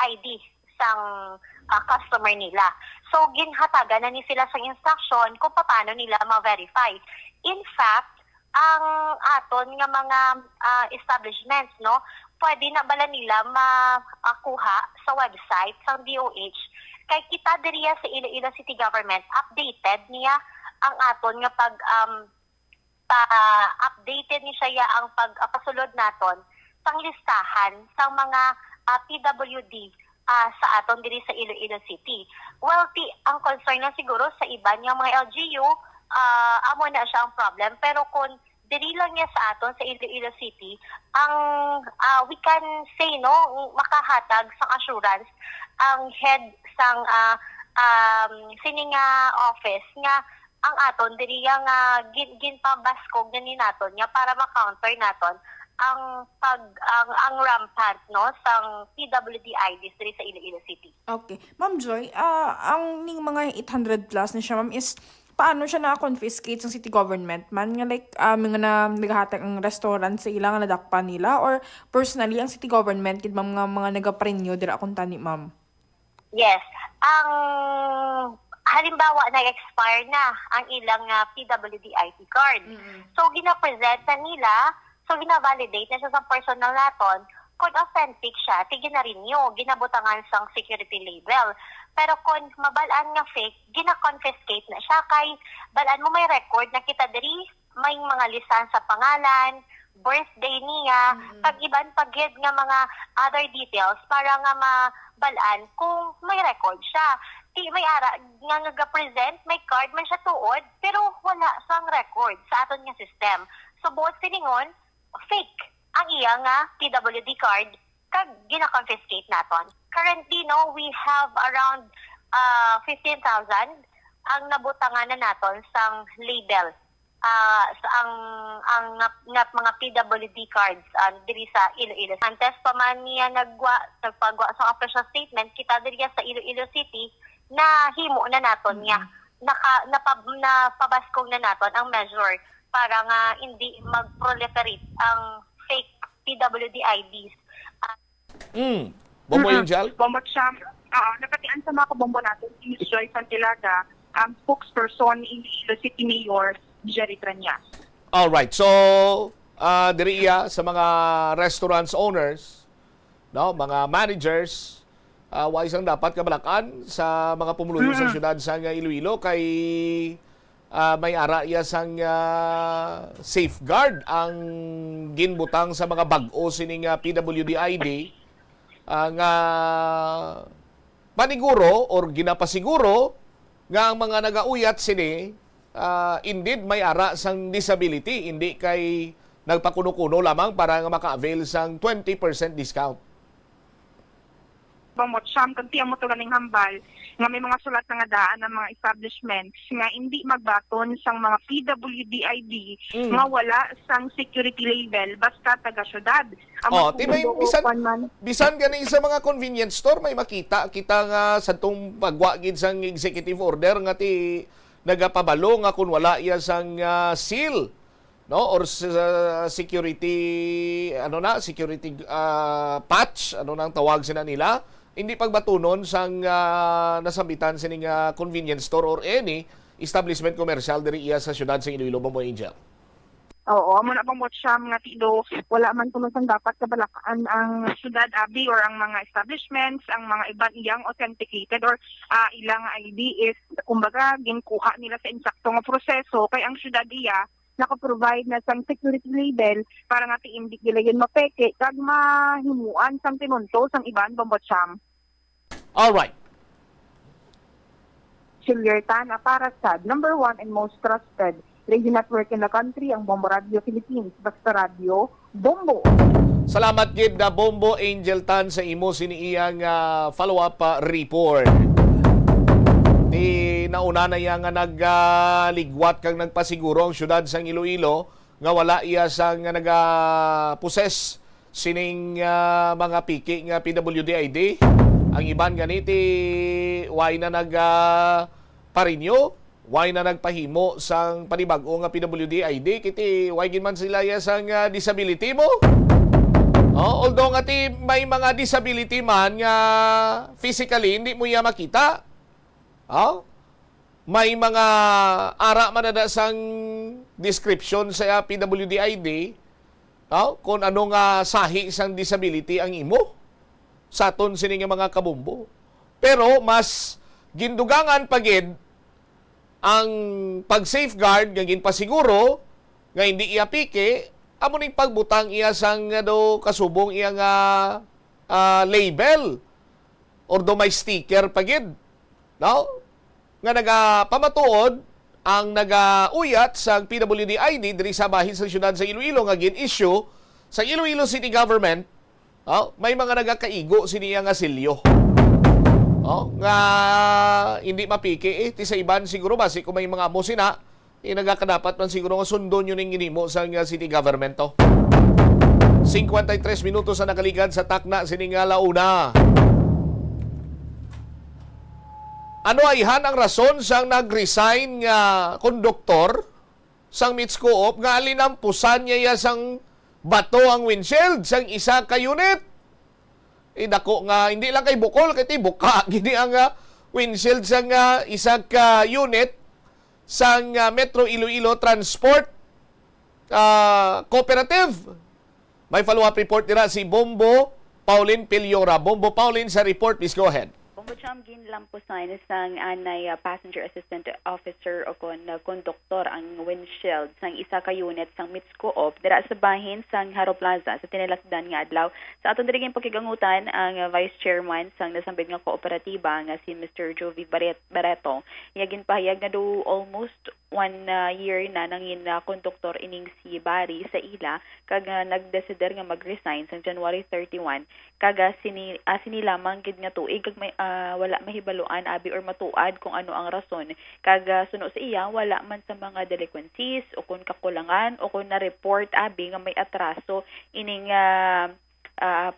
ID sang customer nila. So ginhatagan na ni sila sa instruction kung paano nila ma-verify. In fact, ang aton nga mga establishments, no, pwede na bala nila makuha sa website sa DOH. Kay kita diriya sa Iloilo City Government, updated niya ang aton nga updated ni siya ang pagpasulod naton sang listahan sang mga PWD sa aton diri sa Iloilo City. Well, ang concern na siguro sa iba niya mga LGU, amo na siya ang problem. Pero kung diri lang niya sa aton sa Iloilo City, ang we can say, no, makahatag sang assurance ang head sang sining office nga ang aton diri nga ginpabaskog ni naton nga para ma-counter naton ang rampant, no, sang PWDIDs diri sa Iloilo City. Okay. Ma'am Joy, ang ning mga 800 plus na siya, ma'am, is paano siya na-confiscate sa city government man? Nga like, mga na naghahatag ang restaurant sa ilang nadakpa nila, or personally, ang city government, kid mga nagaparinyo dira akong tani, ma'am? Yes. Ang halimbawa, nag-expire na ang ilang PWDID card. So, gina-present na nila, so gina-validate na siya sa personal naton, kung authentic siya, gina-renew, ginabutangan sang security label. Pero kung mabalaan nga fake, gina-confiscate na siya. Kay balaan mo may record na kita diri, may mga lisan sa pangalan, birthday niya, pag-iban pag-gid nga mga other details para nga mabalaan kung may record siya. May ara nga nag-present, may card man siya tuod, pero wala sang record sa aton nga system. So both siningon, fake ang iya nga PWD card kag gina-confiscate naton. Currently, no, we have around 15,000 ang nabutangan na naton sang label sa ang mga PWD cards diri sa Iloilo. Antes pa man niya nagpagwa sa official statement, kita diri sa Iloilo City na himo na naton niya. Napabaskog na naton ang measure para nga hindi mag-proliferate ang fake PWDIDs. Bombo Angel? Bombo Cham. Nakatian sa mga kabombo natin, si Ms. Joy Santilaga, ang spokesperson in Iloilo City Mayor, Jerry Tranyas. Alright, so diri iya sa mga restaurants owners, no, mga managers, wais ang dapat kabalakan sa mga pumuluyo sa syudad sa Iloilo kay may ara iya sang safeguard ang ginbutang sa mga bag-o sining PWDID nga paniguro or ginapasiguro nga ang mga nagauyat sini indeed may ara sang disability, hindi kay nagpakuno-kuno lamang para nga maka-avail sang 20% discount. Bamot siyam, kanti ang motoran ng hambal. nga may mga sulat na nga daan ng mga establishments nga hindi magbaton sang mga PWD-ID nga wala sang security label basta taga syudad. Bisan gani sa mga convenience store may makita kita nga sa tong pagwagid sang executive order nga ti nagapabalo nga kun wala iya sang seal, no, or security patch nang tawag sila nila, hindi pagbatunon sang nasabitan sining convenience store or any establishment commercial diri iya sa syudad sa Iloilo, Bombo Angel. Oo, mo na bang siyam nga tido, wala man tumasang dapat kabalakaan ang syudad abi or ang mga establishments, ang mga iban iyang authenticated or ilang ID is kumbaga ginkuha nila sa insakto nga proseso kay ang syudad iya naka-provide na sang security label para nga ti-indik nila yun mapeke kag mahimuan sang tinunto sang iban bambot siyam. All right. Silyertana para sa number 1 and most trusted radio network in the country, ang Bombo Radio Philippines. Basta Radio, Bombo. Salamat gid na Bombo Angel Tan sa imo siniiyang follow-up report. Di nauna na iya nga nagligwat kang nagpasiguro ang syudad sang Iloilo nga wala iya sang nagaposes sining mga piki nga PWD-ID. Ang iban ganiti way na parinyo, way na nagpahimo sang panibag-o nga PWD-ID kiti way gin man sila ya sang disability mo. Although nga ti may mga disability man nga physically hindi mo ya makita. May mga ara man na sang description sa PWD-ID kung ano nga sahi sang disability ang imo sa aton sining mga kabumbo. Pero mas gindugangan pagid ang pag-safeguard nga ginpasiguro nga hindi iya pike amo ning pagbutang iya sang do kasubong iya nga label or do may sticker pagid, no, nga nagapamatuod ang nagauyat sa PWD-ID diri sa bahin sa syudad sa Iloilo nga gin-issue sa Iloilo City Government. May mga nagakaigo siniya nga silyo. Nga hindi mapiki ti sa iban siguro basi kung may mga amo sina nagakadapat man siguro nga sundon yun yung ginimo sa city government to. 53 minutos na nakaligad sa takna sining launa. Ano ayhan ang rason sang nag-resign nga konduktor sang Mits Co-op nga alinampusan niya sang bato ang windshield sang isa ka unit. Dako nga hindi lang kay bukol kay buka gini ang windshield sang isa ka unit sang Metro Iloilo Transport Cooperative. May follow-up report nila si Bombo Pauline Piliora. Bombo Pauline sa report, please go ahead. Bombocham ginlampusan sang anay passenger assistant officer o konduktor ang windshield sang isa ka unit sang Mits Co-op dira sa bahin sang Haro Plaza sa tinilasdan nga adlaw. Sa aton diri pagkigangutan ang vice chairman sang nasambit nga kooperatiba nga si Mr. Jovi Barreto. Iya ginpahayag na do almost 1 year na nangin konduktor ining si Barry sa ila kag nagdesider nga mag-resign sang January 31 kaga sinilamang gid nga tuig kag may wala mahibaluan abi or matuad kung ano ang rason kag suno sa iya wala man sa mga delinquencies o kung kakulangan o kung na-report abi nga may atraso ining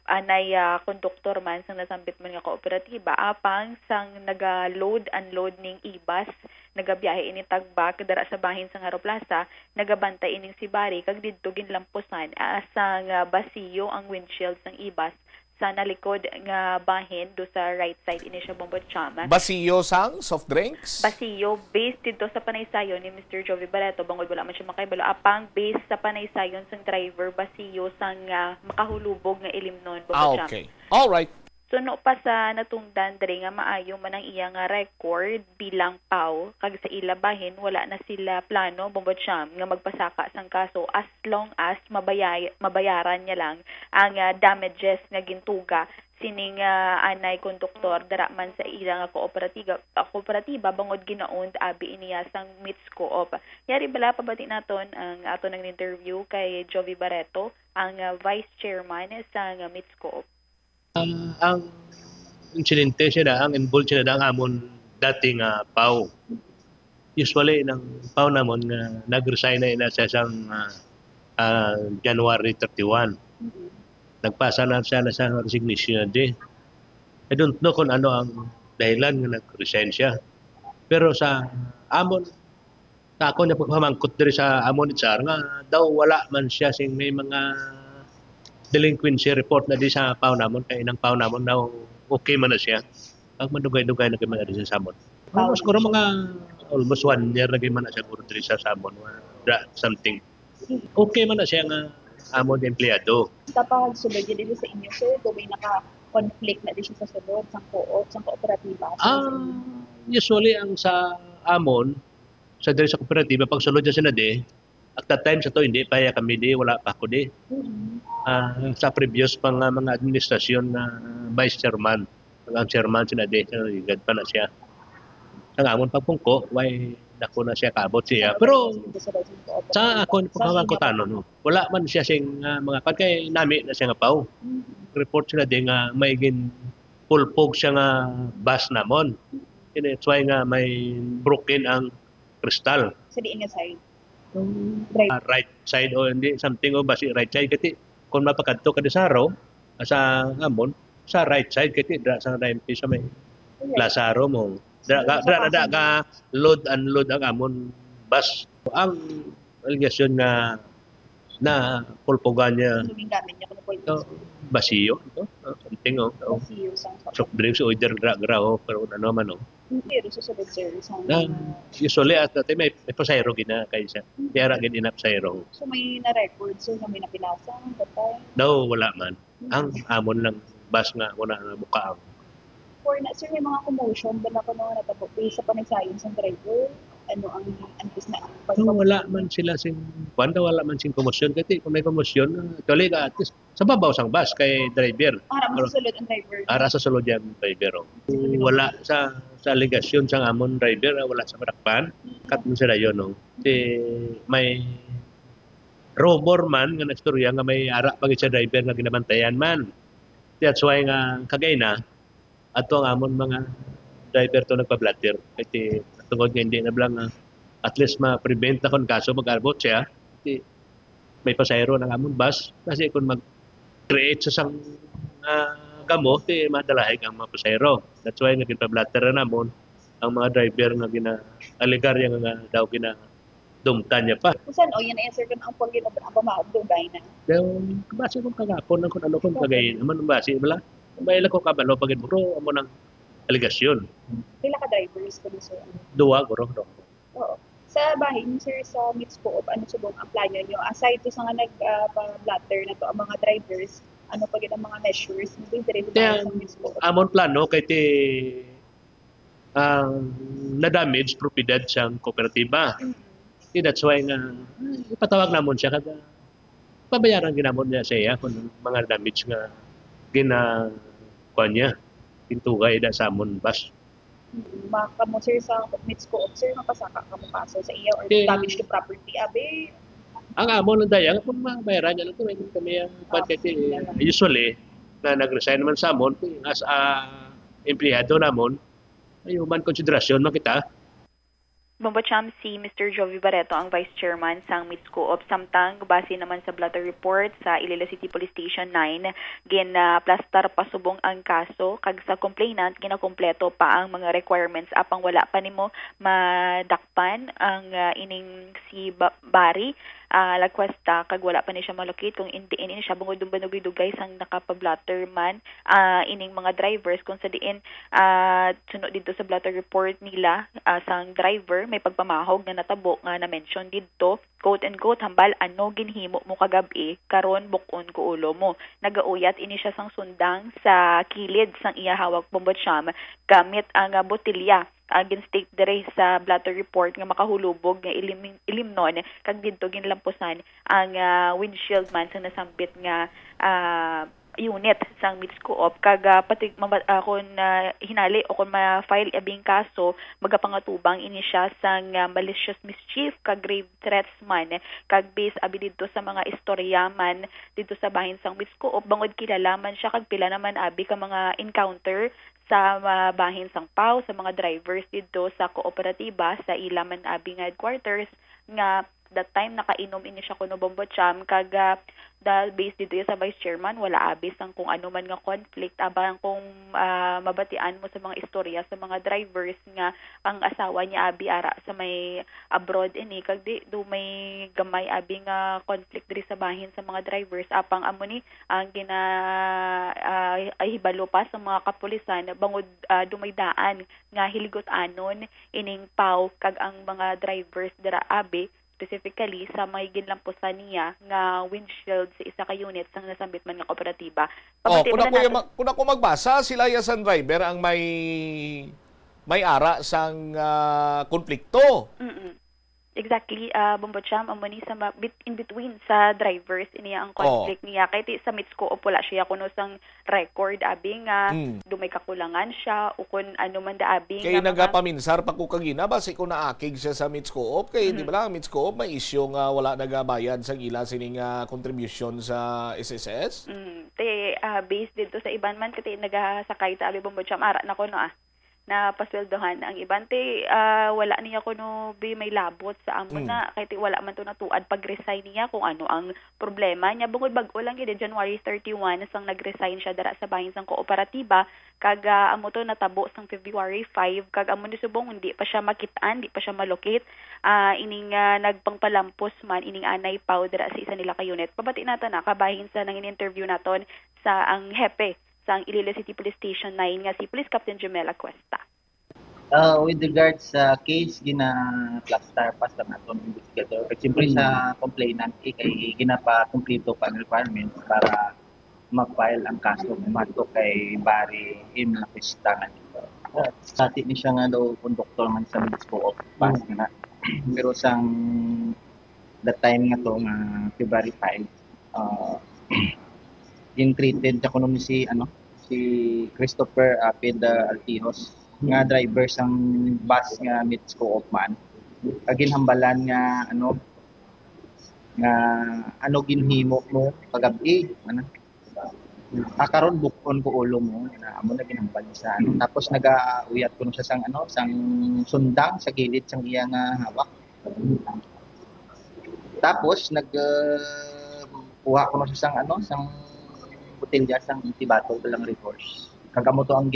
anay konduktor man sang nasambit man nga kooperatiba apang sang naga-load unload ning ibas nagabiyahe ini tagbak dara sa bahin sang Haro Plaza nagabantay ining si Barry kag didto ginlampusan sang basiyo ang windshield sang ibas sa nalikod nga bahin do sa right side ini siya Bombocham. Basiyo sang soft drinks? Basiyo based dito sa panaysayon ni Mr. Jovi Barreto bangod wala man siya makaibalo apang based sa panaysayon sang driver basiyo sang makahulubog nga ilimnon Bombocham. Okay. All right. Suno pa sa natungdan diri nga maayo man ang iya nga record bilang PAW kag sa ilabahin wala na sila plano Bombocham nga magpasaka sang kaso as long as mabayaran niya lang ang damages nga gintuga sining anay konduktor dara man sa ila nga kooperatiba bangod ginaon abi iniya sang Mits Co-op. Yari bala pabati naton ang ato nang interview kay Jovi Barreto ang vice chairman sa Mits Co-op. Ang insidente siya ang involved siya ang amon dating PAW. Usually ng PAW namon nga nag-resign na sa isang January 31. Nagpasa na siya na sa resignation day. I don't know kung ano ang dahilan nga nag-resign siya. Pero sa amon, sa ako na pagpamangkot diri sa amon itsar nga daw wala man siya sing may mga delinquency report na di sa PAW namon kay nang PAW namon daw okay man na siya. Pag madugay-dugay na kay man sa samon. Siguro mga almost 1 year na kay man na siya guro diri sa samon. Something. Okay man na siya nga amon empleyado. Kapag sulod din sa inyo sir, kung may naka-conflict na din siya sa sulod, sa co-op, sa kooperatiba? Usually ang sa amon, sa diri sa kooperatiba, pag sulod siya sinade, at that time sa to, hindi pa kami di, wala pa ako di. Sa previous pang mga administrasyon na vice chairman, ang chairman sinade, gad pa na siya. Sa amon pagpungko, why dako na siya kaabot siya. Pero sa ako pagkakakotano, no, wala man siya sing mga kay nami na siya nga PAW. Report sila din nga may pulpog siya nga bus namon. That's why nga may broken ang kristal. Sa diin nga side? Right side o hindi, something o basi right side. Kasi kung mapakadto ka sa araw, sa amon, sa right side, kasi sa RMP sa may Lazaro mo. Dra ka load unload ang amon bus. Ang allegation nga na pulpogan niya basiyo something soft drinks o either grao pero ano man pero susunod sir usually at may pasayro gina kay siya kaya ra gid ina pasayro so may na record sir na may napilasa daw wala man ang amon lang bus nga wala na bukaang for na sir may mga commotion ba na kuno natabo sa panagsayon sa driver ano ang antes na wala man sila sing kwanda wala man sing komosyon kasi kung may komosyon actually ka at least sa babaw sang bus kay driver ara masulod ang driver ara sa sulod yang driver wala sa allegation sang amon driver wala sa madakpan kat mo sila yon no may robber man nga nagstorya nga may ara pagit sa driver nga ginabantayan man that's why nga kagay na ato ang amon mga driver to nagpa-blatter kasi tungod nga hindi na lang at least ma-prevent na kung kaso mag-arbot siya may pasayro ng amon bus kasi kung mag-create sa sang gamo madalahig ang mga pasayro that's why nagpa-blatter na namon ang mga driver nga gina-aligar yung nga daw dumtan niya pa kusan o yan answer kan ang pagginabamaog dugay na base kung kagapon kung ano kung kagay naman base wala may ko kabalo pagin bro amo nang aligasyon. Pila ka drivers ko sir? Duwa, guro. Oo. Sa bahay niyo sir, sa Meets Co-op, ano subong ang plano niyo? Aside to sa nga nag-blatter na to ang mga drivers, ano pa ang mga measures na dire sa Meets Co-op? Amon plano kay na-damage propiedad siyang kooperatiba. That's why nga ipatawag namon siya kada pabayaran ginamon niya siya kung mga damage nga ginakuha niya. Pintugay da sa amon bus. Maka mo sir sa Meets Co-op sir mapasaka ka mo kaso sa iya or damage to property abe. Ang amon ng dayang kung mabayaran niya lang ito kami ang pagkati usually na nag-resign naman sa amon as a empleyado namon ay human konsiderasyon man kita. Bombacham si Mr. Jovi Barreto ang Vice Chairman sang Meets Co-op samtang base naman sa blotter report sa Iloilo City Police Station 9 plastar pasubong ang kaso kag sa complainant ginakompleto pa ang mga requirements apang wala pa nimo madakpan ang ining si Bari lagkwesta kag wala pa ni siya malocate kung hindi siya bungod dugay sang nakapablatter man ining mga drivers kung sa diin sunod dito sa blatter report nila sang driver may pagpamahog na natabo nga na mention dito quote and quote hambal ano ginhimo mo kagabi karon bukon ko ulo mo nagauyat ini siya sang sundang sa kilid sang iya hawak bombotsyam gamit ang botilya ginstake dire sa blatter report nga makahulubog nga ilimnon kag didto ginlampusan ang windshield man sa nasambit nga unit sang MITS Co-op kag pati kung hinali o kung ma-file abing kaso magapangatubang ini siya sang malicious mischief kag grave threats man kag based abi dito sa mga istorya man dito sa bahin sang MITS Co-op bangod kilala man siya kag pila naman abi ka mga encounter sa bahin sang PAW sa mga drivers dito sa kooperatiba sa ilaman abi nga headquarters nga that time nakainom ini siya kuno Bombo Cham kag dahil based dito sa vice chairman wala abis ang kung ano man nga conflict abang kung mabatian mo sa mga istorya sa mga drivers nga ang asawa niya abi ara sa may abroad ini kag di do may gamay abi nga conflict diri sa bahin sa mga drivers apang amo ni ang ay hibalo pa sa mga kapulisan bangod dumay daan nga hiligot anon ining PAW kag ang mga drivers dira abi specifically sa may ginlampusan niya nga windshield sa isa ka unit sang nasambit man nga kooperatiba. Kung ako magbasa, sila yasan driver ang may ara sang konflikto. Exactly, Bombo Cham, amo ni sa in between sa drivers iniya ang conflict niya kay sa MITS Co-op wala siya kuno sang record abi nga dumay kakulangan siya o kun ano man da abi kay nagapaminsar pa ko kagina basi ko naakig siya sa MITS Co-op kay di ba lang MITS Co-op may issue nga wala nagabayad sa ila sining contribution sa SSS. Based dito sa iban man kay nagasakay ta abi Bombo Cham ara na kuno na pasweldohan ang ibante wala niya kuno may labot sa amo na kay wala man to natuad pag-resign niya kung ano ang problema niya bungod bag-o lang gid January 31 sang nag-resign siya dara sa bahin sang kooperatiba kag amo to natabo sang February 5 kag amo ni subong hindi pa siya makitaan di pa siya malocate ining nagpangpalampos man ining anay PAW dara sa isa nila ka unit pabati nato na kabahin sa nang interview naton sa ang hepe sang Iloilo City Police Station 9 nga si Police Captain Jumela Cuesta. With regards sa case gina-plaster pa sa natong investigator, siyempre sa complainant kay ginapa-kumplito pa ang requirements para mag-file ang kaso mato kay Barry M. Cuesta nga dito. Sati ni siya nga daw conductor man sa MITS Co-op pass nga. Pero sang that time nga to nga February 5 yung treated sa kuno si Christopher Peda Altihos nga driver sang bus nga MITS Co-op man ginhambalan nga ginhimo mo pagabi karon bukon ko ulo mo na amo na ginhambal sa tapos nagauyat kuno siya sang sundang sa gilid sang iya nga hawak tapos kuha kuno siya sang botelya sang antibato lang reverse kagamo to ang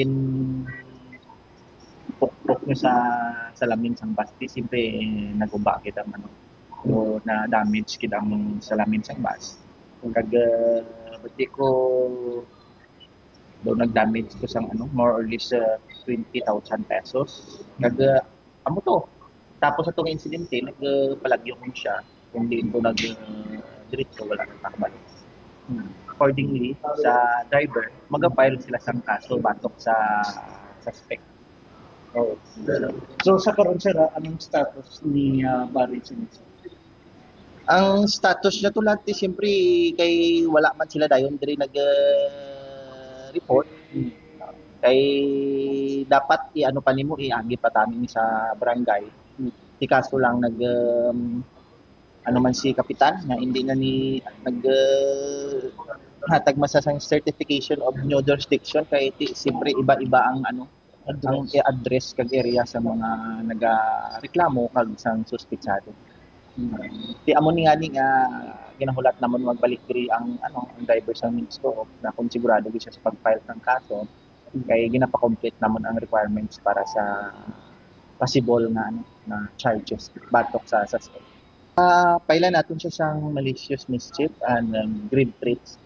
pukpok nyo sa salamin sang bus siyempre naguba kita man so na damage kita ang salamin sang bus kag bati ko do nag-damage ko sang more or less 20,000 pesos kag amo to tapos atong insidente nagpalagyo ko siya kung di ko diretso wala nang takbal accordingly sa driver mag-file sila sang kaso batok sa suspect. So sa karon sir anong status ni Barry Sinisa? Ang status niya to lahat siyempre kay wala man sila dayon diri report kay dapat iano pa nimo iagi pa tamin sa barangay ti kaso lang man si kapitan na hindi na ni hatag masasang certification of new jurisdiction kay siyempre iba-iba ang ang i-address kag area sa mga nagareklamo kag sang suspetsado. Ti amo ni nga ginahulat namon magbalik diri ang driver sa MITS Co-op na kung sigurado gyud siya sa pag-file ng kaso kay ginapa-complete namon ang requirements para sa possible na charges batok sa suspect. Pailan natin siya sang malicious mischief and grave threats.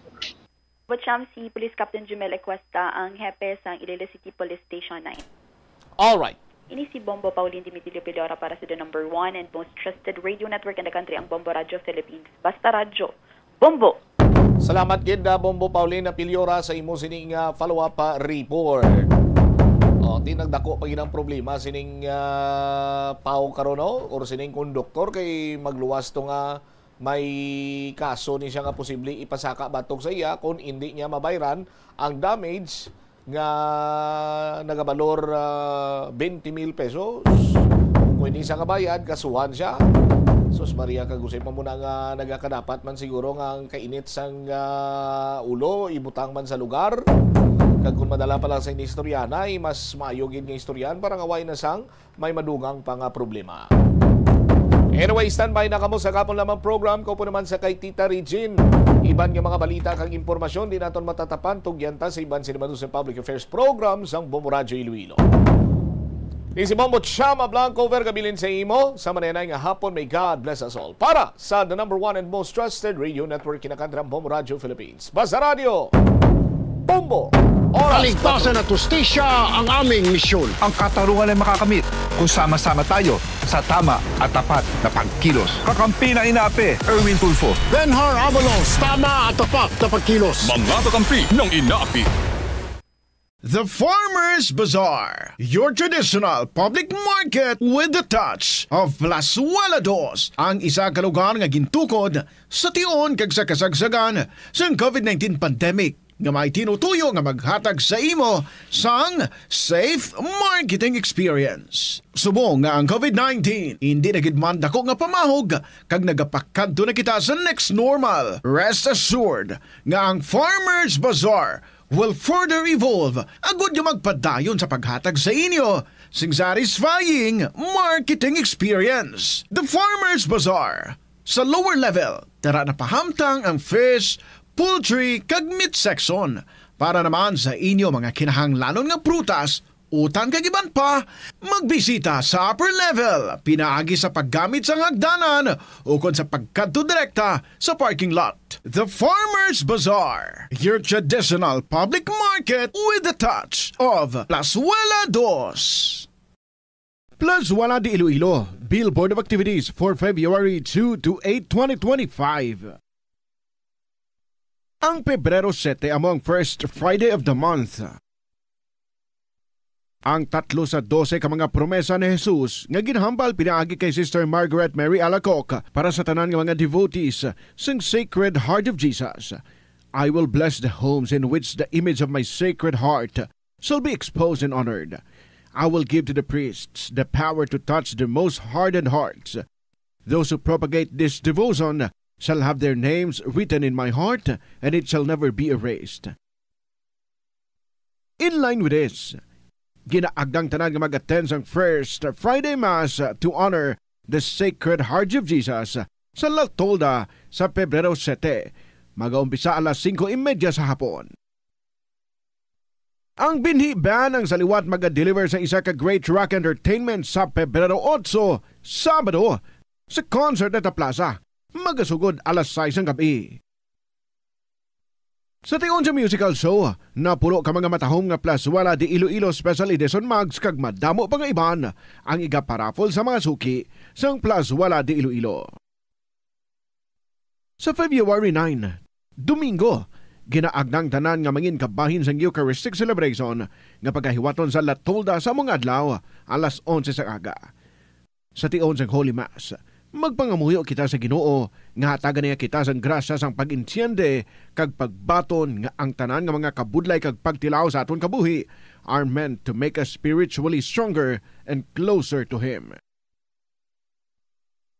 Botcham si Police Captain Jumela Cuesta ang hepe sa Iloilo City Police Station 9. All right. Ini si Bombo Pauline Dimitilio Pilora para sa the number 1 and most trusted radio network in the country, ang Bombo Radio Philippines. Basta Radio. Bombo! Salamat gid Bombo Pauline Pilora sa imo sining follow-up report. Tinagdako pa ginang problema sining PAW karon or sining konduktor kay magluwas to nga may kaso ni siya nga posible ipasaka batok sa iya kung hindi niya mabayran ang damage nga nagabalor 20,000 pesos. Kung hindi siya kabayad, kasuhan siya. Sus Maria, kagusay pa muna nga nagakadapat man siguro nga ang kainit sang ulo, ibutang man sa lugar. Kag kung madala pa lang sa inistoryan ay mas maayogin nga istoryan para ngaway na sang may madugang pa nga problema. Anyway, standby na kamo sa kapon lamang program. Ko po naman sa kay Tita Regine. Iban nga mga balita kang impormasyon di naton matatapan tugyanta sa iban sinimado sa Public Affairs Program sang Bombo Radio Iloilo. Ni si Bombo Chama Blanco vergabilin sa imo sa manenay nga hapon. May God bless us all. Para sa the number one and most trusted radio network kinakandrang Bombo Radio Philippines. Basta Radio Bombo. Kaligtasan at justisya ang aming misyon. Ang katarungan ay makakamit kung sama-sama tayo sa tama at tapat na pagkilos. Kakampi na inaapi, Erwin Tulfo. Benhar Avalos, tama at tapat na pagkilos. Mga kakampi ng inaapi. The Farmers Bazaar, your traditional public market with the touch of Plazuela Dos, ang isa ka lugar nga gintukod sa tion kag sa kasagsagan sa COVID-19 pandemic nga may tinutuyo nga maghatag sa imo sang safe marketing experience. Subong nga ang COVID-19 hindi na gid man dako nga pamahog kag nagapakadto na kita sa next normal. Rest assured nga ang Farmers Bazaar will further evolve agud nga magpadayon sa paghatag sa inyo sing satisfying marketing experience. The Farmers Bazaar sa lower level tara na pahamtang ang fish, poultry kag meat section para naman sa inyo mga kinahanglanon nga prutas, utang kag iban pa, magbisita sa upper level pinaagi sa paggamit sa hagdanan o kon sa pagkadto direkta sa parking lot. The Farmers Bazaar, your traditional public market with the touch of Plazuela Dos. Plazuela de Iloilo, Billboard of Activities for February 2 to 8, 2025. Ang Pebrero 7 among first Friday of the month. Ang 3 sa 12 ka mga promesa ni Jesus nga ginhambal pinaagi kay Sister Margaret Mary Alacoc para sa tanan nga mga devotees sang Sacred Heart of Jesus. I will bless the homes in which the image of my Sacred Heart shall be exposed and honored. I will give to the priests the power to touch their most hardened hearts. Those who propagate this devotion shall have their names written in my heart, and it shall never be erased. In line with this, ginaagdang tanan nga mag-attend ang first Friday Mass to honor the Sacred Heart of Jesus sa La Tolda sa Pebrero 7, mag-aumpisa alas 5:30 sa hapon. Ang binhi band ang saliwat mag-deliver sa isa ka great rock entertainment sa Pebrero 8, Sabado, sa concert at plaza. Magasugod alas 6 ng gabi. Sa tion sa musical show, napulo ka mga matahom nga Plazuela de Iloilo Special Edition Mags kag madamo pa nga iban ang igaparafol sa mga suki sang Plazuela de Iloilo. Sa February 9, Domingo, ginaagnang tanan nga mangin kabahin sang Eucharistic celebration nga pagkahiwaton sa La Tolda sa mga adlaw alas 11 sa aga. Sa tion sang Holy Mass, magpangamuyo kita sa Ginoo nga hatagan niya kita sang grasya sang pag-insyende kag pagbaton nga ang tanan nga mga kabudlay kag pagtilaw sa aton kabuhi are meant to make us spiritually stronger and closer to Him.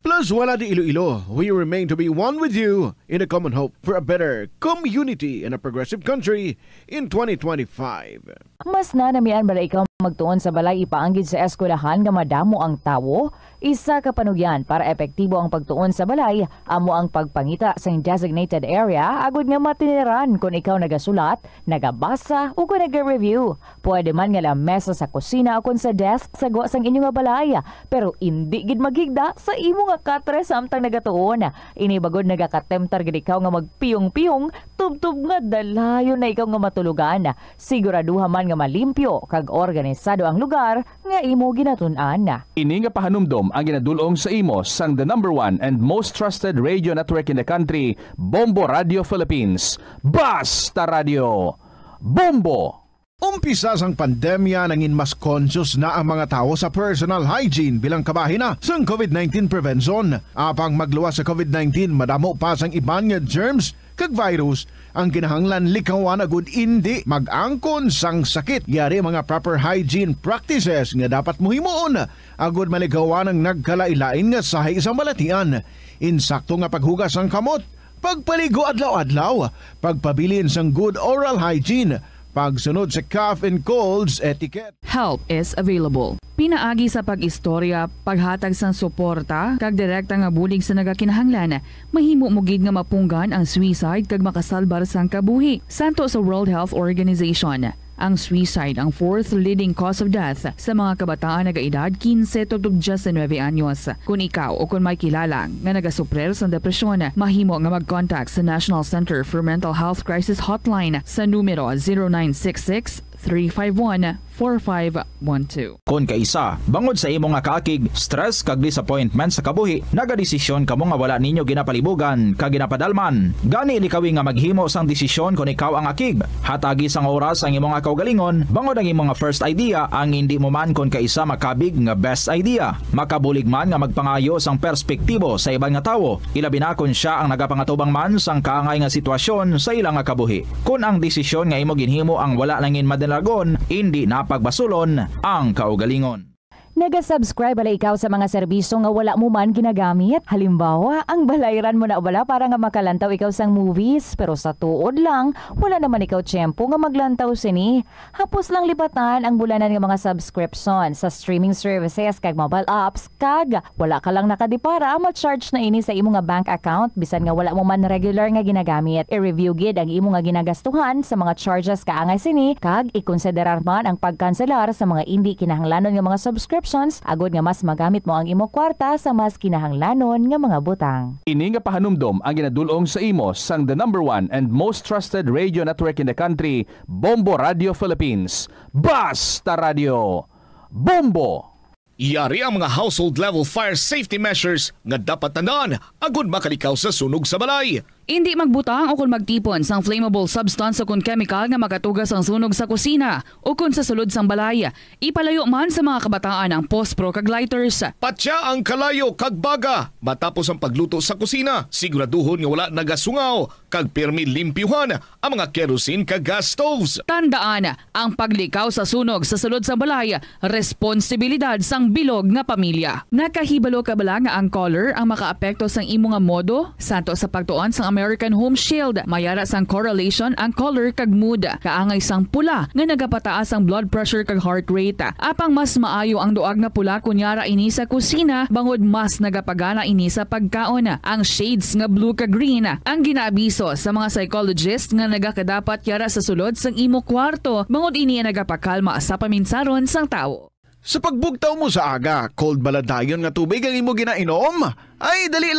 Plazuela de Iloilo, we remain to be one with you in a common hope for a better community and a progressive country in 2025. Mas nanamian ba ikaw magtuon sa balay ipaanggid sa eskwelahan nga madamo ang tawo? Isa ka panugyan para epektibo ang pagtuon sa balay, amo ang pagpangita sa designated area agud nga matiniran kung ikaw nagasulat, nagabasa o kung nag-review. Pwede man nga lamesa sa kusina o kung sa desk sa sang inyo nga balay, pero hindi gid magigda sa imo nga katre samtang nagatuon. Inibagod nagakatemptar gid ikaw nga magpiyong-piyong, tubtub nga dalayon na ikaw nga matulugan. Siguraduha man nga malimpyo kag organisado ang lugar nga imo ginatun-an. Ini nga pahanumdom ang ginadulong sa imo sang the number one and most trusted radio network in the country, Bombo Radio Philippines. Basta Radio Bombo! Umpisa sang pandemya nangin mas conscious na ang mga tao sa personal hygiene bilang kabahina sang COVID-19 prevention. Apang magluwas sa COVID-19, madamo pa sang iban nga germs kag virus ang kinahanglan likawan agud indi mag-angkon sang sakit. Yari mga proper hygiene practices nga dapat muhimuon agud malikawan ang nagkalailain nga sahi sa malatian. Insakto nga paghugas sang kamot, pagpaligo adlaw-adlaw, pagpabilin sang good oral hygiene, pagsunod sa cough and colds etiquette. Help is available. Pinaagi sa pag-istorya, paghatag sang suporta, kag direkta nga bulig sa nagakinahanglan, mahimo mo gid nga mapunggan ang suicide kag makasalbar sang kabuhi. Santo sa World Health Organization, ang suicide ang fourth leading cause of death sa mga kabataan nagaedad 15 to 19 anyos. Kung ikaw o kung may kilala nga nagasuprer sa depresyon, mahimo nga mag-contact sa National Center for Mental Health Crisis Hotline sa numero 0966-351-4512. Kung kaisa, bangod sa imong nga kaakig, stress kag disappointment sa kabuhi, nagadesisyon kamo nga wala ninyo ginapalibugan kag ginapadalman. Gani likawi nga maghimo sang desisyon kung ikaw ang akig. Hatagi sang oras ang imong nga kaugalingon, bangod ang imong nga first idea ang hindi mo man kung kaisa makabig nga best idea. Makabulig man nga magpangayo sang perspektibo sa ibang nga tawo, ilabi na kung siya ang nagapangatubang man sang kaangay nga sitwasyon sa ilang nga kabuhi. Kung ang desisyon nga imo ginhimo ang wala nangin madalagon, hindi na pagbasulon ang kaugalingon. Naga-subscribe bala ikaw sa mga serbisyo nga wala mo man ginagamit. Halimbawa, ang balayran mo na bala para nga makalantaw ikaw sang movies, pero sa tuod lang, wala naman ikaw tiyempo nga maglantaw sini. Hapos lang lipatan ang bulanan ng mga subscription sa streaming services kag mobile apps, kag wala ka lang nakadipara, ma-charge na ini sa imo nga bank account bisan nga wala mo man regular nga ginagamit. I-review gid ang imo nga ginagastuhan sa mga charges kaangay sini, kag ikonsiderar man ang pagkanselar sa mga hindi kinahanglanon nga mga subscription agod nga mas magamit mo ang imo kwarta sa mas kinahanglanon nga mga butang. Ini nga pahanumdom ang ginadulong sa imo sang the number 1 and most trusted radio network in the country, Bombo Radio Philippines. Basta Radio Bombo! Yari ang mga household level fire safety measures nga dapat tandaan agud makalikaw sa sunog sa balay. Hindi magbutang o kung magtipon sang flammable substance o kung chemical nga makatugas ang sunog sa kusina o kung sa sulod sang balay. Ipalayo man sa mga kabataan ang pospro kag lighters. Patya ang kalayo kag baga matapos ang pagluto sa kusina. Siguraduhon nga wala nagasungaw kag pirmi limpyuhan ang mga kerosene kag gas stoves. Tandaan, ang paglikaw sa sunog sa sulod sang balay, responsibilidad sang bilog nga pamilya. Nakahibalo ka bala nga ang color ang makaapekto sang imo nga modo? Santo sa pagtuon sang American Home Shield, mayara sang correlation ang color kag mood. Kaangay sang pula nga nagapataas ang blood pressure kag heart rate. Apang mas maayo ang duag nga pula kunyara ini sa kusina, bangod mas nagapagana ini sa pagkaon. Ang shades nga blue kag green ang ginaabiso sa mga psychologist nga nagakadapat yara sa sulod sang imo kwarto, bangod ini nagapakalma sa paminsaron sang tawo. Sa pagbugtaw mo sa aga, cold baladayon nga tubig ang imo ginainom? Ay, dali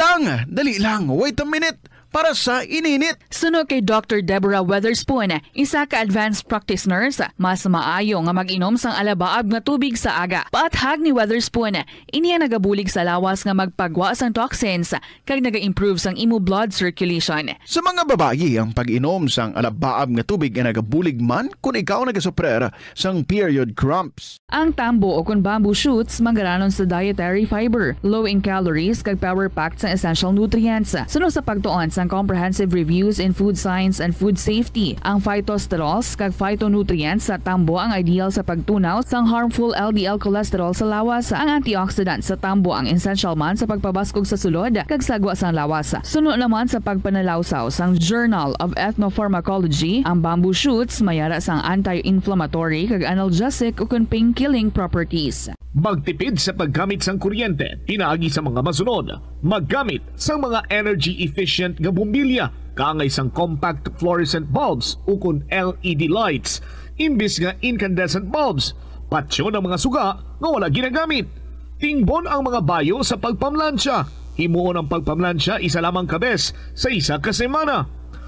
lang, wait a minute. Para sa ininit. Suno kay Dr. Deborah Weatherspoon, isa ka advanced practice nurse, mas maayo nga mag-inom sang alabaab nga tubig sa aga. Paathag ni Weatherspoon, iniya nagabulig sa lawas nga magpagwa sang toxins kag naga-improve sang imo blood circulation. Sa mga babayi, ang pag-inom sang alabaab nga tubig ay nagabulig man kung ikaw nagasuprer sang period cramps. Ang tambo o kung bamboo shoots manggaranon sa dietary fiber, low in calories kag power-packed sa essential nutrients. Suno sa pagtuon sang comprehensive reviews in food science and food safety, ang phytosterols kag phytonutrients sa tambo ang ideal sa pagtunaw sang harmful LDL cholesterol sa lawas. Ang antioxidants sa tambo ang essential man sa pagpabaskog sa sulod kag sagwa sang lawas. Suno naman sa pagpanalawsaw sang Journal of Ethnopharmacology, ang bamboo shoots mayara sang anti-inflammatory kag analgesic o pain-killing properties. Magtipid sa paggamit sang kuryente, pinaagi sa mga masunod. Maggamit sa mga energy-efficient nga bumbilya, kaangay sang compact fluorescent bulbs ukon LED lights, imbis nga incandescent bulbs. Patsyo ng mga suga nga wala ginagamit. Tingbon ang mga bayo sa pagpamlansya. Himuon ang pagpamlansya isa lamang kabes sa isa ka semana.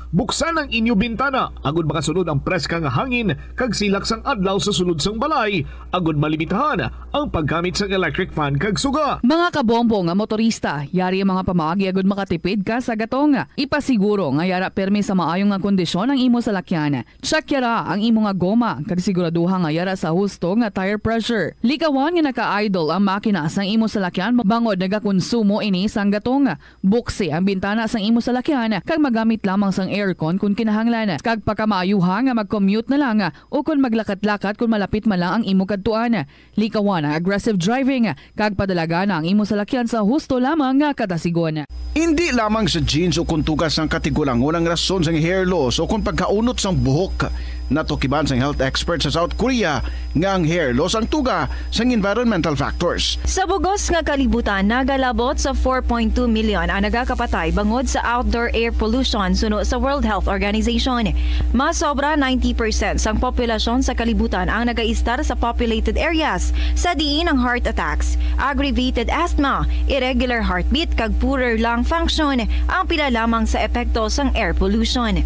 buksan ang inyo bintana agud makasunod ang preska nga hangin kag silak sang adlaw sa sulod sang balay agud malimitahan ang paggamit sang electric fan kag suga. Mga kabombo nga motorista, yari ang mga pamaagi agud makatipid ka sa gatong. Ipasiguro nga yara permi sa maayong nga kondisyon ang imo salakyan. Check yara ang imo nga goma kag siguraduha nga yara sa husto nga tire pressure. Likawan nga naka-idle ang makina sang imo salakyan bangod nagakonsumo ini sang gatong. Buksi ang bintana sang imo salakyan kag magamit lamang sang aircon kung kinahanglan. Kag pagkamaayuha nga mag-commute na lang o kung maglakat-lakat kung malapit man lang ang imo kadtuan. Likawan ang aggressive driving kag padalaga na ang imo salakyan sa husto lamang nga katasigon. Hindi lamang sa jeans o kung tugas ng katigulangon ang rason sa hair loss o kung pagkaunot sa buhok. Natukiban sa health expert sa South Korea nga ang hair loss ang tuga sa environmental factors. Sa bugos nga kalibutan, nagalabot sa 4.2 million ang nagakapatay bangod sa outdoor air pollution suno sa World Health Organization. Mas sobra 90% sang populasyon sa kalibutan ang nagaistar sa populated areas sa diin ang heart attacks, aggravated asthma, irregular heartbeat kag poorer lung function ang pila lamang sa epekto sang air pollution.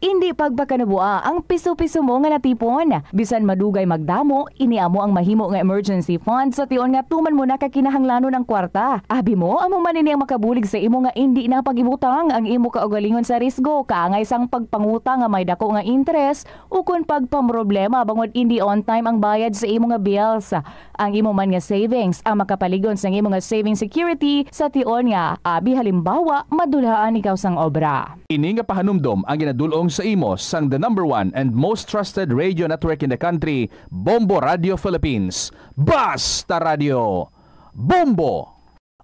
Hindi pagpakanabuа ang piso-piso mo nga natipon. Bisan madugay magdamo, iniamo ang mahimo nga emergency fund sa tion nga tuman mo na kakinahanglanon ang kwarta. Abi mo, amo man ini ang makabulig sa imo nga hindi na pag-imutang ang imo kaugalingon sa risgo, kaangay sang pagpangutang nga may dako nga interest o kun pagpamroblema bangod hindi on time ang bayad sa imo nga bills. Ang imo man nga savings ang makapaligon sa imo nga saving security sa tion nga abi halimbawa madulhaan ikaw sang obra. Ini nga pahanumdom ang ginadulong sa imo sang the number 1 and most trusted radio network in the country, Bombo Radio Philippines. Basta Radio Bombo!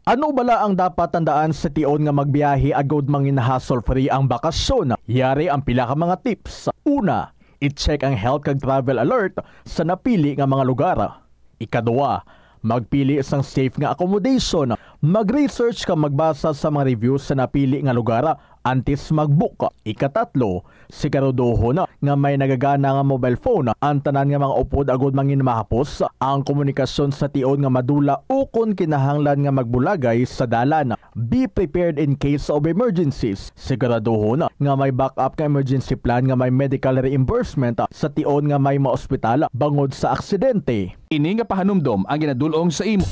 Ano bala ang dapat tandaan sa tion nga magbiyahe agod mangin hassle-free ang bakasyon? Yari ang pila ka mga tips. Una, i-check ang health kag travel alert sa napili nga mga lugar. Ikaduwa, magpili isang safe nga accommodation. Mag-research ka magbasa sa mga reviews sa napili nga lugar antes mag-book. Ikatatlo, siguraduho na nga may nagagana nga mobile phone. Ang tanan nga mga upod agod mangin mahapos ang komunikasyon sa tion nga madula o kung kinahanglan nga magbulagay sa dalan. Be prepared in case of emergencies. Siguraduho na nga may backup nga emergency plan nga may medical reimbursement sa tion nga may maospital bangod sa aksidente. Ini nga pahanumdom ang ginadulong sa imo.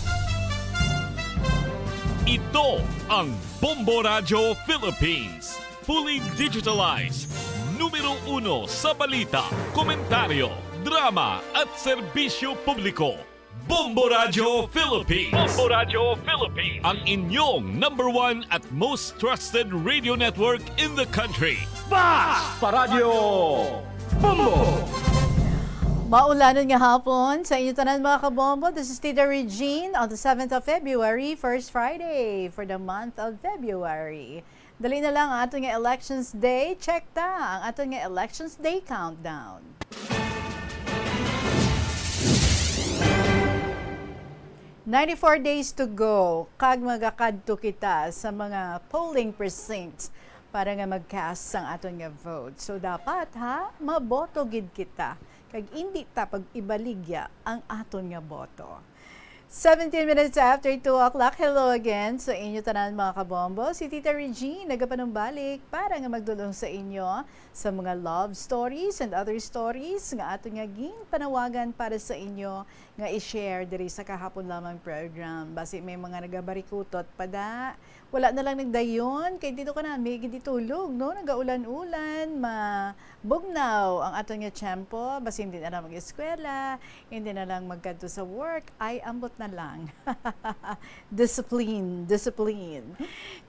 Ito ang Bombo Radio Philippines. Fully digitalized. Numero 1 sa balita, komentaryo, drama at serbisyo publiko. Bombo Radio Philippines. Bombo Radio Philippines. Ang inyong number 1 at most trusted radio network in the country. Basta Radio Bombo! Maulanan nga hapon sa inyo tanan mga kabombo. This is Tita Regine on the 7th of February, first Friday for the month of February. Dali na lang ang ating Elections Day. Check ta ang ating Elections Day countdown. "94 days to go, kag magakadto kita sa mga polling precincts para nga mag-cast ang aton nga vote. So dapat maboto gid kita. Kag hindi ta pag-ibaligya ang aton nga boto. 17 minutes after 2 o'clock. Hello again sa inyo tanan mga kabombo. Si Tita Regine nagapanumbalik para nga magdulong sa inyo sa mga love stories and other stories nga ato nga ging panawagan para sa inyo nga i-share diri sa kahapon lamang program. Basi may mga nagabarikutot pada. Wala na lang nagdayon kay dito ka na may giditulog no, nagaulan-ulan, mabugnaw ang ato nga tiyempo, basi hindi na lang mag-eskwela, hindi na lang magkadto sa work, ay ambot na lang. Discipline.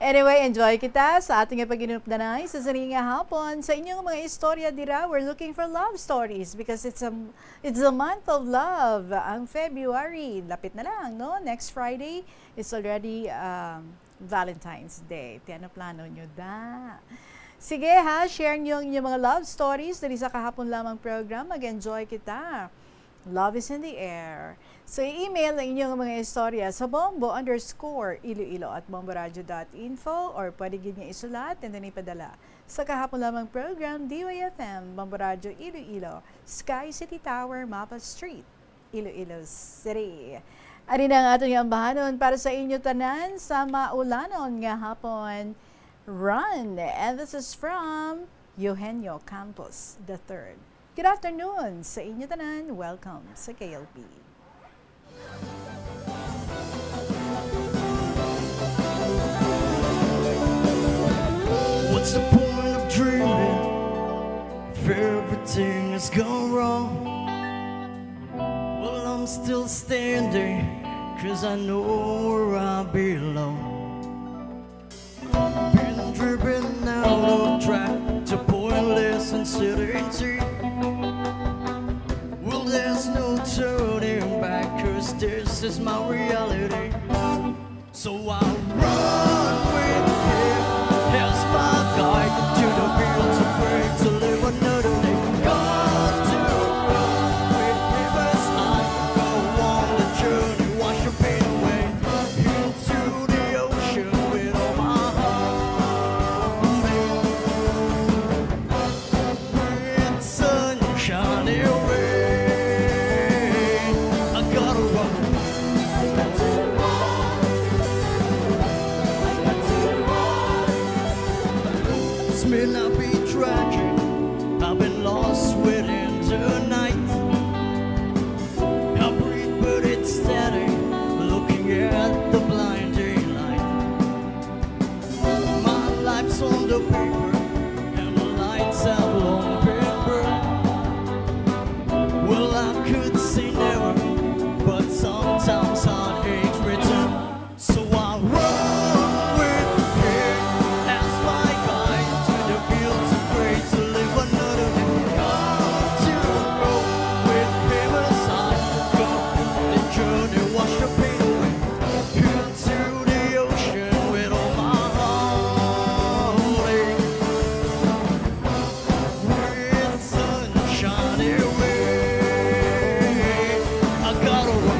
Anyway, enjoy kita sa ating pag-inupdanay sa saringa hapon. Sa inyong mga istorya dira, we're looking for love stories because it's a month of love. Ang February, lapit na lang, no? Next Friday, it's already Valentine's Day. Tiano plano nyo da? Sige share nyo yung mga love stories dali sa kahapon lamang program. Mag-enjoy kita. Love is in the air. So, i-email ang inyong mga istorya sa bombo_iloilo@bomboradio.info or pwede gid niya isulat and then ipadala sa kahapon lamang program DYFM, Bombo Radio Iloilo, Sky City Tower, Mapa Street, Iloilo City. Ari na ang ating ambahanon para sa inyo tanan sa maulanon nga hapon. Run! And this is from Eugenio Campos III. Good afternoon sa inyo tanan. Welcome sa KLP. What's the point of dreaming if everything has gone wrong? Well, I'm still standing, 'cause I know where I belong. Been driven out of track to pointless uncertainty. Well, there's no turning back, 'cause this is my reality. So I run with him as my guide to the fields of break to live another day. God to run with him as I go on the journey, wash your pain away into the ocean with all my heart. With sunshine away, I gotta run. This may not be tragic, I've been lost within the night. I breathe but it's steady, looking at the blinding light. My life's on the paper, and the lights have long been burned. Well, I could say never, but sometimes heartaches return. So I run with him as my guide to the fields of grace to live another day. God to roll with him as I go the journey, wash the pain away into the ocean with all my heart. With sunshine away, I gotta run.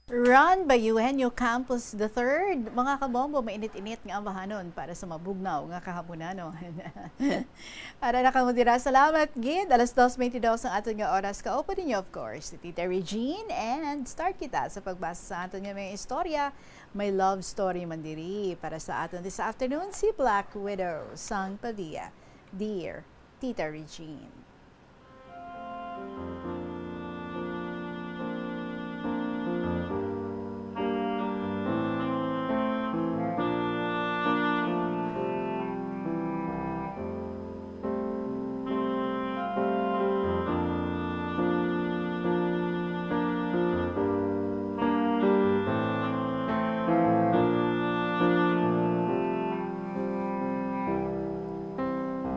Run by Eugenio Campos III. Mga kabombo, mainit-init nga ambahanon para sa mabugnaw nga kahapunanon. Para nakamutira, salamat gid. Alas 2:22 ang aton nga oras. Kaupo ninyo, of course, si Tita Regine. And start kita sa pagbasa sa aton nga mga istorya. May love story man diri para sa aton this afternoon, si Black Widow, sang Padilla. Dear Tita Regine.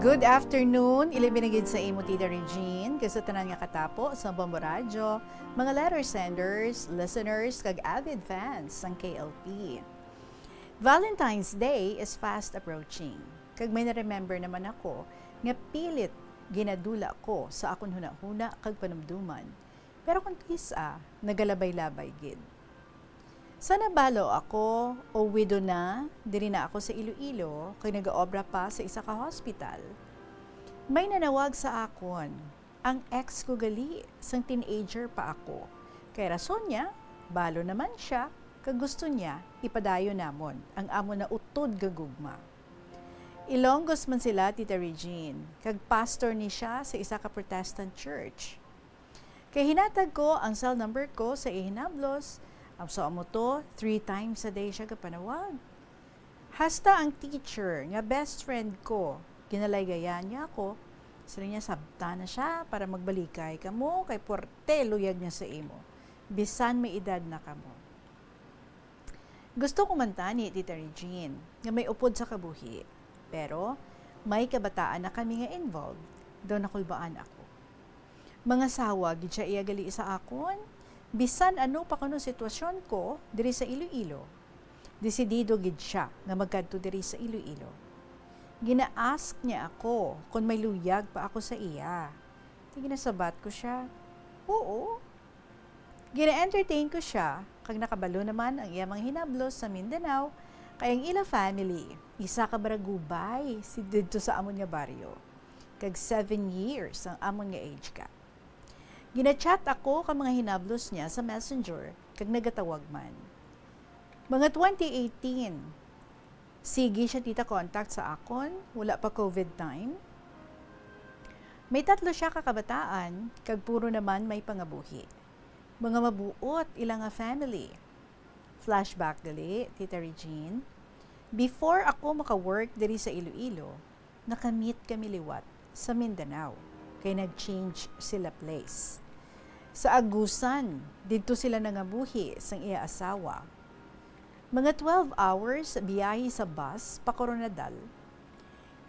Good afternoon, ilibinigid sa imo Tita Regine, kasatanan nga katapo sa Bombo Radio, mga letter senders, listeners, kag avid fans ng KLP. Valentine's Day is fast approaching. Kag may na-remember naman ako nga pilit ginadula ko sa akon huna-huna kag panumduman. Pero kung kisa, nagalabay-labay gid. Sa nabalo ako o widow na, diri na ako sa Iloilo, kay nag-aobra pa sa isa ka hospital. May nanawag sa akon, ang ex ko gali, sang teenager pa ako. Kay rason niya, balo naman siya, kag gusto niya, ipadayo namon, ang amo na utod gagugma. Ilonggos man sila, Tita Regine, kag pastor ni siya sa isa ka Protestant church. Kay hinatag ko ang cell number ko sa ihinablos, ang so amo to, 3 times a day siya kapanawag. Hasta ang teacher, nga best friend ko, ginalaygaya niya ako, sila niya sabta na siya para magbalikay kamo, kay porte luyag niya sa imo. Bisan may edad na kamo. Gusto ko man tani, Tita Regine, nga may upod sa kabuhi. Pero, may kabataan na kami nga involved, daw nakulbaan ako. Mga sawa, gid siya iagali sa akon, bisan ano pa kuno sitwasyon ko, diri sa Iloilo. Desidido gid siya nga magkadto diri sa Iloilo. Gina-ask niya ako kung may luyag pa ako sa iya. Ginasabat ko siya, oo. Gina-entertain ko siya, kag nakabalo naman ang iya mga hinablos sa Mindanao, kay ang ila family, isa ka baragubay, si dito sa amon nga baryo. Kag 7 years ang amon nga age ka. Gina-chat ako ka mga hinablos niya sa messenger, kag nagatawag man. Mga 2018, sige siya tita contact sa akon, wala pa COVID time. May 3 siya kakabataan, kag puro naman may pangabuhi. Mga mabuot ilang nga family. Flashback gali, Tita Regine. Before ako maka-work diri sa Iloilo, nakamit kami liwat sa Mindanao, kay nag-change sila place. Sa Agusan, dito sila nangabuhi sang iya asawa. Mga 12 hours biyahe sa bus pa Coronadal.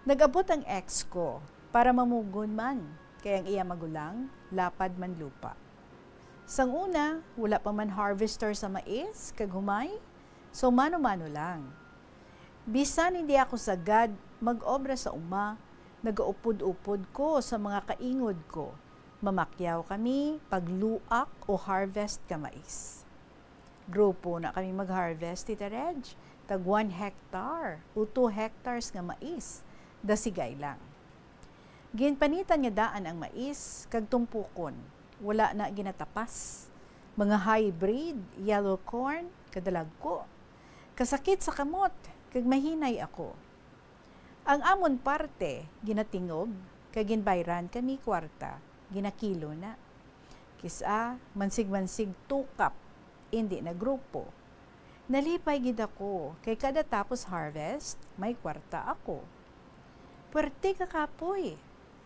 Nag-abot ang ex ko para mamugon man, kaya ang iya magulang, lapad man lupa. Sang una, wala pa man harvester sa mais, kag humay, so mano-mano lang. Bisan hindi ako sagad mag-obra sa uma, nagaupod-upod ko sa mga kaingod ko. Mamakyaw kami, pagluak o harvest ka mais. Grupo na kami mag-harvest, Tita Reg, tag 1 hectare o 2 hectares nga mais, dasigay lang. Ginpanitan nga daan ang mais, kag tumpukon, wala na ginatapas. Mga hybrid, yellow corn, kadalag ko. Kasakit sa kamot, kag mahinay ako. Ang amon parte, ginatingog, kag ginbayran kami kwarta, ginakilo na. Kisa, mansig-mansig tukap, hindi na grupo. Nalipay gid ako, kay kada tapos harvest, may kwarta ako. Puwerte kakapoy,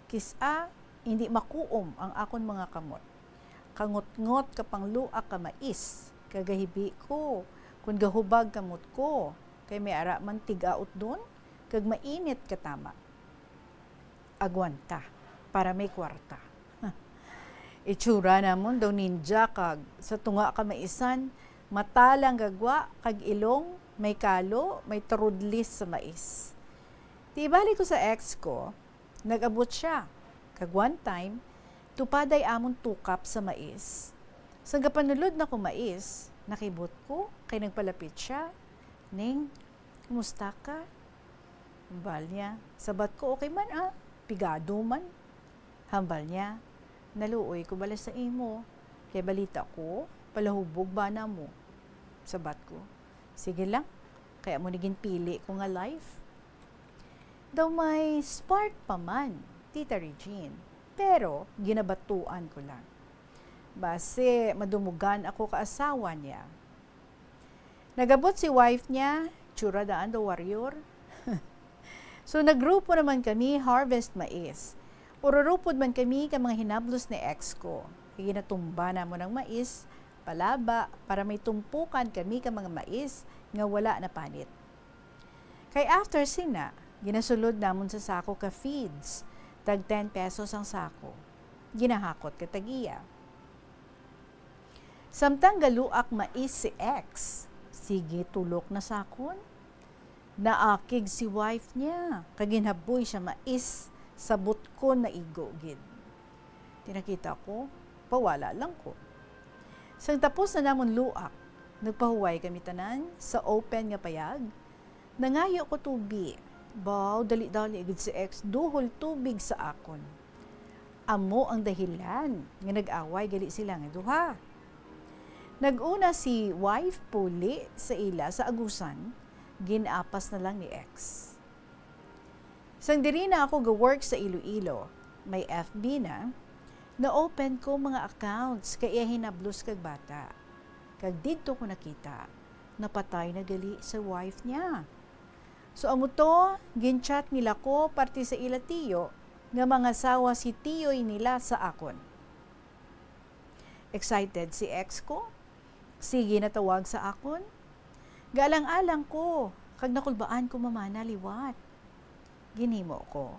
kisa, hindi makuom ang akon mga kamot. Kangot-ngot kapang luak ka mais, kagahibi ko, kung gahubag kamot ko, kay may ara man tigaot doon, kag mainit katama. Agwanta, para may kwarta. Itsura namon daw ninja kag sa tunga ka maisan, matalang gagwa kag ilong, may kalo, may trudlis sa mais. Tibali ko sa ex ko, nag-abot siya. Kag one time, tupaday amon tukap sa mais. Sa gapanulod na ko mais, nakibot ko, kay nagpalapit siya. Ning, kumusta ka? Hambal niya, sabat ko, okay man pigado man. Hambal niya, naluoy ko bala sa imo, kay balita ko, palahubog ba na mo? Sabat ko, sige lang, kaya mo naging pili ko nga life. Daw may spark pa man, Tita Regine, pero ginabatuan ko lang. Base madumugan ako kaasawa niya. Nagabot si wife niya, tsura daan the warrior. So naggrupo naman kami harvest mais. Ururupod man kami ka mga hinablos ni ex ko. Ginatumba na mo ng mais, palaba, para may tumpukan kami ka mga mais nga wala na panit. Kay after sina, ginasulod namon sa sako ka feeds, tag 10 pesos ang sako. Ginahakot ka tagiya. Samtang galuak mais si ex, sige tulok na sakon. Naakig si wife niya, kaginhaboy siya mais, sabot ko na igogid. Tinakita ko, pawala lang ko. Sang tapos na namon luak, Nagpahuway kami tanan sa open nga payag. Nangayo ko tubig. Baw, dali-dali gid si ex duhol tubig sa akon. Amo ang dahilan nga nag-away gali sila nga duha. Nag-una si wife puli sa ila sa agusan, ginapas na lang ni ex. Sang diri na ako ga-work sa Iloilo, may FB na-open ko mga accounts kaya hinablos kag bata. Kag dito ko nakita, napatay na gali sa wife niya. So amo to, ginchat nila ko parte sa ila tiyo, nga mga sawa si tiyoy nila sa akon. Excited si ex ko, sige natawag sa akon. Galang-alang ko, kag nakulbaan ko mamana liwat. Ginhimo ko,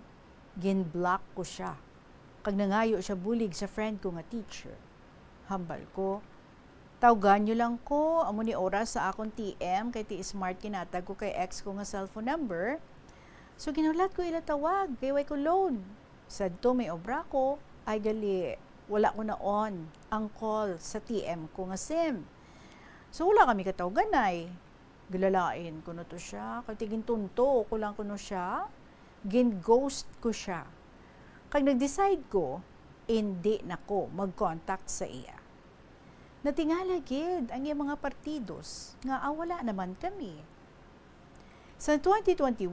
gin-block ko siya. Kag nangayo siya bulig sa friend ko nga teacher. Hambal ko, tawgan nyo lang ko, amo ni oras sa akong TM, kay T-Smart kinatag ko kay ex ko nga cellphone number. So ginulat ko ila tawag, kay way ko loan. Sadto may obra ko, ay gali, wala ko na on ang call sa TM ko nga SIM. So wala kami katawgan ay. Gilalain ko na to siya, katigin tunto ko lang ko no siya, gin-ghost ko siya. Kag nag-decide ko, hindi na ko mag-contact sa iya. Natingala gid ang iyang mga partidos nga wala naman kami. Sa 2021,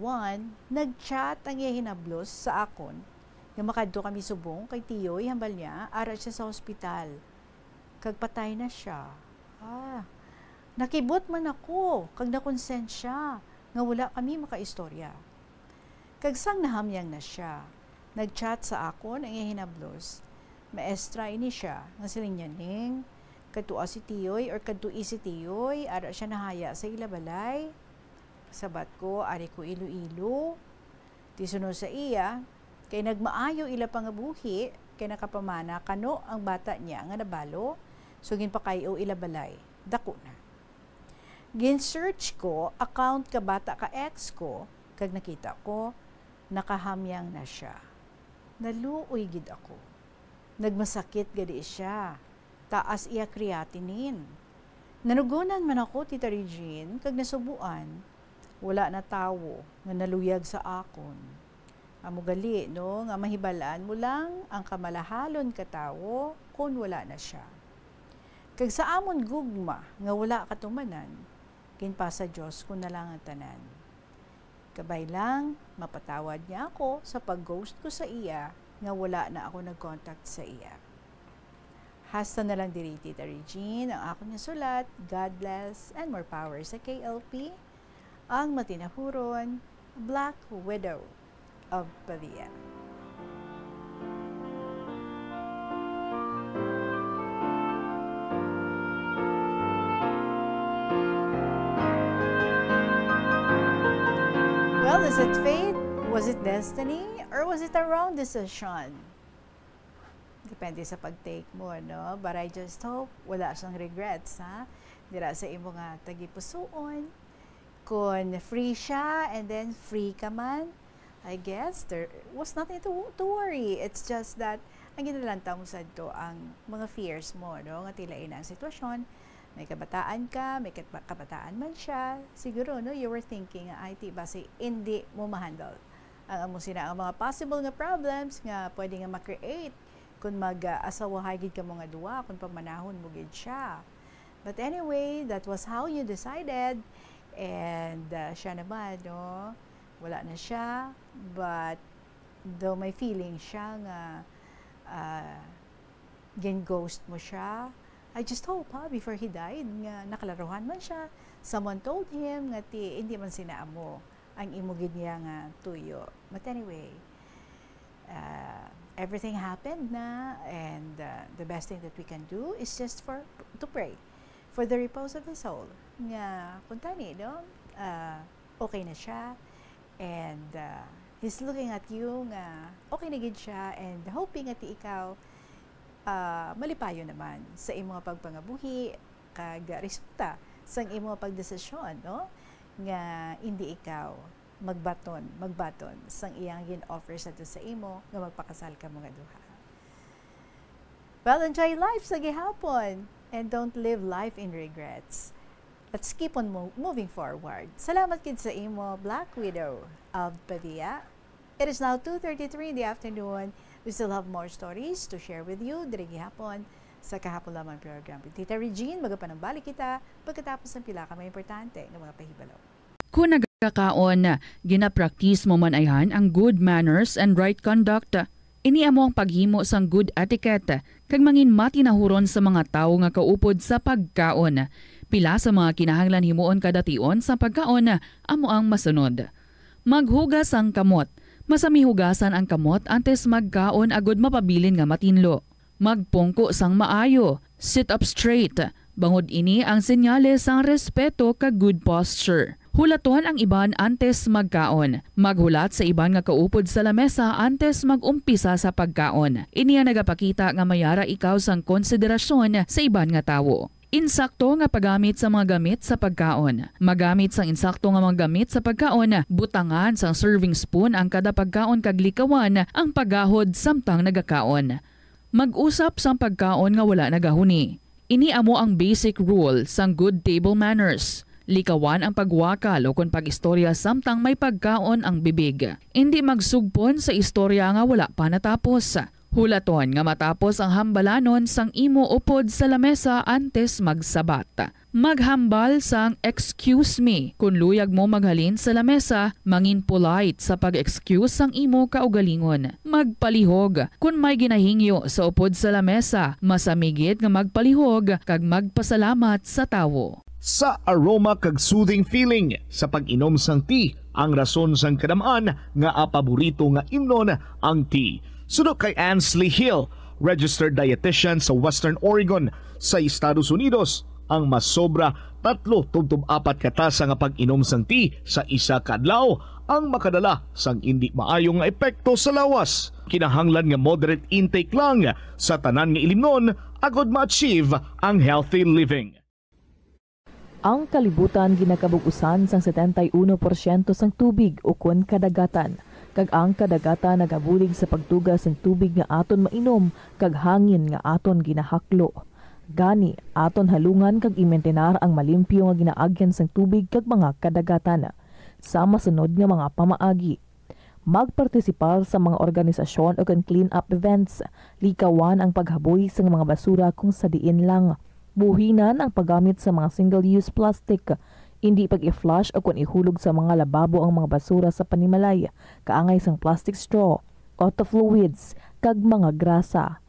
nag-chat ang iya hinablos sa akon nga makadto kami subong kay tiyoy hambal niya ara siya sa ospital. Kag patay na siya. Nakibot man ako kag nakonsent siya nga wala kami makaistorya. Kag sang nahamyang na siya, nag-chat sa akon ang iya hinablos. Maestra ini siya nga siling ning kadtua si tiyoy or kadtui si tiyoy ara siya nahaya sa ila balay. Sabat ko ari ko Iloilo. Tisunod sa iya kay nagmaayo ila pangabuhi kay nakapamana kano ang bata niya nga nabalo. So ginpakayo ila balay. Dako na. Gin-search ko account ka bata ka ex ko kag nakita ko nakahamyang na siya. Naluoy gid ako. Nagmasakit gadi siya. Taas iya creatinine. Nanugunan man ako, Tita Regine, kag nasubuan. Wala na tawo nga naluyag sa akon. Amo gali, no, nga mahibalaan mo lang ang kamalahalon ka tawo kung wala na siya. Kag sa amon gugma nga wala katumanan, kinpa sa Diyos ko na lang ang tanan. Kabay lang, mapatawad niya ako sa pag-ghost ko sa iya nga wala na ako nag-contact sa iya. Hasta na lang diri, Tita Regine, ang akong nasulat. God bless and more power sa KLP. Ang matinahuron, Black Widow of Pavia. Well, is it fate? Was it destiny? Or was it a wrong decision? Depende sa pag-take mo, no? But I just hope wala siyang regrets, ha? Dira sa imo nga tagipusoon. Kung free siya and then free ka man, I guess there was nothing to worry. It's just that ang ginalanta mo sa to ang mga fears mo, no? Nga tilain ang sitwasyon. May kabataan ka, may kabataan man siya. Siguro, no, you were thinking, ay, basi, hindi mo ma-handle ang mga possible nga problems nga pwede nga ma-create kung mag-asawahay gid ka mo nga duwa, kung pamanahon mo gid siya. But anyway, that was how you decided. And siya naman, no, wala na siya. But though may feeling siya nga gin-ghost mo siya, I just hope, before he died, nga nakalaruhan man siya. Someone told him nga hindi man sinaamo ang imugid niya nga tuyo. But anyway, everything happened na, and the best thing that we can do is just to pray for the repose of his soul. Nga, kuntani, no? Okay na siya, and he's looking at you nga okay na gid siya, and hoping at ikaw malipayo naman sa imong pagpangabuhi kag resulta sa imong pagdesisyon, no? Nga hindi ikaw magbaton sang iyang gin-offer sa imo nga magpakasal ka mga duha. Well, enjoy life sa gihapon and don't live life in regrets. let's keep on moving forward. Salamat kid sa imo, Black Widow of Pavia. It is now 2:33 in the afternoon. We still have more stories to share with you. Dirigi hapon sa kahapon lamang program. Tita Regine, magapanambalik kita pagkatapos ng pila ka may importante ng mga pahibalaw. Kung nagkakaon, ginapraktis mo man ayhan ang good manners and right conduct. Ini amo ang paghimo sang good etiquette kag mangin matinahuron sa mga tawo nga kaupod sa pagkaon. Pila sa mga kinahanglan himuon kada tion sa pagkaon amo ang masunod. Maghugas ang kamot. Masami hugasan ang kamot antes magkaon agud mapabilin nga matinlo. Magpungko sang maayo. Sit up straight. Bangod ini ang senyales sang respeto kag good posture. Hulaton ang iban antes magkaon. Maghulat sa iban nga kaupod sa lamesa antes magumpisa sa pagkaon. Ini ang nagapakita nga mayara ikaw sang konsiderasyon sa iban nga tawo. Insakto nga paggamit sa mga gamit sa pagkaon. Magamit sang insakto nga mga gamit sa pagkaon, butangan sang serving spoon ang kada pagkaon kag likawan ang paggahod samtang nagakaon. Mag-usap sang pagkaon nga wala nagahuni. Ini amo ang basic rule sang good table manners. Likawan ang pagwakal o kung pag-istorya samtang may pagkaon ang bibig. Hindi magsugpon sa istorya nga wala pa natapos. Hulaton nga matapos ang hambalanon sang imo upod sa lamesa antes magsabat. Maghambal sang excuse me kung luyag mo maghalin sa lamesa, mangin polite sa pag-excuse sang imo kaugalingon. Magpalihog kung may ginahingyo sa upod sa lamesa, masamigit nga magpalihog kag magpasalamat sa tawo. Sa aroma kag soothing feeling sa pag-inom sang tea, ang rason sang kadamaan nga paborito nga imnon ang tea. Sunod kay Ansley Hill, registered dietitian sa Western Oregon sa Estados Unidos, ang mas sobra 3-4 katasa nga pag-inom sang tea sa isa ka adlaw ang makadala sang hindi maayo nga epekto sa lawas. Kinahanglan nga moderate intake lang sa tanan nga ilimnon agod ma-achieve ang healthy living. Ang kalibutan ginakabug-usan sang 71% sang tubig o kun kadagatan. Kag ang kadagatan nagabulig sa pagtugas ng tubig nga aton mainom kag hangin nga aton ginahaklo. Gani, aton halungan kag imentenar ang malimpyo nga ginaagyan sang tubig kag mga kadagatan. Sa masunod nga mga pamaagi. Magpartisipar sa mga organisasyon o clean-up events. Likawan ang paghaboy sa mga basura kung sa diin lang. Buhinan ang paggamit sa mga single-use plastic. Hindi pag-i-flush o kung ihulog sa mga lababo ang mga basura sa panimalay, kaangay sang plastic straw, auto fluids, kag mga grasa.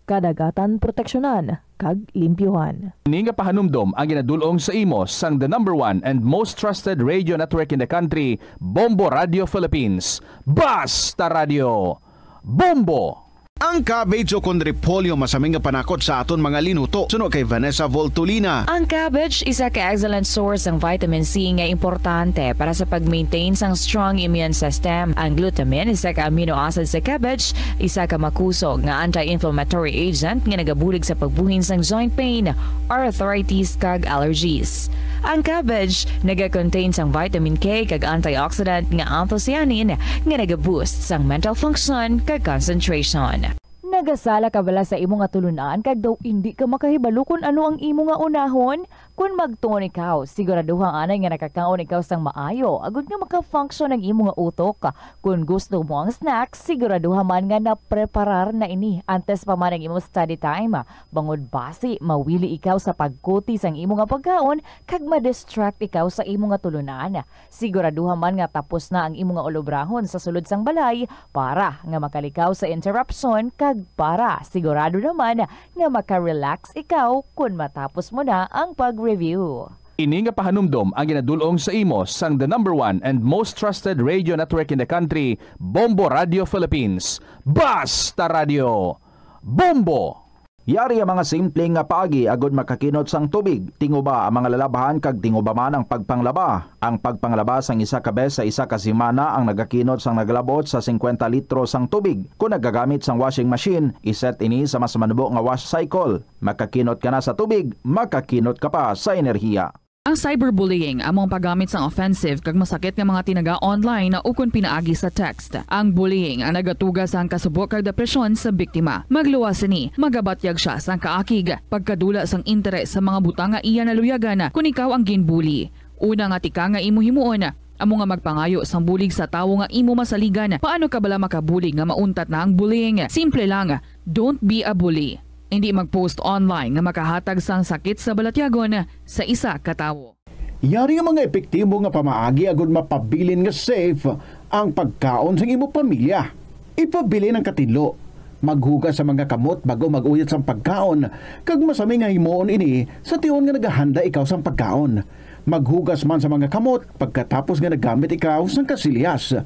Kadagatan proteksyonan, kag limpyuhan. Ini nga pahanumdom ang ginadulong sa imo sang the #1 and most trusted radio network in the country, Bombo Radio Philippines. Basta Radio Bombo! Ang cabbage o kung repolyo masaming nga panakot sa aton mga linuto. Suno kay Vanessa Voltolina. Ang cabbage isa ka excellent source ng vitamin C nga importante para sa pag-maintain sang strong immune system. Ang glutamine isa ka amino acid sa cabbage, isa ka makusog nga anti-inflammatory agent nga nagabulig sa pagbuhin sang joint pain, arthritis kag allergies. Ang cabbage naga-contain sang vitamin K kag antioxidant nga anthocyanin nga naga-boost sang mental function kag concentration. Nagasala ka bala sa imo nga tulunan kag daw hindi ka makahibalo kung ano ang imo nga unahon? Kung magtuon ikaw, siguraduhang anay nga nakakaon ikaw sang maayo, agud nga maka-function ang imo nga utok. Kung gusto mo ang snacks, siguraduhan man nga na-preparar na ini antes pa man ang imo study time. Bangod basi, mawili ikaw sa pagkuti sang imo nga pagkaon kag ma-distract ikaw sa imo nga tulunan. Siguraduhan man nga tapos na ang imo nga olobrahon sa sulod sang balay para nga makalikaw sa interruption kag para sigurado naman nga maka-relax ikaw kung matapos mo na ang pag-review. Ini nga pahanumdom ang ginadulong sa imo sang the #1 and most trusted radio network in the country, Bombo Radio Philippines. Basta Radio Bombo! Yari ang mga simpleng nga paagi agod makakinot sang tubig. Tinguba ang mga lalabahan kag tinguba man ang pagpanglaba. Ang pagpanglaba sang isa ka bes sa isa ka semana ang nagakinot sang naglabot sa 50 litro sang tubig. Kung nagagamit sang washing machine, iset ini sa mas manubo nga wash cycle. Makakinot ka na sa tubig, makakinot ka pa sa enerhiya. Ang cyberbullying among paggamit sang offensive kag masakit nga mga tinaga online na ukon pinaagi sa text. Ang bullying ang nagatuga sang kasubok kag depresyon sa biktima. Magluwas ni, magabatyag siya sang kaakig, pagkadula sang interes sa mga butang nga iya naluyagan kung ikaw ang ginbully. Una nga tika nga imo himuon, amo nga magpangayo sang bulig sa tawo nga imo masaligan. Paano ka bala makabulig nga mauntat na ang bullying? Simple lang, don't be a bully. Hindi mag-post online nga makahatag sang sakit sa balatyagon sa isa ka tawo. Yari ang mga epektibo nga pamaagi agud mapabilin nga safe ang pagkaon sa imo pamilya. Ipabili ng katinlo. Maghugas sa mga kamot bago mag-uyat sa pagkaon. Kag masami nga himuon ini sa tiyon nga naghahanda ikaw sa pagkaon. Maghugas man sa mga kamot pagkatapos nga nagamit ikaw sang kasilyas.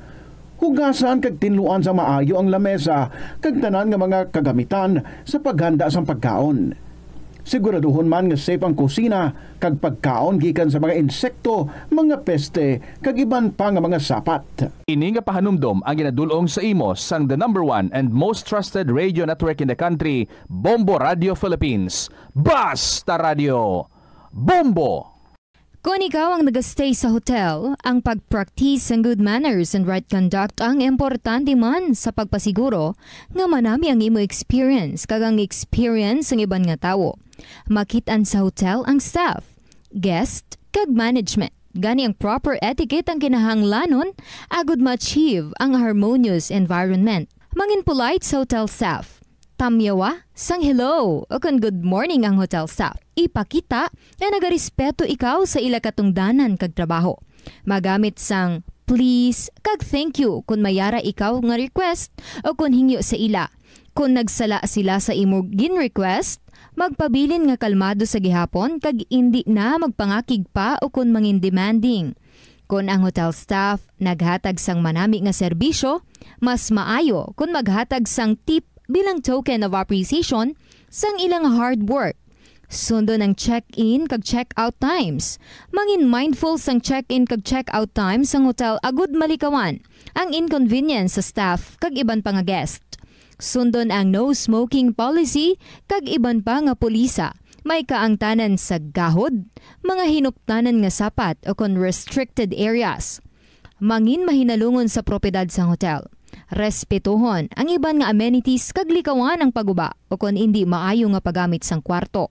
Hugasan kag tinluan sa maayo ang lamesa kag tanan nga mga kagamitan sa paghanda sa pagkaon. Siguraduhon man nga safe ang kusina kag pagkaon gikan sa mga insekto, mga peste kag iban pa nga mga sapat. Ini nga pahanumdom ang ginadulong sa imo sang the #1 and most trusted radio network in the country, Bombo Radio Philippines. Basta Radio Bombo! Kung ikaw ang nag-stay sa hotel, ang pag-practice ng good manners and right conduct ang importante man sa pagpasiguro nga manami ang imo experience kag ang experience ng iban nga tawo. Makitaan sa hotel ang staff, guest, kag management. Gani ang proper etiquette ang kinahanglanon agud ma-achieve ang harmonious environment. Mangin polite sa hotel staff. Tamyawa, sang hello o kung good morning ang hotel staff. Ipakita na nagarespeto ikaw sa ila katungdanan kag trabaho. Magamit sang please kag thank you kung mayara ikaw nga request o kung hingyo sa ila. Kung nagsala sila sa imo gin-request, magpabilin nga kalmado sa gihapon kag hindi na magpangakig pa o kung mangin demanding. Kung ang hotel staff naghatag sang manami nga serbisyo, mas maayo kung maghatag sang tip bilang token of appreciation sang ilang hard work. Sundo ng check-in kag check-out times. Mangin mindful sang check-in kag check-out times sang hotel agud malikawan ang inconvenience sa staff kag iban pa nga guest. Sundon ang no smoking policy kag iban pa nga pulisa. May kaangtanan sa gahod, mga hinuptanan nga sapat o kon restricted areas. Mangin mahinalungon sa propiedad sang hotel. Respetuhon ang iban nga amenities kag likawan ang paguba o kon hindi maayo nga paggamit sang kwarto.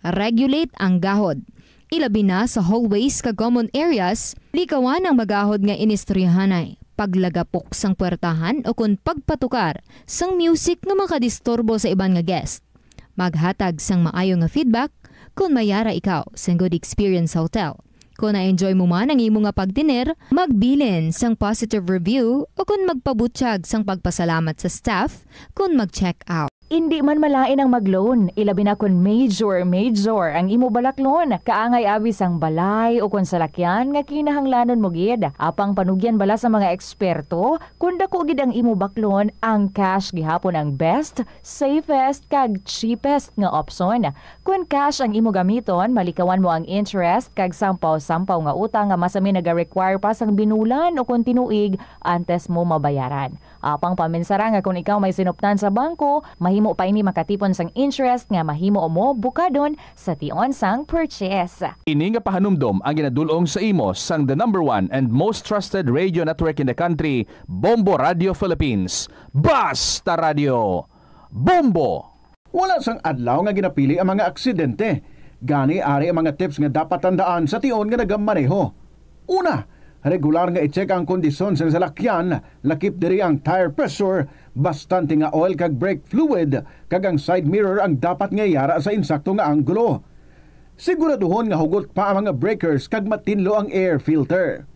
Regulate ang gahod. Ilabi na sa hallways kag common areas, likawan ang magahod nga inistoryahanay. Paglagapok sang puwertahan o kon pagpatukar sang music nga makadisturbo sa iban nga guest. Maghatag sang maayo nga feedback kung mayara ikaw sang good experience sa hotel. Kung na-enjoy mo man ang imo nga pagdiner, magbilin sang positive review o kung magpabutsyag sang pagpasalamat sa staff kung mag-check out. Hindi man malain ang mag-loan, ilabi na kung major ang imo balaklon. Kaangay abis ang balay o kung salakyan nga kinahanglanon mo gid. Apang panugyan bala sa mga eksperto, kung dako gid ang imo baklon, ang cash gihapon ang best, safest, kag cheapest nga option. Kung cash ang imo gamiton, malikawan mo ang interest kag sampaw-sampaw nga utang nga masami naga-require pa sang binulan o kung tinuig antes mo mabayaran. Apang paminsara nga kung ikaw may sinuptan sa bangko, mahimo pa ini makatipon sang interest nga mahimo mo bukadon sa tion sang purchase. Ini nga pahanumdom ang ginadulong sa imo sang the #1 and most trusted radio network in the country, Bombo Radio Philippines. Basta Radio Bombo! Wala sang adlaw nga ginapili ang mga aksidente. Gani ari ang mga tips nga dapat tandaan sa tion nga nagamaneho. Una, regular nga i-check ang kondisyon sa salakyan, lakip diri ang tire pressure, bastante nga oil kag brake fluid, kag ang side mirror ang dapat nga yara sa insakto nga anggulo. Siguraduhon nga hugot pa ang mga breakers kag matinlo ang air filter.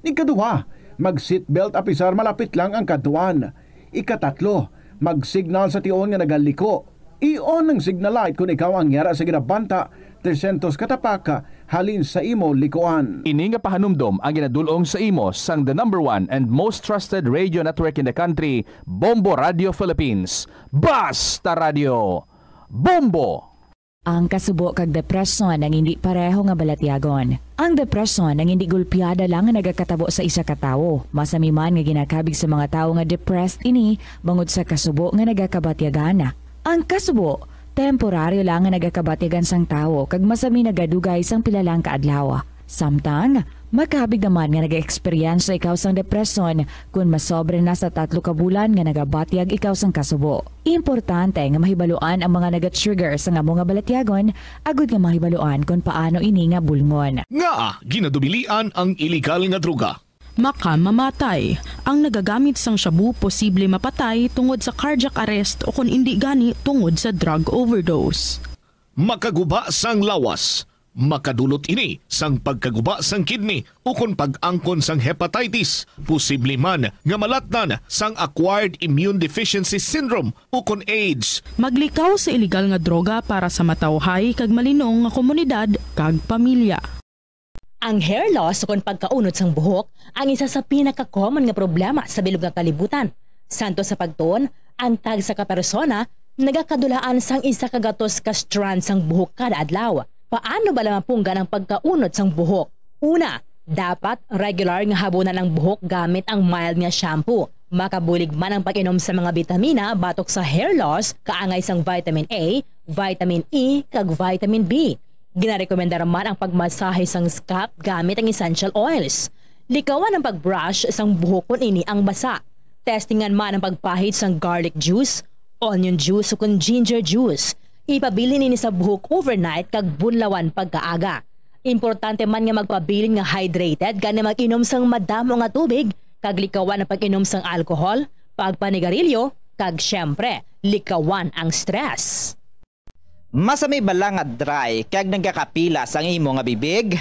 Ikaduha, mag-seatbelt apisar malapit lang ang kaduan. Ikatatlo, mag-signal sa tion nga nagaliko. I-on ang signal light kung ikaw ang yara sa ginabanta 300 katapaka halin sa imo likuan. Ini nga pahanumdom ang ginadulong sa imo sang the #1 and most trusted radio network in the country, Bombo Radio Philippines. Basta Radio Bombo! Ang kasubo kag depresyon ang hindi pareho nga balatyagon. Ang depresyon ang hindi gulpiyada lang nga nagakatabo sa isa ka tawo. Masami man nga ginakabig sa mga tawo nga depressed ini bangod sa kasubo nga nagakabatyagana. Ang kasubo temporaryo lang nga nagakabatigan sang tawo kag masami nagadugay sang pilalang kaadlaw. Samtang, magkabig naman nga nag-experience ikaw sang depresyon kung masobre na sa 3 ka bulan nga nagabatyag ikaw sang kasubo. Importante nga mahibaluan ang mga naga-trigger sa nga mga balatyagon, agud nga mahibaluan kung paano ini nga bulngon. Nga ginadubilian ang iligal nga droga. Mamatay. Ang nagagamit sang shabu posible mapatay tungod sa cardiac arrest o kung hindi gani tungod sa drug overdose. Makaguba sang lawas. Makadulot ini sang pagkaguba sang kidney o kung pag-angkon sang hepatitis. Posible man nga malatnan sang acquired immune deficiency syndrome o kung AIDS. Maglikaw sa iligal nga droga para sa matawhay kag malinong nga komunidad kag pamilya. Ang hair loss o kung pagkaunod sang buhok ang isa sa pinaka-common nga problema sa bilog nga kalibutan. Santo sa pagtuon, ang tag sa kapersona nagakadulaan sang isa ka gatos ka strand sang buhok kada adlaw. Paano ba lamang punggan ang pagkaunod sang buhok? Una, dapat regular nga habunan ang buhok gamit ang mild nga shampoo. Makabulig man ang pag-inom sa mga bitamina batok sa hair loss kaangay sang vitamin A, vitamin E, kag vitamin B. Ginarekomenda man ang pagmasahe sang scalp gamit ang essential oils. Likawan ang pagbrush sang buhok kung ini ang basa. Testingan man ang pagpahid sang garlic juice, onion juice o kung ginger juice. Ipabili nini sa buhok overnight kag bunlawan pagkaaga. Importante man nga magpabilin nga hydrated gani mag-inom sang madamo nga tubig kag likawan ang pag-inom sang alcohol, pagpanigarilyo kag syempre likawan ang stress. Masami bala nga dry kag nagakapila sang imo nga bibig?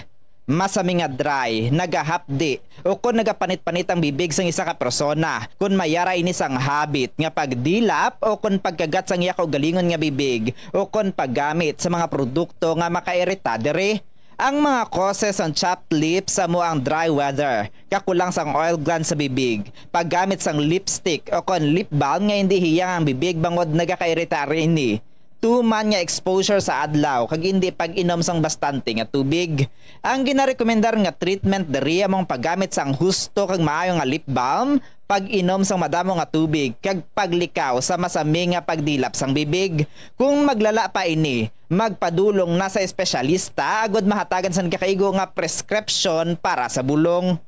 Masami nga dry, nagahapdi o kung nagapanit-panit ang bibig sang isa ka persona kung mayara ini sang habit nga pagdilap o kung pagkagat sang iya kaugalingon nga bibig o kung paggamit sa mga produkto nga makairita diri. Ang mga causes ang chapped lips sa mo ang dry weather, kakulang sang oil gland sa bibig, paggamit sang lipstick o kung lip balm nga hindi hiyang ang bibig bangod nagakairita rin ni. Tuman nga exposure sa adlaw kag hindi pag-inom sang bastante nga tubig. Ang ginarekomendar nga treatment diri among paggamit sang husto kag maayo nga lip balm, pag-inom sang madamo nga tubig kag paglikaw sa masami nga pagdilap sang bibig. Kung maglala pa ini, magpadulong na sa espesyalista agud mahatagan sang kakaigo nga prescription para sa bulong.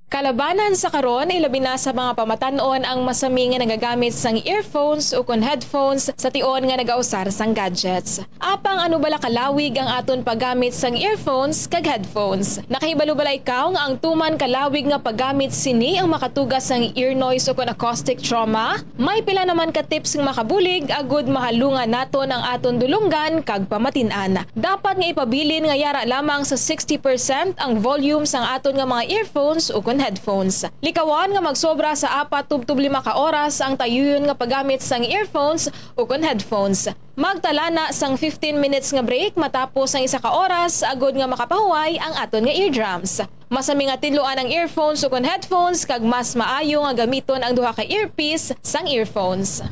Kalabanan sa karon ilabi na sa mga pamatanon ang masami nga nagagamit sang earphones o kon headphones sa tion nga nagausar sang gadgets. Apang ano bala kalawig ang aton paggamit sang earphones kag headphones. Nakahibalo bala ikaw nga ang tuman kalawig nga paggamit sini ang makatugas sang ear noise o kon acoustic trauma? May pila naman ka tips nga makabulig agud mahalungan naton ang aton dulunggan kag pamatin-an. Dapat nga ipabilin nga yara lamang sa 60% ang volume sang aton nga mga earphones o kon headphones. Likawan nga magsobra sa 4-5 ka oras ang tayuyon nga paggamit sang earphones o kon headphones. Magtala na sang 15 minutes nga break matapos ang 1 ka oras agud nga makapahuway ang aton nga eardrums. Masami nga tidloan ang earphones o kon headphones kag mas maayo nga gamiton ang duha ka earpiece sang earphones.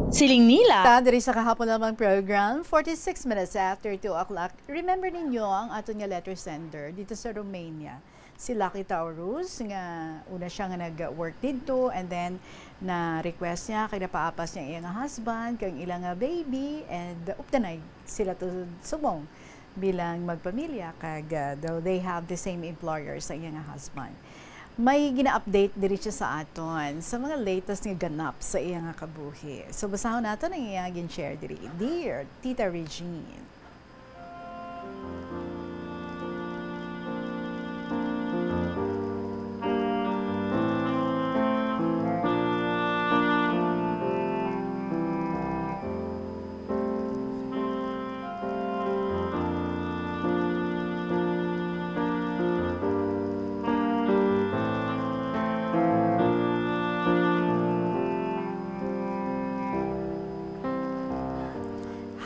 Siling nila. Diri sa kahapon namang program, 46 minutes after 2 o'clock. Remember ninyo ang aton nga letter sender dito sa Romania. Si Lucky Taurus, nga una siya nga nag-work dito and then na-request niya kay napaapas niya iyang husband, kang ilang baby and updanay sila to subong bilang magpamilya kag though they have the same employer sa iyang husband. May gina-update diri siya sa aton sa mga latest nga ganap sa iyang kabuhi. So basahon naton ang iyang gin-share diri. Dear Tita Regine.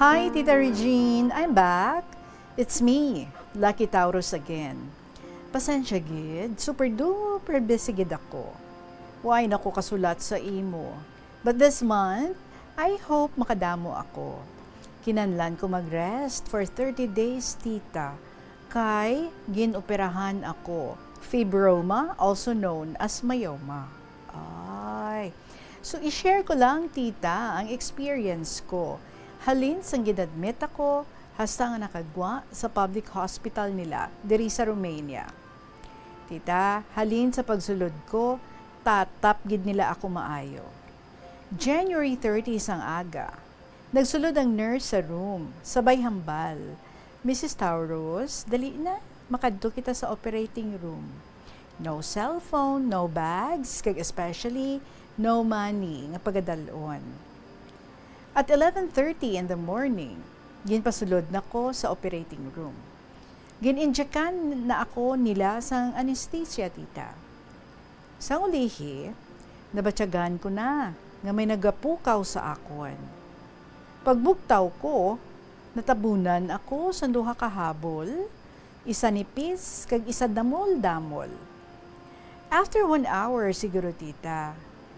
Hi, Tita Regine. I'm back. It's me, Lucky Taurus again. Pasensya gid, super duper busy gid ako. Why nako kasulat sa imo. But this month, I hope makadamo ako. Kinanlan ko mag-rest for 30 days, tita. Kay ginoperahan ako. Fibroma, also known as myoma. Ay. So, i-share ko lang, tita, ang experience ko. Halin sang ginadmit ako, hasta nga nakagwa sa public hospital nila, diri sa Romania. Tita, halin sa pagsulod ko, tatap gid nila ako maayo. January 30 sang aga, nagsulod ang nurse sa room, sabay hambal. Mrs. Tauros, dali na, makadto kita sa operating room. No cellphone, no bags, kag especially no money nga pagadalon. At 11:30 in the morning, ginpasulod na ko sa operating room. Gininjekan na ako nila sang anesthesia, tita. Sa ulihi, nabatyagan ko na nga may nagapukaw sa akon. Pagbuktaw ko, natabunan ako sa duha ka habol, isa nipis kag isa damol-damol. After 1 hour siguro, tita,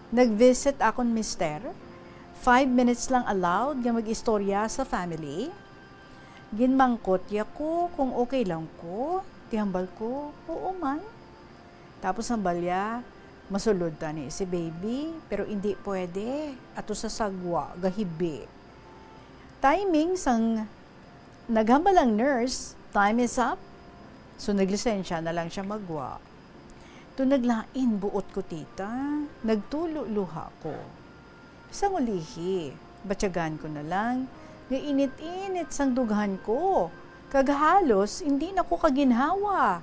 nag-visit akon mister. 5 minutes lang allowed nga mag-istorya sa family. Ginmangkot ya ko kung okay lang ko. Tihambal ko, oo man. Tapos ang balya, masulod ta ni si baby, pero hindi pwede. Ato sa sagwa, gahibi. Timing sang naghambal ang nurse, time is up. So naglisensya na lang siya magwa. To naglain buot ko, tita. Nagtulo-luha ko. Sa ulihi, batyagan ko na lang, nga init-init sang dughan ko. Kaghalos, hindi na ko kaginhawa.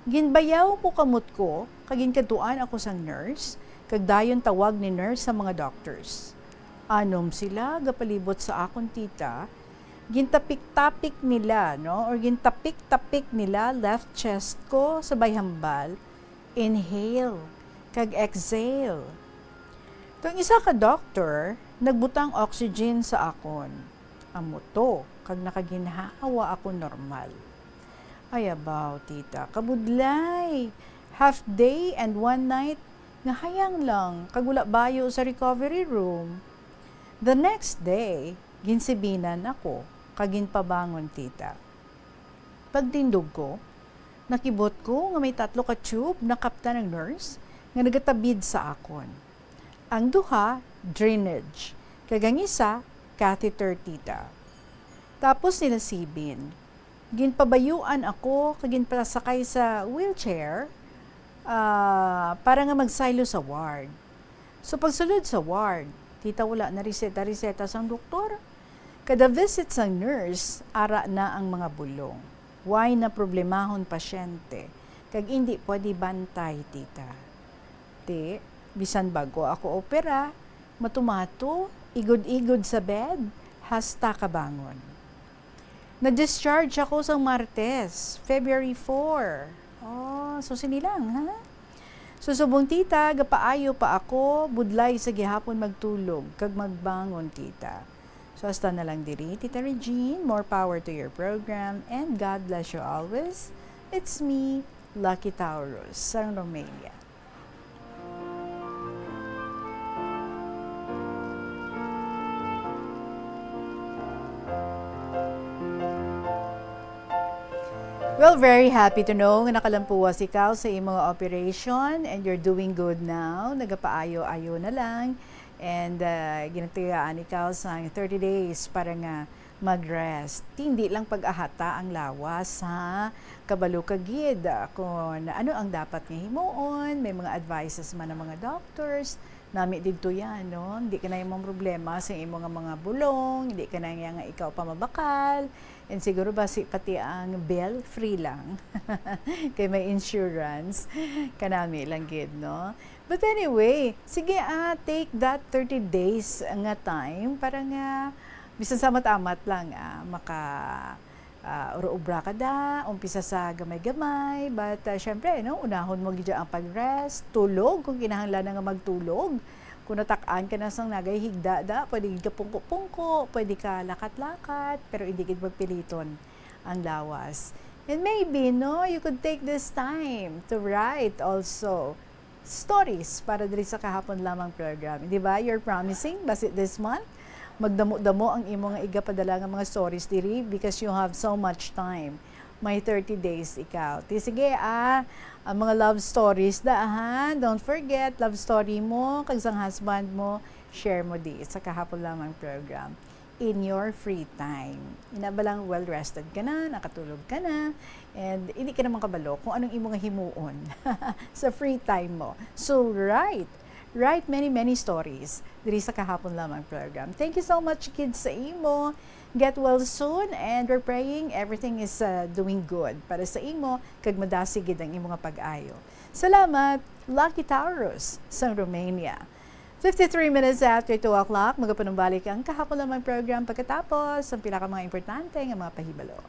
Ginbayaw ko kamot ko, kaginkatuan ako sang nurse, kagdayon tawag ni nurse sa mga doctors. Anom sila, gapalibot sa akon, tita, gintapik-tapik nila, no? Or gintapik-tapik nila left chest ko sa bayhambal. Inhale, kag exhale. Itong isa ka doctor, nagbutang oxygen sa akon. Amo to, kag nakaginhawa ako normal. Ay abaw, tita, kabudlay. Half day and 1 night, nga hayang lang, kagula bayo sa recovery room. The next day, ginsibinan ako, kagin pabangon, tita. Pagtindog ko, nakibot ko nga may 3 ka tube na kapta ng nurse nga nagatabid sa akon. Ang duha, drainage. Kagang isa, catheter, tita. Tapos nila sibin. Ginpabayuan ako, kaginpasakay sa wheelchair para nga magsilo sa ward. So pagsulod sa ward, tita, wala na reseta sang doktor. Kada visit sang nurse, ara na ang mga bulong. Why na problemahon pasyente? Kag hindi pwede bantay, tita. Ti, bisan bago ako opera, matumato, igod-igod sa bed, hasta kabangon. Na-discharge ako sa Martes, February 4. Oh, so sinilang, ha? So subong, tita, gapaayo pa ako, budlay sa gihapon magtulog, kag magbangon, tita. So hasta na lang diri, Tita Regine, more power to your program, and God bless you always. It's me, Lucky Taurus, San Romania. Well, very happy to know nga nakalampuwas ikaw sa imong operation and you're doing good now. Nagapaayo-ayo na lang. And ginatiyaan ikaw sa 30 days para nga mag-rest. Hindi lang pag-ahata ang lawas, ha? Kabalo ka gid kung ano ang dapat nga himuon, may mga advices man ng mga doctors. Nami dito yan, no? Hindi ka na yung problema sa imong mga bulong, hindi ka na nga ikaw pamabakal. And siguro ba pati ang bill free lang. Kay may insurance. Kanami lang gid, no? But anyway, sige take that 30 days nga time para nga bisan sa amat-amat lang uro-ubra ka da, umpisa sa gamay-gamay, but syempre, no, unahon mo gid ang pag-rest, tulog kung kinahanglan na nga magtulog. Kung natakaan ka na sang nagay higda da, pwede ka pungko-pungko, pwede ka lakat-lakat, pero hindi gid magpiliton ang lawas. And maybe, no, you could take this time to write also stories para diri sa kahapon lamang program. Di ba? You're promising, basit this month, magdamo-damo ang imong igapadala nga mga stories diri because you have so much time may 30 days ikaw. Sige ang mga love stories daahan. Don't forget, love story mo, kagsang husband mo, share mo di sa kahapon lamang program. In your free time. Inabalang well-rested ka na, nakatulog ka na, and hindi ka naman kabalo kung anong imong himuon sa free time mo. So, write many stories diri sa kahapon lamang program. Thank you so much, kids, sa imo. Get well soon, and we're praying everything is doing good para sa imo, kag madasigid ang imong pag-ayo. Salamat, Lucky Taurus sa Romania. 53 minutes after 2 o'clock, magapanumbalik ang kahapon lamang program pagkatapos ang mga importante ng mga pahibalo.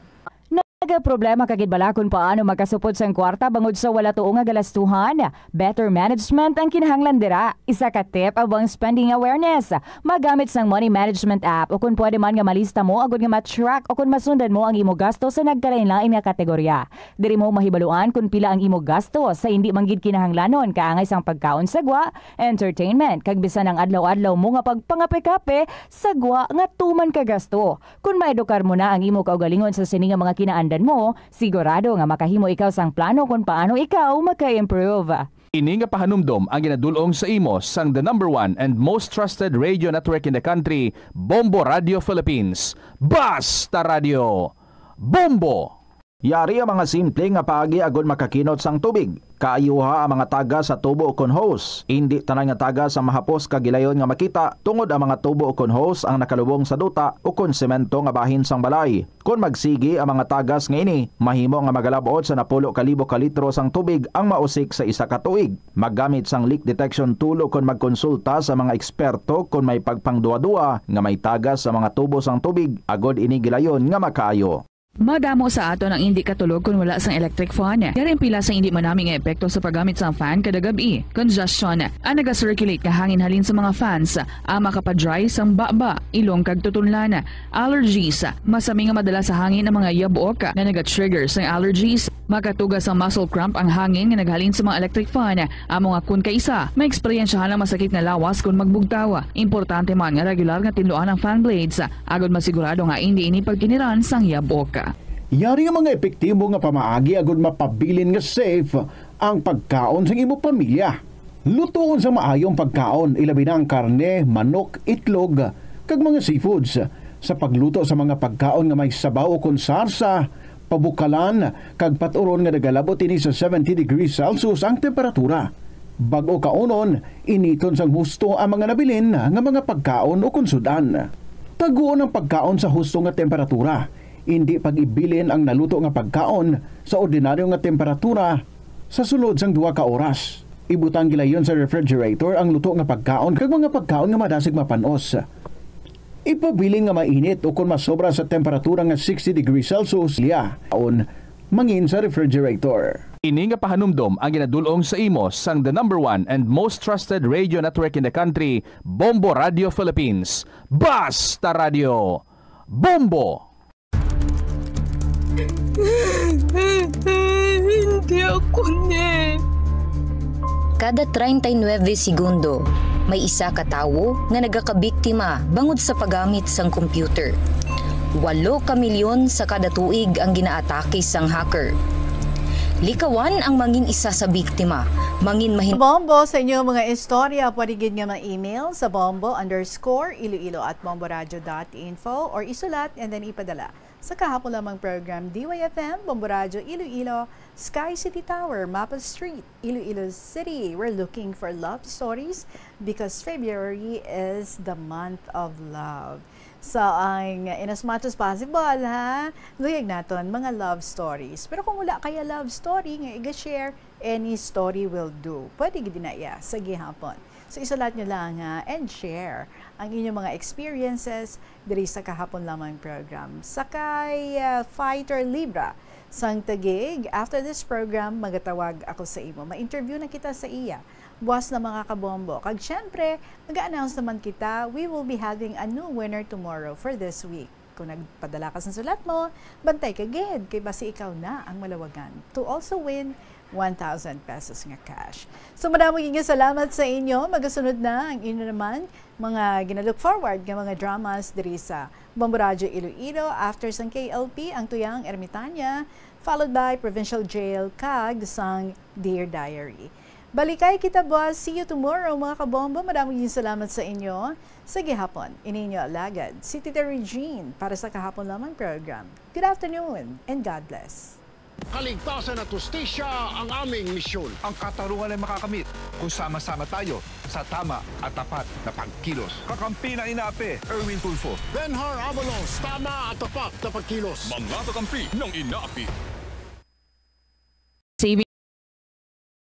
Nagaproblema kagid bala kung paano makasupod sang kwarta bangod sa wala tuong nga galastuhan. Better management ang kinahanglan dira. Isa ka tip abang spending awareness. Magamit sang money management app o kung pwede man nga malista mo agud nga ma-track o kung masundan mo ang imo gasto sa nagkalain-lain nga kategorya. Diri mo mahibaluan kung pila ang imo gasto sa hindi manggid kinahanglanon kaangay sang pagkaon sagwa, entertainment kag bisan ang adlaw-adlaw mo nga pagpangape-kape sagwa nga tuman ka gasto. Kung maedukar mo na ang imo kaugalingon sa sini nga mga kinaan mo, sigurado nga makahimo ikaw sang plano kung paano ikaw maka-improve. Ini nga pahanumdom ang ginadulong sa imo sang the #1 and most trusted radio network in the country, Bombo Radio Philippines. Basta Radio Bombo! Yari ang mga simple nga paagi agud makakinot sang tubig. Kaayuha ang mga taga sa tubo o kon hose. Hindi tanan nga taga sa mahapos kagilayon nga makita tungod ang mga tubo o kon hose ang nakalubong sa duta o kon semento nga bahin sang balay. Kung magsigi ang mga tagas nga ini, mahimo nga magalabot sa 10,000 ka litro sang tubig ang mausik sa isa ka tuig. Maggamit sang leak detection tool o kon magkonsulta sa mga eksperto kung may pagpangduwa-duwa nga may tagas sa mga tubo sang tubig agod ini gilayon nga makaayo. Madamo sa ato ng hindi katulog kung wala sang electric fan. Yaring pila sa hindi manaming epekto sa paggamit sang fan kada gabi. Congestion, ang naga-circulate nga hangin halin sa mga fans, ang makapadry sang baba, ilong kag tutunlan. Allergies, masami nga madala sa hangin ang mga yabok na naga-trigger sang allergies. Makatugas ang muscle cramp ang hangin nga naghalin sa mga electric fan. Amo nga kun kaisa, may eksperyensyahan lang masakit na lawas kung magbugtawa. Importante man nga regular nga tinluan ang fan blades, agad masigurado nga hindi ini pagkiniran sang yabok. Yari ang mga epektibo nga pamaagi agud mapabilin nga safe ang pagkaon sa imo pamilya. Lutoon sa maayong pagkaon, ilabi na ang karne, manok, itlog, kag mga seafoods. Sa pagluto sa mga pagkaon nga may sabaw o konsarsa, pabukalan, kag paturon nga nagalabot ini sa 70 degrees Celsius ang temperatura. Bago kaunon, initon sang husto ang mga nabilin nga mga pagkaon o konsudan. Taguon ang pagkaon sa husto nga temperatura. Hindi pag-ibilin ang naluto nga pagkaon sa ordinaryo nga temperatura sa sulod sang 2 ka oras. Ibutang gilayon sa refrigerator ang luto nga pagkaon kag mga pagkaon nga madasig mapanos. Ipabilin nga mainit o kung masobra sa temperatura nga 60 degrees Celsius liyaon mangin sa refrigerator. Ini nga pahanumdom ang ginadulong sa imo sang the #1 and most trusted radio network in the country, Bombo Radio Philippines. Basta Radio Bombo! Hindi ako Kada 39 segundo, may isa ka tawo nga nagakabiktima bangod sa paggamit sang computer. 8 ka milyon sa kada tuig ang ginaatake sang hacker. Likawan ang mangin isa sa biktima. Mangin Bombo sa inyo mga istorya, pwede gid nga ma-email sa bombo_iloilo@bomboradio.info or isulat and then ipadala sa kahapon lamang program DYFM, Bombo Radio Iloilo, Sky City Tower, Mapa Street, Iloilo City. We're looking for love stories because February is the month of love. So, ang in as much as possible, ha, luyag natin mga love stories. Pero kung wala kaya love story, nga i-share, any story will do. Pwede gid na iya sa gihapon. So, isulat nyo lang ha, and share ang inyong mga experiences diri sa kahapon lamang program. Sakay Fighter Libra sang Tagig. After this program, magatawag ako sa imo. Ma-interview na kita sa iya. Buwas na mga kabombo. Kag syempre, mag-announce naman kita, we will be having a new winner tomorrow for this week. Kung nagpadala ka sa sulat mo, bantay ka gid, kay basi ikaw na ang malawagan to also win 1,000 pesos nga cash. So maraming salamat sa inyo. Magasunod na ang inyo naman mga ginalook forward nga mga dramas diri sa Bombo Radio Iloilo after sang KLP ang Tuyang Ermitanya, followed by Provincial Jail kag sang Dear Diary. Balikay kita boss. See you tomorrow mga kabombo. Maraming salamat sa inyo. Sa gihapon, ininyo alagad si Tita Regine para sa kahapon lamang program. Good afternoon and God bless. Kaligtasan at justisya ang aming misyon. Ang katarungan ay makakamit kung sama-sama tayo sa tama at tapat na pagkilos. Kakampi na inapi, Erwin Tulfo. Benhar Avalos, tama at tapat na pagkilos. Mga kakampi ng inaapi.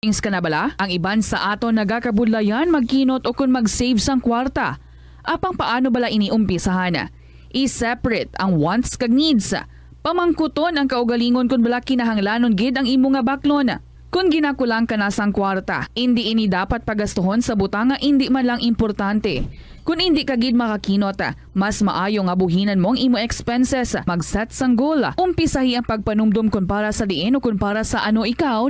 Savings ka na bala? Ang iban sa ato nagakabudlayan magkinot o kung mag-save sang kwarta. Apang paano bala iniumpisahan? I-separate ang wants kag needs. Pamangkuton ang kaugalingon kung bala kinahanglanon gid ang imo nga baklon. Kung ginakulang ka na sang kwarta, hindi ini dapat pagastuhon sa butang nga hindi man lang importante. Kung hindi ka gid makakinot, mas maayo nga buhinan mong imo expenses. Mag-set sang goal. Umpisahi ang pagpanumdum kung para sa diin o kung para sa ano ikaw